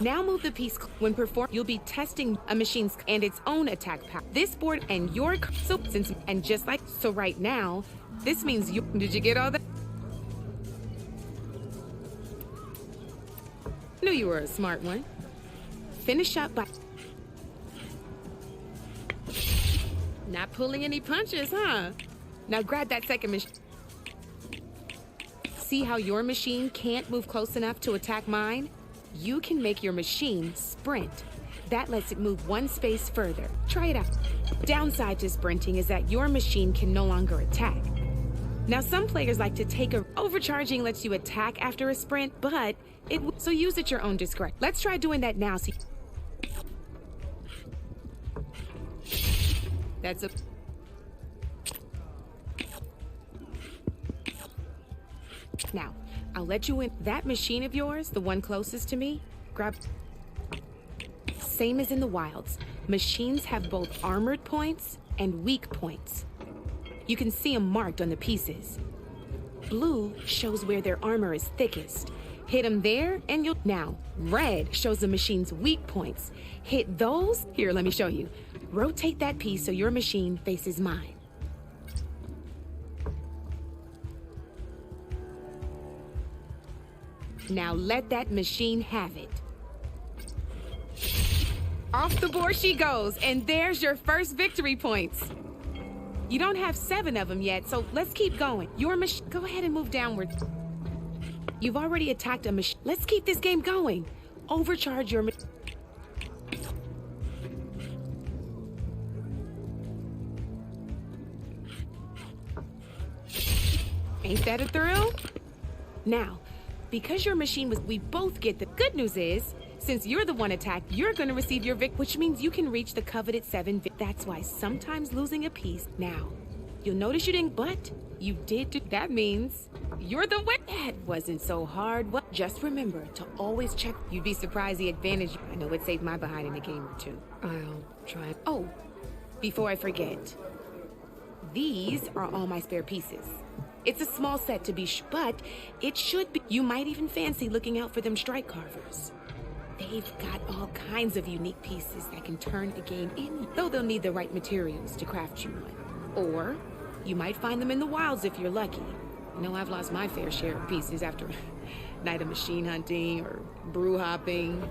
Now move the piece. When performed, you'll be testing a machine's and its own attack power. This board and your and just like so right now, this means you. Did you get all that? Knew you were a smart one. Finish up by not pulling any punches, huh? Now grab that second machine. See how your machine can't move close enough to attack mine? You can make your machine sprint. That lets it move one space further. Try it out. Downside to sprinting is that your machine can no longer attack. Now, some players like to take a overcharging lets you attack after a sprint, but so use at your own discretion. Let's try doing that now. That's a Now, I'll let you in. That machine of yours, the one closest to me, grab. Same as in the wilds. Machines have both armored points and weak points. You can see them marked on the pieces. Blue shows where their armor is thickest. Hit them there and you'll... Now, red shows the machine's weak points. Hit those... Here, let me show you. Rotate that piece so your machine faces mine. Now let that machine have it. Off the board she goes, and there's your first victory points. You don't have 7 of them yet, so let's keep going. Your machine, go ahead and move downward. You've already attacked a machine. Let's keep this game going. Overcharge your machine. Ain't that a thrill? Now, because your machine was, we both get the good news is, since you're the one attacked, you're gonna receive your which means you can reach the coveted 7 That's why sometimes losing a piece. Now, you'll notice you didn't, but you did. That means you're the win. That wasn't so hard. Well, just remember to always check. You'd be surprised the advantage. I know it saved my behind in a game or two. I'll try. Oh, before I forget, these are all my spare pieces. It's a small set to be, but it should be. You might even fancy looking out for them strike carvers. They've got all kinds of unique pieces that can turn a game in, though they'll need the right materials to craft you one. Or you might find them in the wilds if you're lucky. You know, I've lost my fair share of pieces after a night of machine hunting or brew hopping.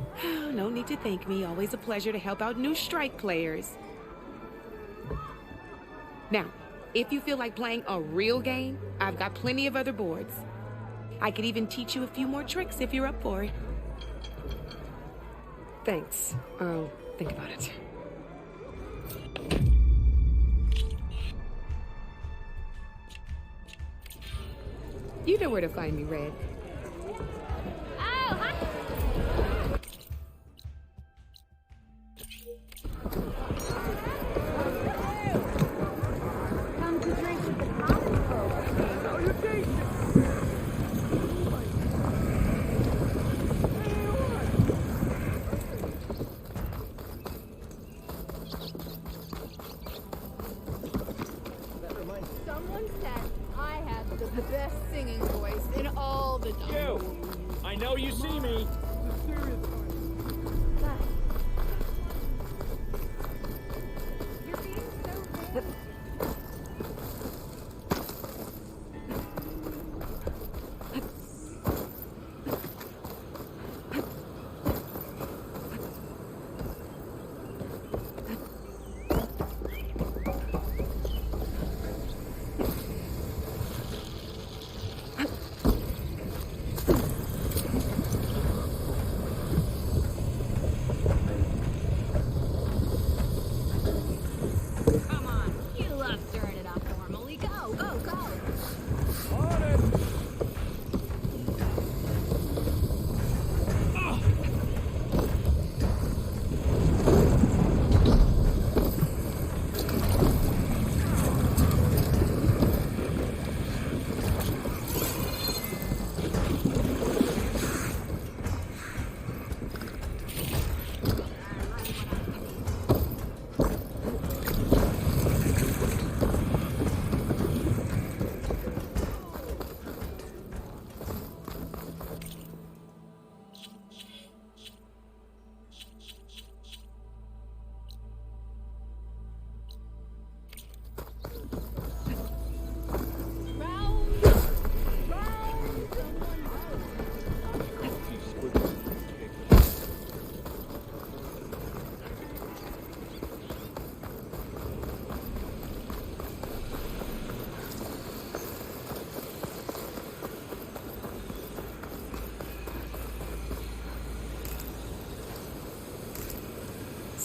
No need to thank me. Always a pleasure to help out new strike players. Now, if you feel like playing a real game, I've got plenty of other boards. I could even teach you a few more tricks if you're up for it. Thanks. I'll think about it. You know where to find me, Red. Come to drink with the common folk. Salutations! Someone said I have the best singing voice in all the You! I know you see me!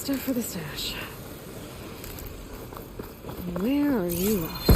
Stuff for the stash. Where are you off to?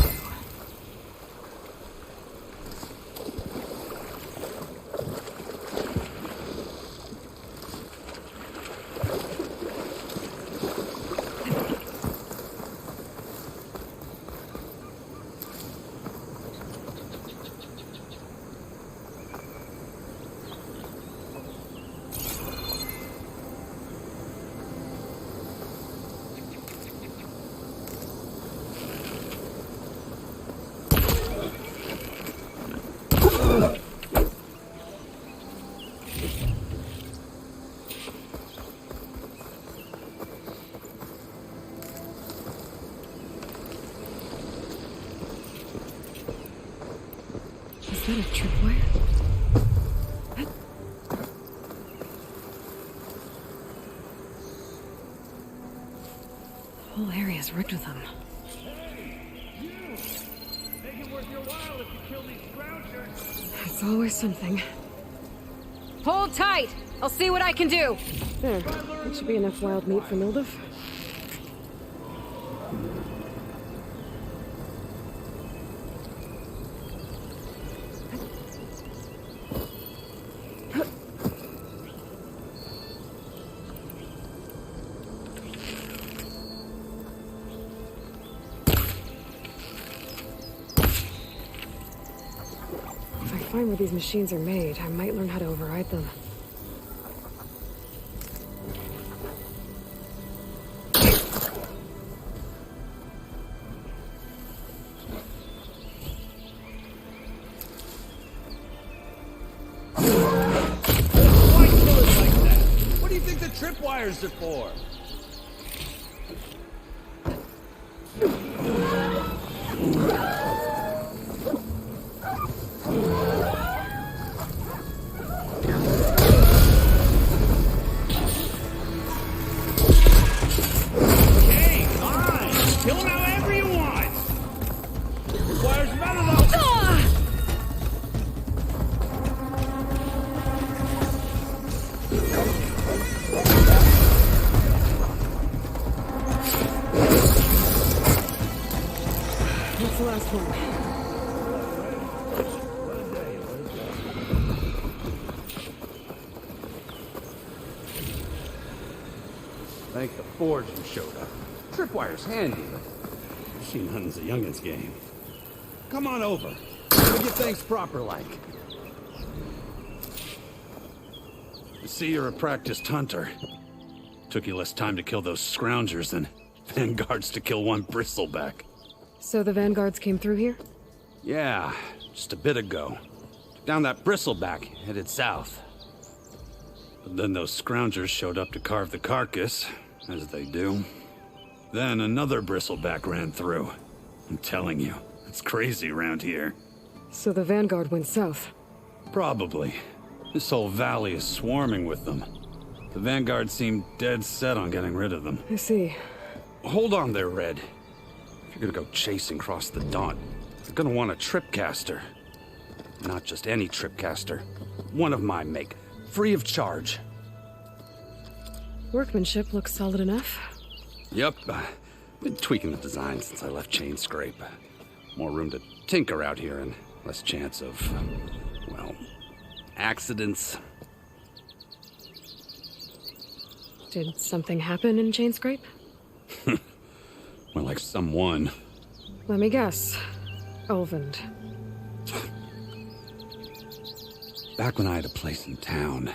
Is that a tripwire? The whole area is rigged with them. Make it worth your while if you kill these scroungers. It's always something. Hold tight! I'll see what I can do! There. That should be enough wild meat for Mildef. If I find where these machines are made, I might learn how to override them. Why kill it like that? What do you think the tripwires are for? Hey, fine! Kill them however you want! Requires metal though! That's the last one. Thank the forge you showed up. Tripwire's handy, but machine hunting's a youngin's game. Come on over. We'll get things proper like. I see you're a practiced hunter. Took you less time to kill those scroungers than vanguards to kill one bristleback. So the vanguards came through here? Yeah, just a bit ago. Down that bristleback, headed south. But then those scroungers showed up to carve the carcass, as they do. Then another bristleback ran through. I'm telling you, it's crazy around here. So the vanguard went south? Probably. This whole valley is swarming with them. The vanguard seemed dead set on getting rid of them. I see. Hold on there, Red. If you're gonna go chasing across the Daunt, you're gonna want a tripcaster. Not just any tripcaster. One of my make. Free of charge. Workmanship looks solid enough. Yep. Been tweaking the design since I left Chain Scrape. More room to tinker out here and less chance of, well, accidents. Did something happen in Chain Scrape? Well, like someone. Let me guess. Ulvund. Back when I had a place in town,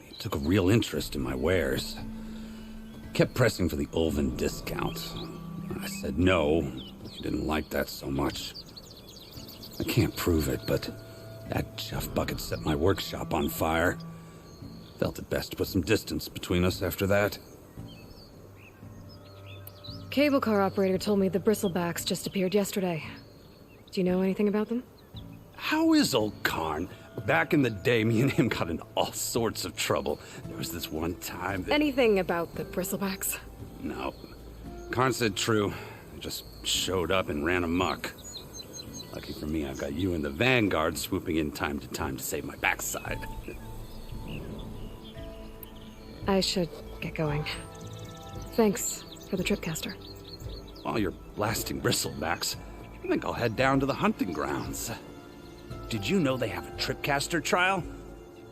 he took a real interest in my wares. Kept pressing for the Ulvund discount. I said no. He didn't like that so much. I can't prove it, but that chuff bucket set my workshop on fire. Felt it best to put some distance between us after that. Cable car operator told me the bristlebacks just appeared yesterday. Do you know anything about them? How is old Karn? Back in the day, me and him got in all sorts of trouble. There was this one time that... Anything about the bristlebacks? No. Karn said true. They just showed up and ran amok. Lucky for me, I've got you and the Vanguard swooping in time to save my backside. I should get going. Thanks for the tripcaster. While you're blasting bristlebacks, I think I'll head down to the hunting grounds. Did you know they have a tripcaster trial?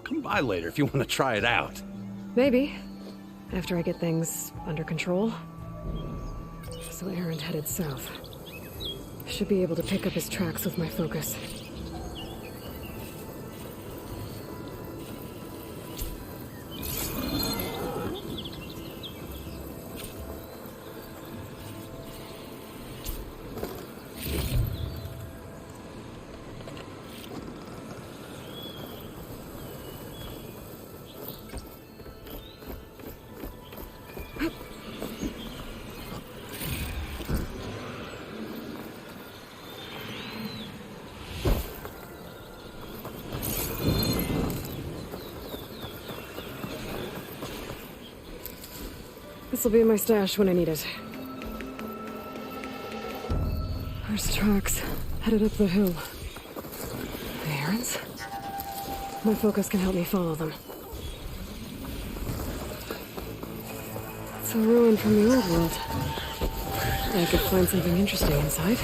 Come by later if you want to try it out. Maybe. After I get things under control. So Aaron headed south. Should be able to pick up his tracks with my focus. This'll be in my stash when I need it. First tracks, headed up the hill. The Aaron's? My focus can help me follow them. It's a ruin from the old world. I could find something interesting inside.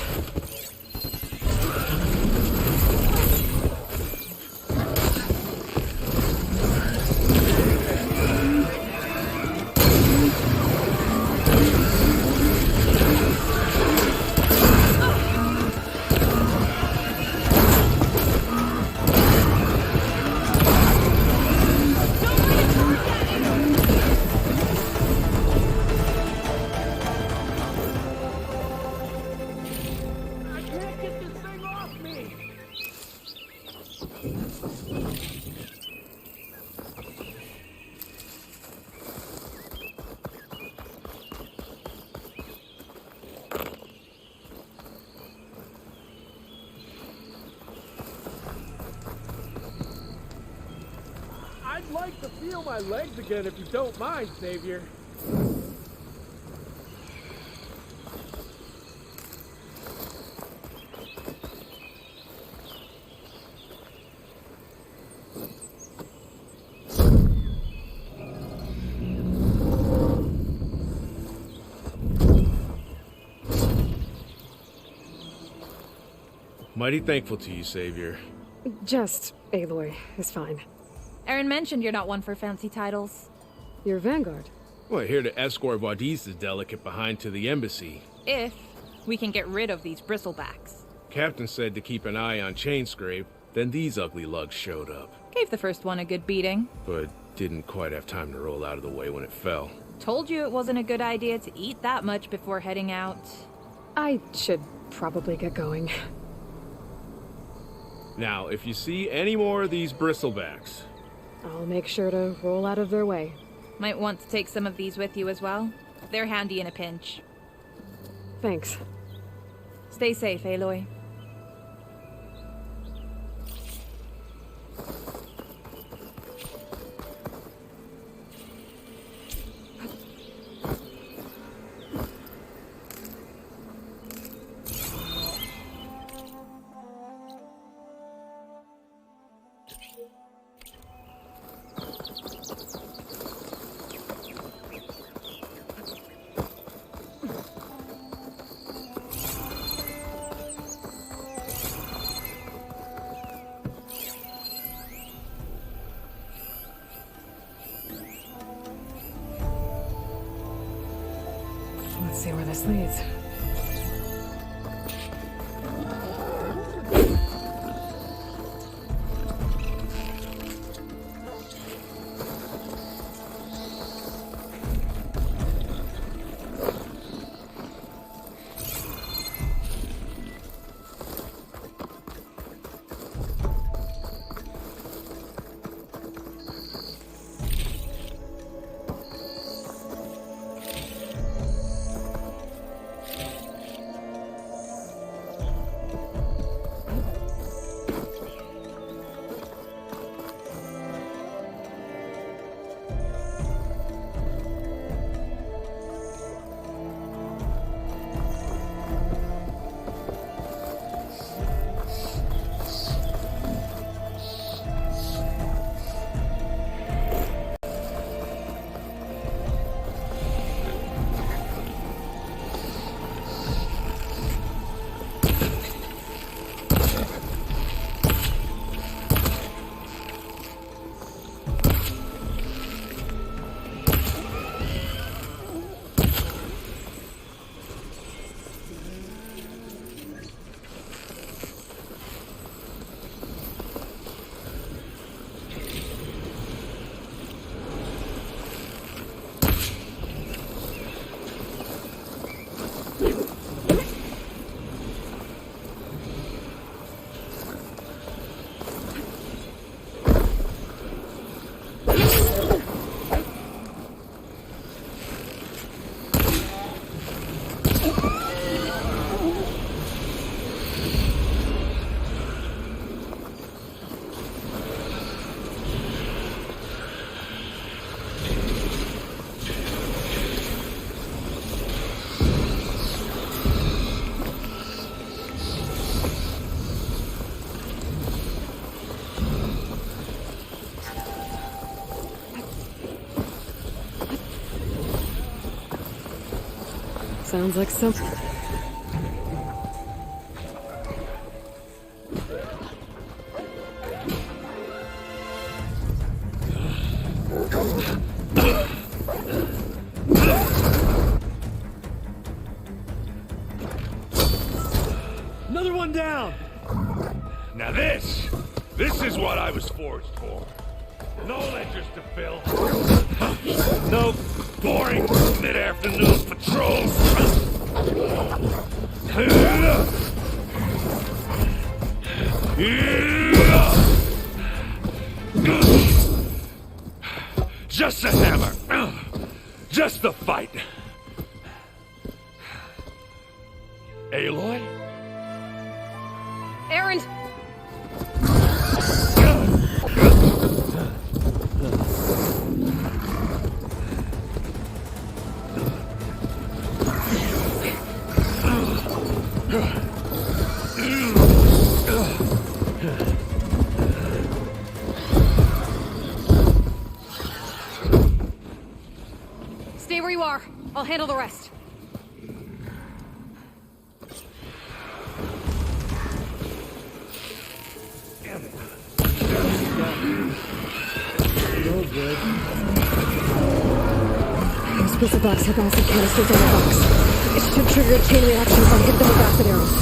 I'd like to feel my legs again if you don't mind, Savior. Mighty thankful to you, Savior. Just Aloy is fine. Aaron mentioned you're not one for fancy titles. You're Vanguard. Well, here to escort Wadiz's delicate behind to the embassy. If we can get rid of these bristlebacks. Captain said to keep an eye on Chainscrape, then these ugly lugs showed up. Gave the first one a good beating. But didn't quite have time to roll out of the way when it fell. Told you it wasn't a good idea to eat that much before heading out. I should probably get going. Now, if you see any more of these bristlebacks... I'll make sure to roll out of their way. Might want to take some of these with you as well. They're handy in a pinch. Thanks. Stay safe, Aloy. Let's see where this leads. Sounds like some... Another one down! Now this is what I was forged for. No ledgers to fill. No boring mid-afternoon patrols. Just a hammer. Just the fight. Aloy? Aaron! Stay where you are. I'll handle the rest. No good. Those pistol box have acid canisters on the box. It should trigger a chain reaction if I hit them with acid arrows.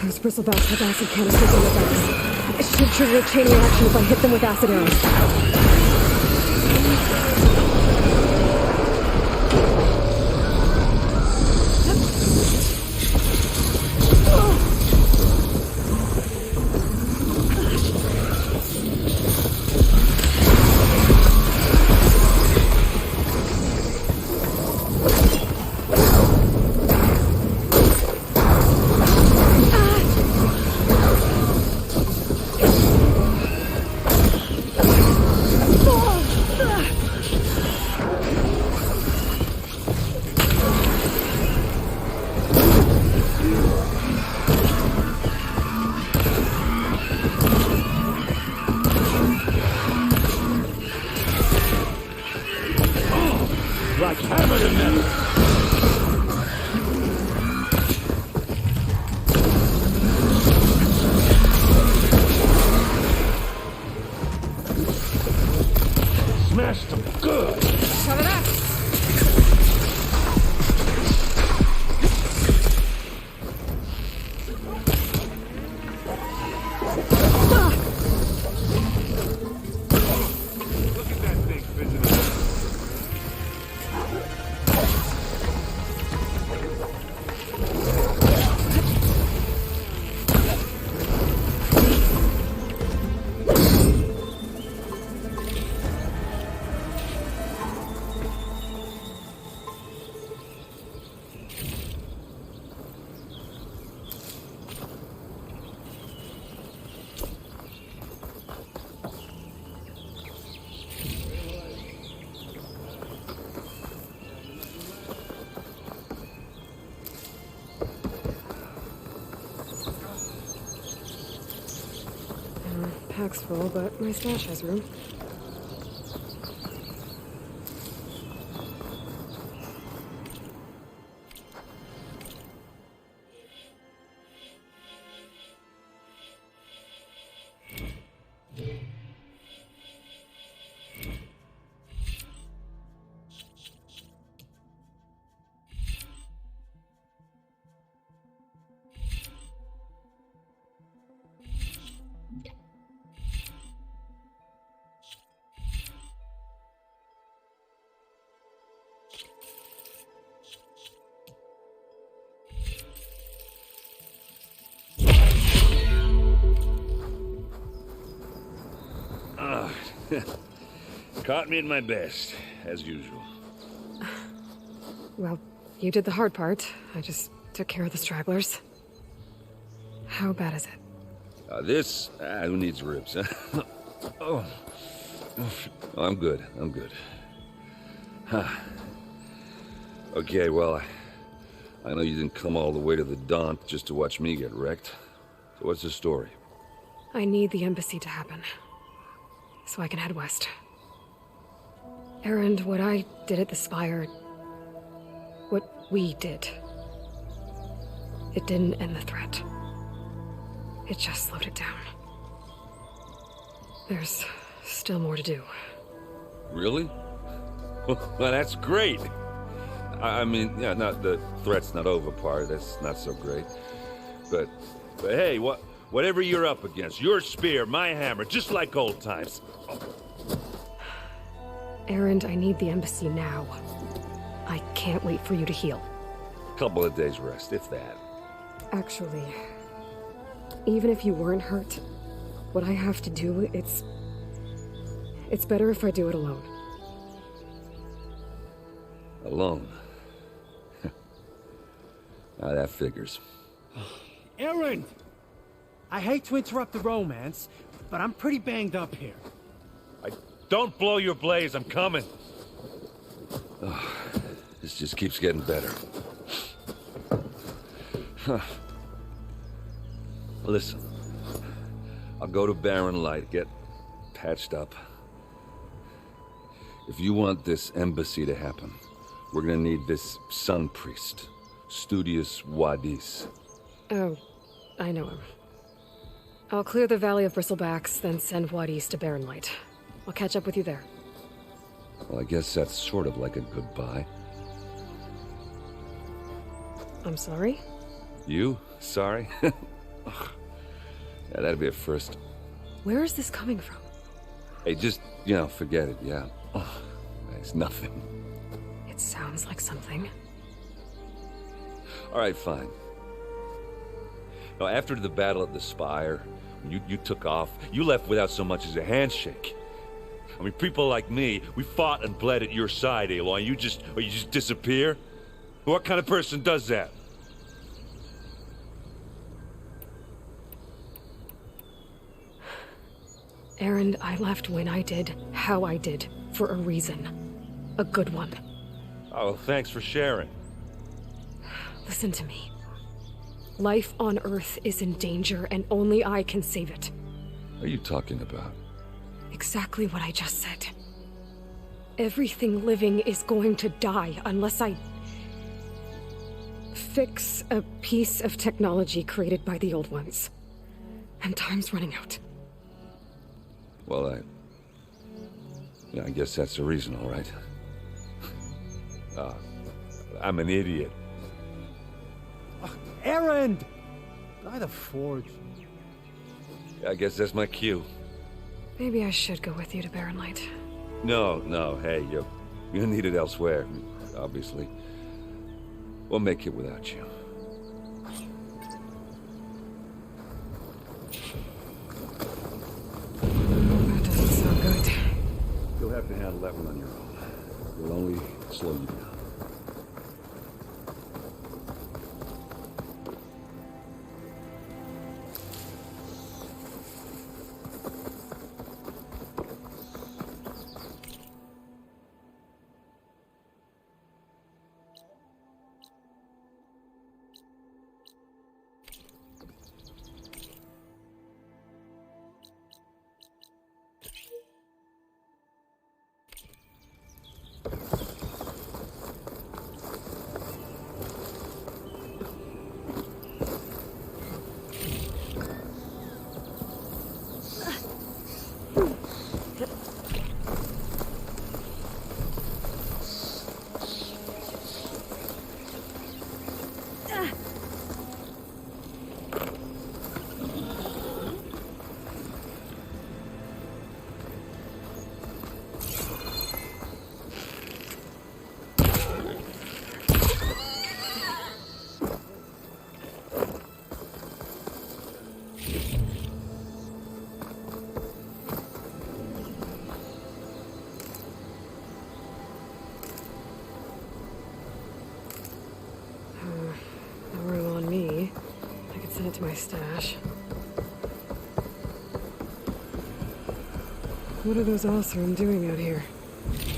Those bristlebacks have acid canisters on the box. It should trigger a chain reaction if I hit them with acid arrows. pack's full, but my stash has room. Caught me at my best, as usual. Well, you did the hard part. I just took care of the stragglers. How bad is it? This? Who needs ribs, huh? Oh. I'm good. I'm good. Huh. Okay, well, I know you didn't come all the way to the Daunt just to watch me get wrecked. So what's the story? I need the embassy to happen, so I can head west. Erend, what I did at the Spire, what we did, it didn't end the threat. It just slowed it down. There's still more to do. Really? Well, that's great. I mean, yeah, not the threat's not over part. That's not so great. But hey, whatever you're up against, your spear, my hammer, just like old times. Erend, I need the embassy now. I can't wait for you to heal. Couple of days rest, if that. Actually, even if you weren't hurt, what I have to do, it's better if I do it alone. Alone? Now that figures. Erend! I hate to interrupt the romance, but I'm pretty banged up here. Don't blow your blaze, I'm coming. Oh, this just keeps getting better. Huh. Listen, I'll go to Barren Light, get patched up. If you want this embassy to happen, we're gonna need this sun priest, Studius Wadis. Oh, I know him. I'll clear the Valley of Bristlebacks, then send Wadis to Barren Light. I'll catch up with you there. Well, I guess that's sort of like a goodbye. I'm sorry? You? Sorry? Yeah, that'd be a first. Where is this coming from? Hey, just, forget it, yeah. Oh, it's nothing. It sounds like something. All right, fine. Now, after the battle at the Spire, when you took off, you left without so much as a handshake. I mean, people like me, we fought and bled at your side, Aloy, and you just disappear? What kind of person does that? Erend, I left when I did, how I did, for a reason. A good one. Oh, thanks for sharing. Listen to me. Life on Earth is in danger, and only I can save it. What are you talking about? Exactly what I just said. Everything living is going to die unless I fix a piece of technology created by the old ones. And time's running out. Well, I guess that's the reason, all right. I'm an idiot. Erend! By the Forge. I guess that's my cue. Maybe I should go with you to Barren Light. No, hey, you're needed elsewhere, obviously. We'll make it without you. That doesn't sound good. You'll have to handle that one on your own. It'll only slow you down. What are those Oseram doing out here?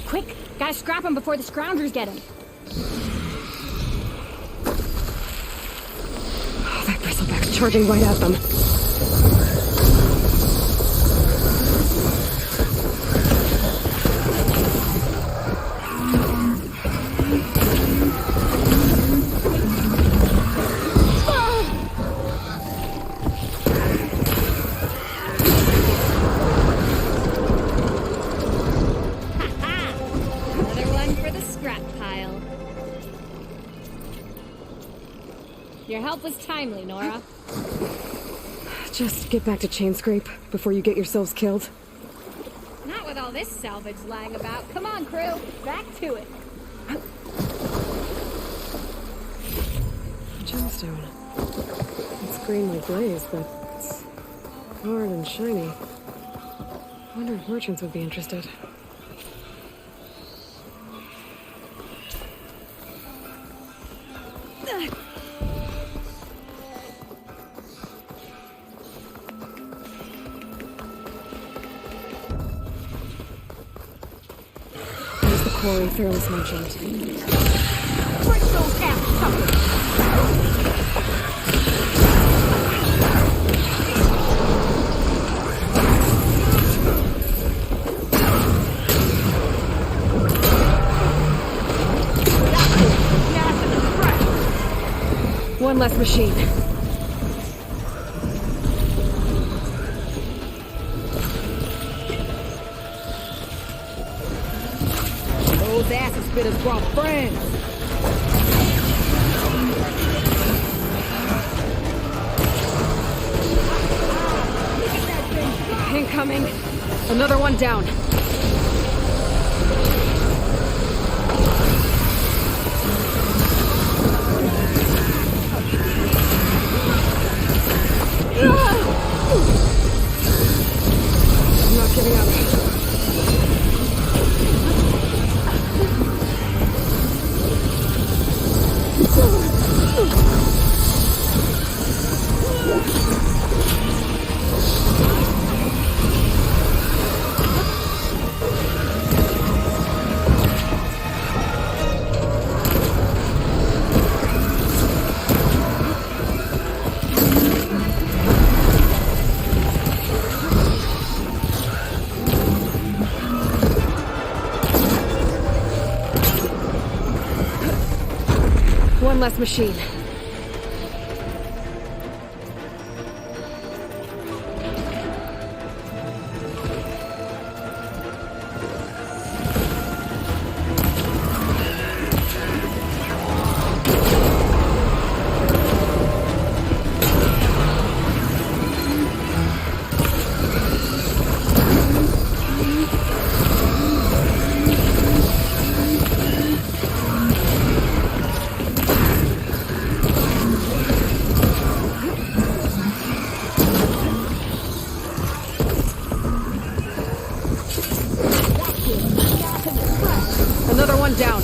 Quick! Gotta scrap him before the scroungers get him. Oh, that bristleback's charging right at them. Another one for the scrap pile. Your help was timely, Nora. Just get back to Chainscrape before you get yourselves killed. Not with all this salvage lying about. Come on, crew. Back to it. Gemstone. It's green like glaze, but it's hard and shiny. I wonder if merchants would be interested. There's the quarry Fearless mentioned. Break those ass One less machine. Those acid spitters brought friends. Incoming. Another one down. I'm not giving up. One less machine. Another one down.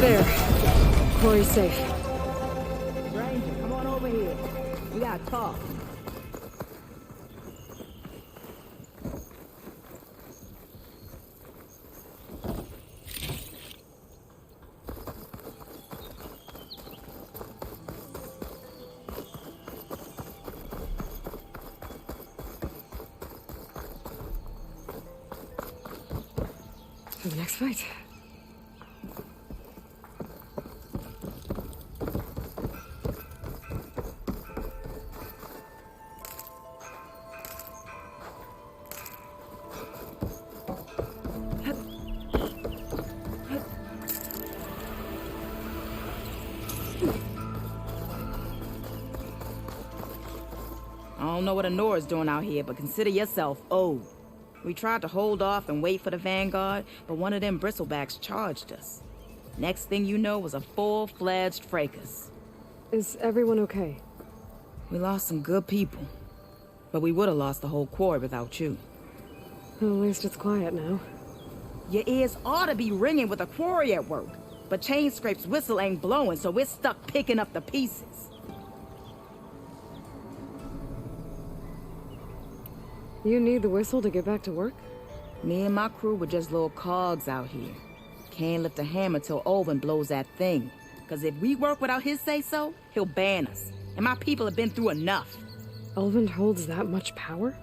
There. Quarry's safe. Ranger, come on over here. We gotta talk. For the next fight. I don't know what Nora's doing out here, but consider yourself owed. We tried to hold off and wait for the vanguard, but one of them bristlebacks charged us. Next thing you know was a full-fledged fracas. Is everyone okay? We lost some good people, but we would have lost the whole quarry without you. At least it's quiet now. Your ears ought to be ringing with a quarry at work, but Chainscrape's whistle ain't blowing, so we're stuck picking up the pieces. You need the whistle to get back to work? Me and my crew were just little cogs out here. Can't lift a hammer till Olvin blows that thing. Cause if we work without his say-so, he'll ban us. And my people have been through enough. Olvin holds that much power?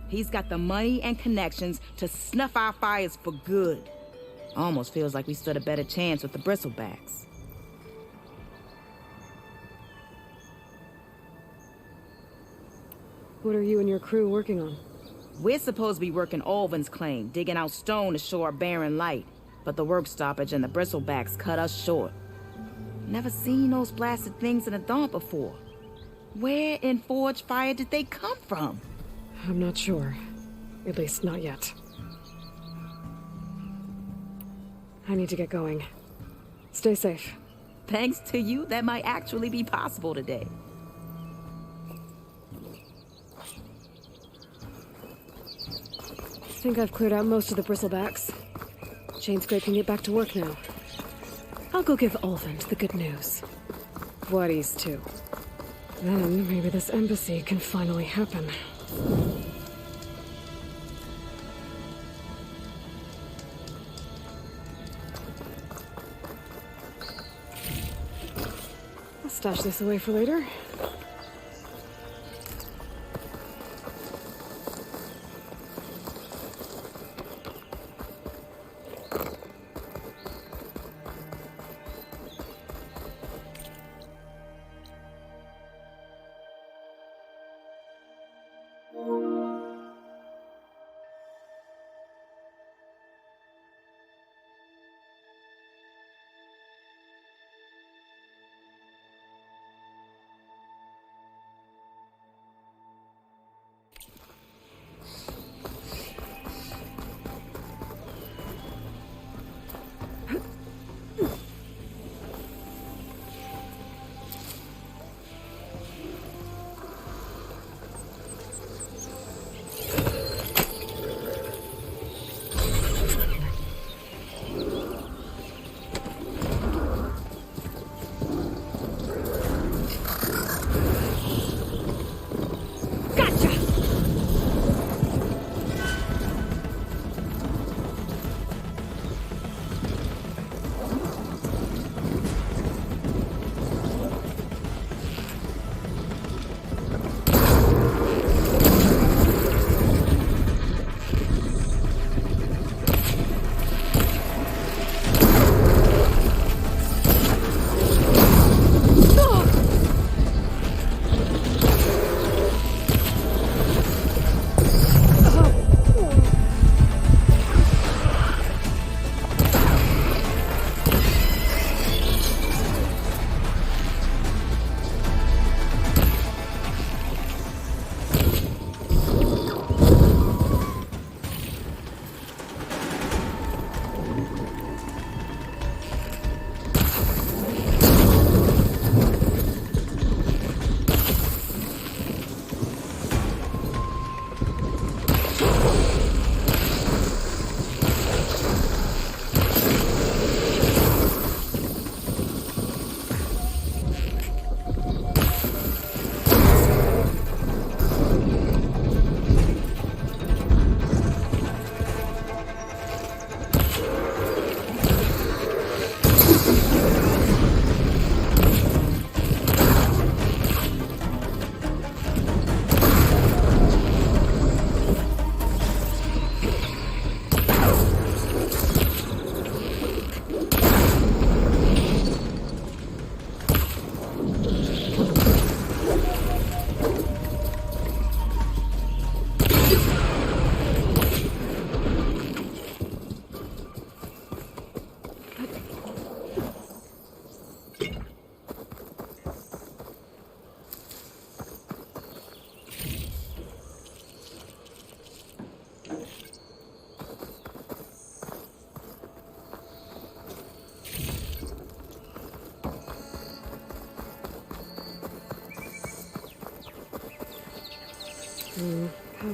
He's got the money and connections to snuff our fires for good. Almost feels like we stood a better chance with the bristlebacks. What are you and your crew working on? We're supposed to be working Olvin's claim, digging out stone to show our barren light. But the work stoppage and the bristlebacks cut us short. Never seen those blasted things in the dawn before. Where in Forge Fire did they come from? I'm not sure. At least not yet. I need to get going. Stay safe. Thanks to you, that might actually be possible today. I think I've cleared out most of the bristlebacks. Chainscrape can get back to work now. I'll go give Olvin the good news. Voorhees too. Then maybe this embassy can finally happen. I'll stash this away for later.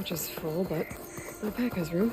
pouch is full, but my pack has room.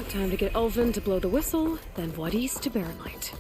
Time to get Ulvin to blow the whistle, then Wadis to Barren Light.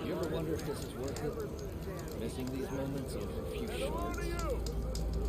You ever wonder if this is worth it? Missing these moments over a few shorts?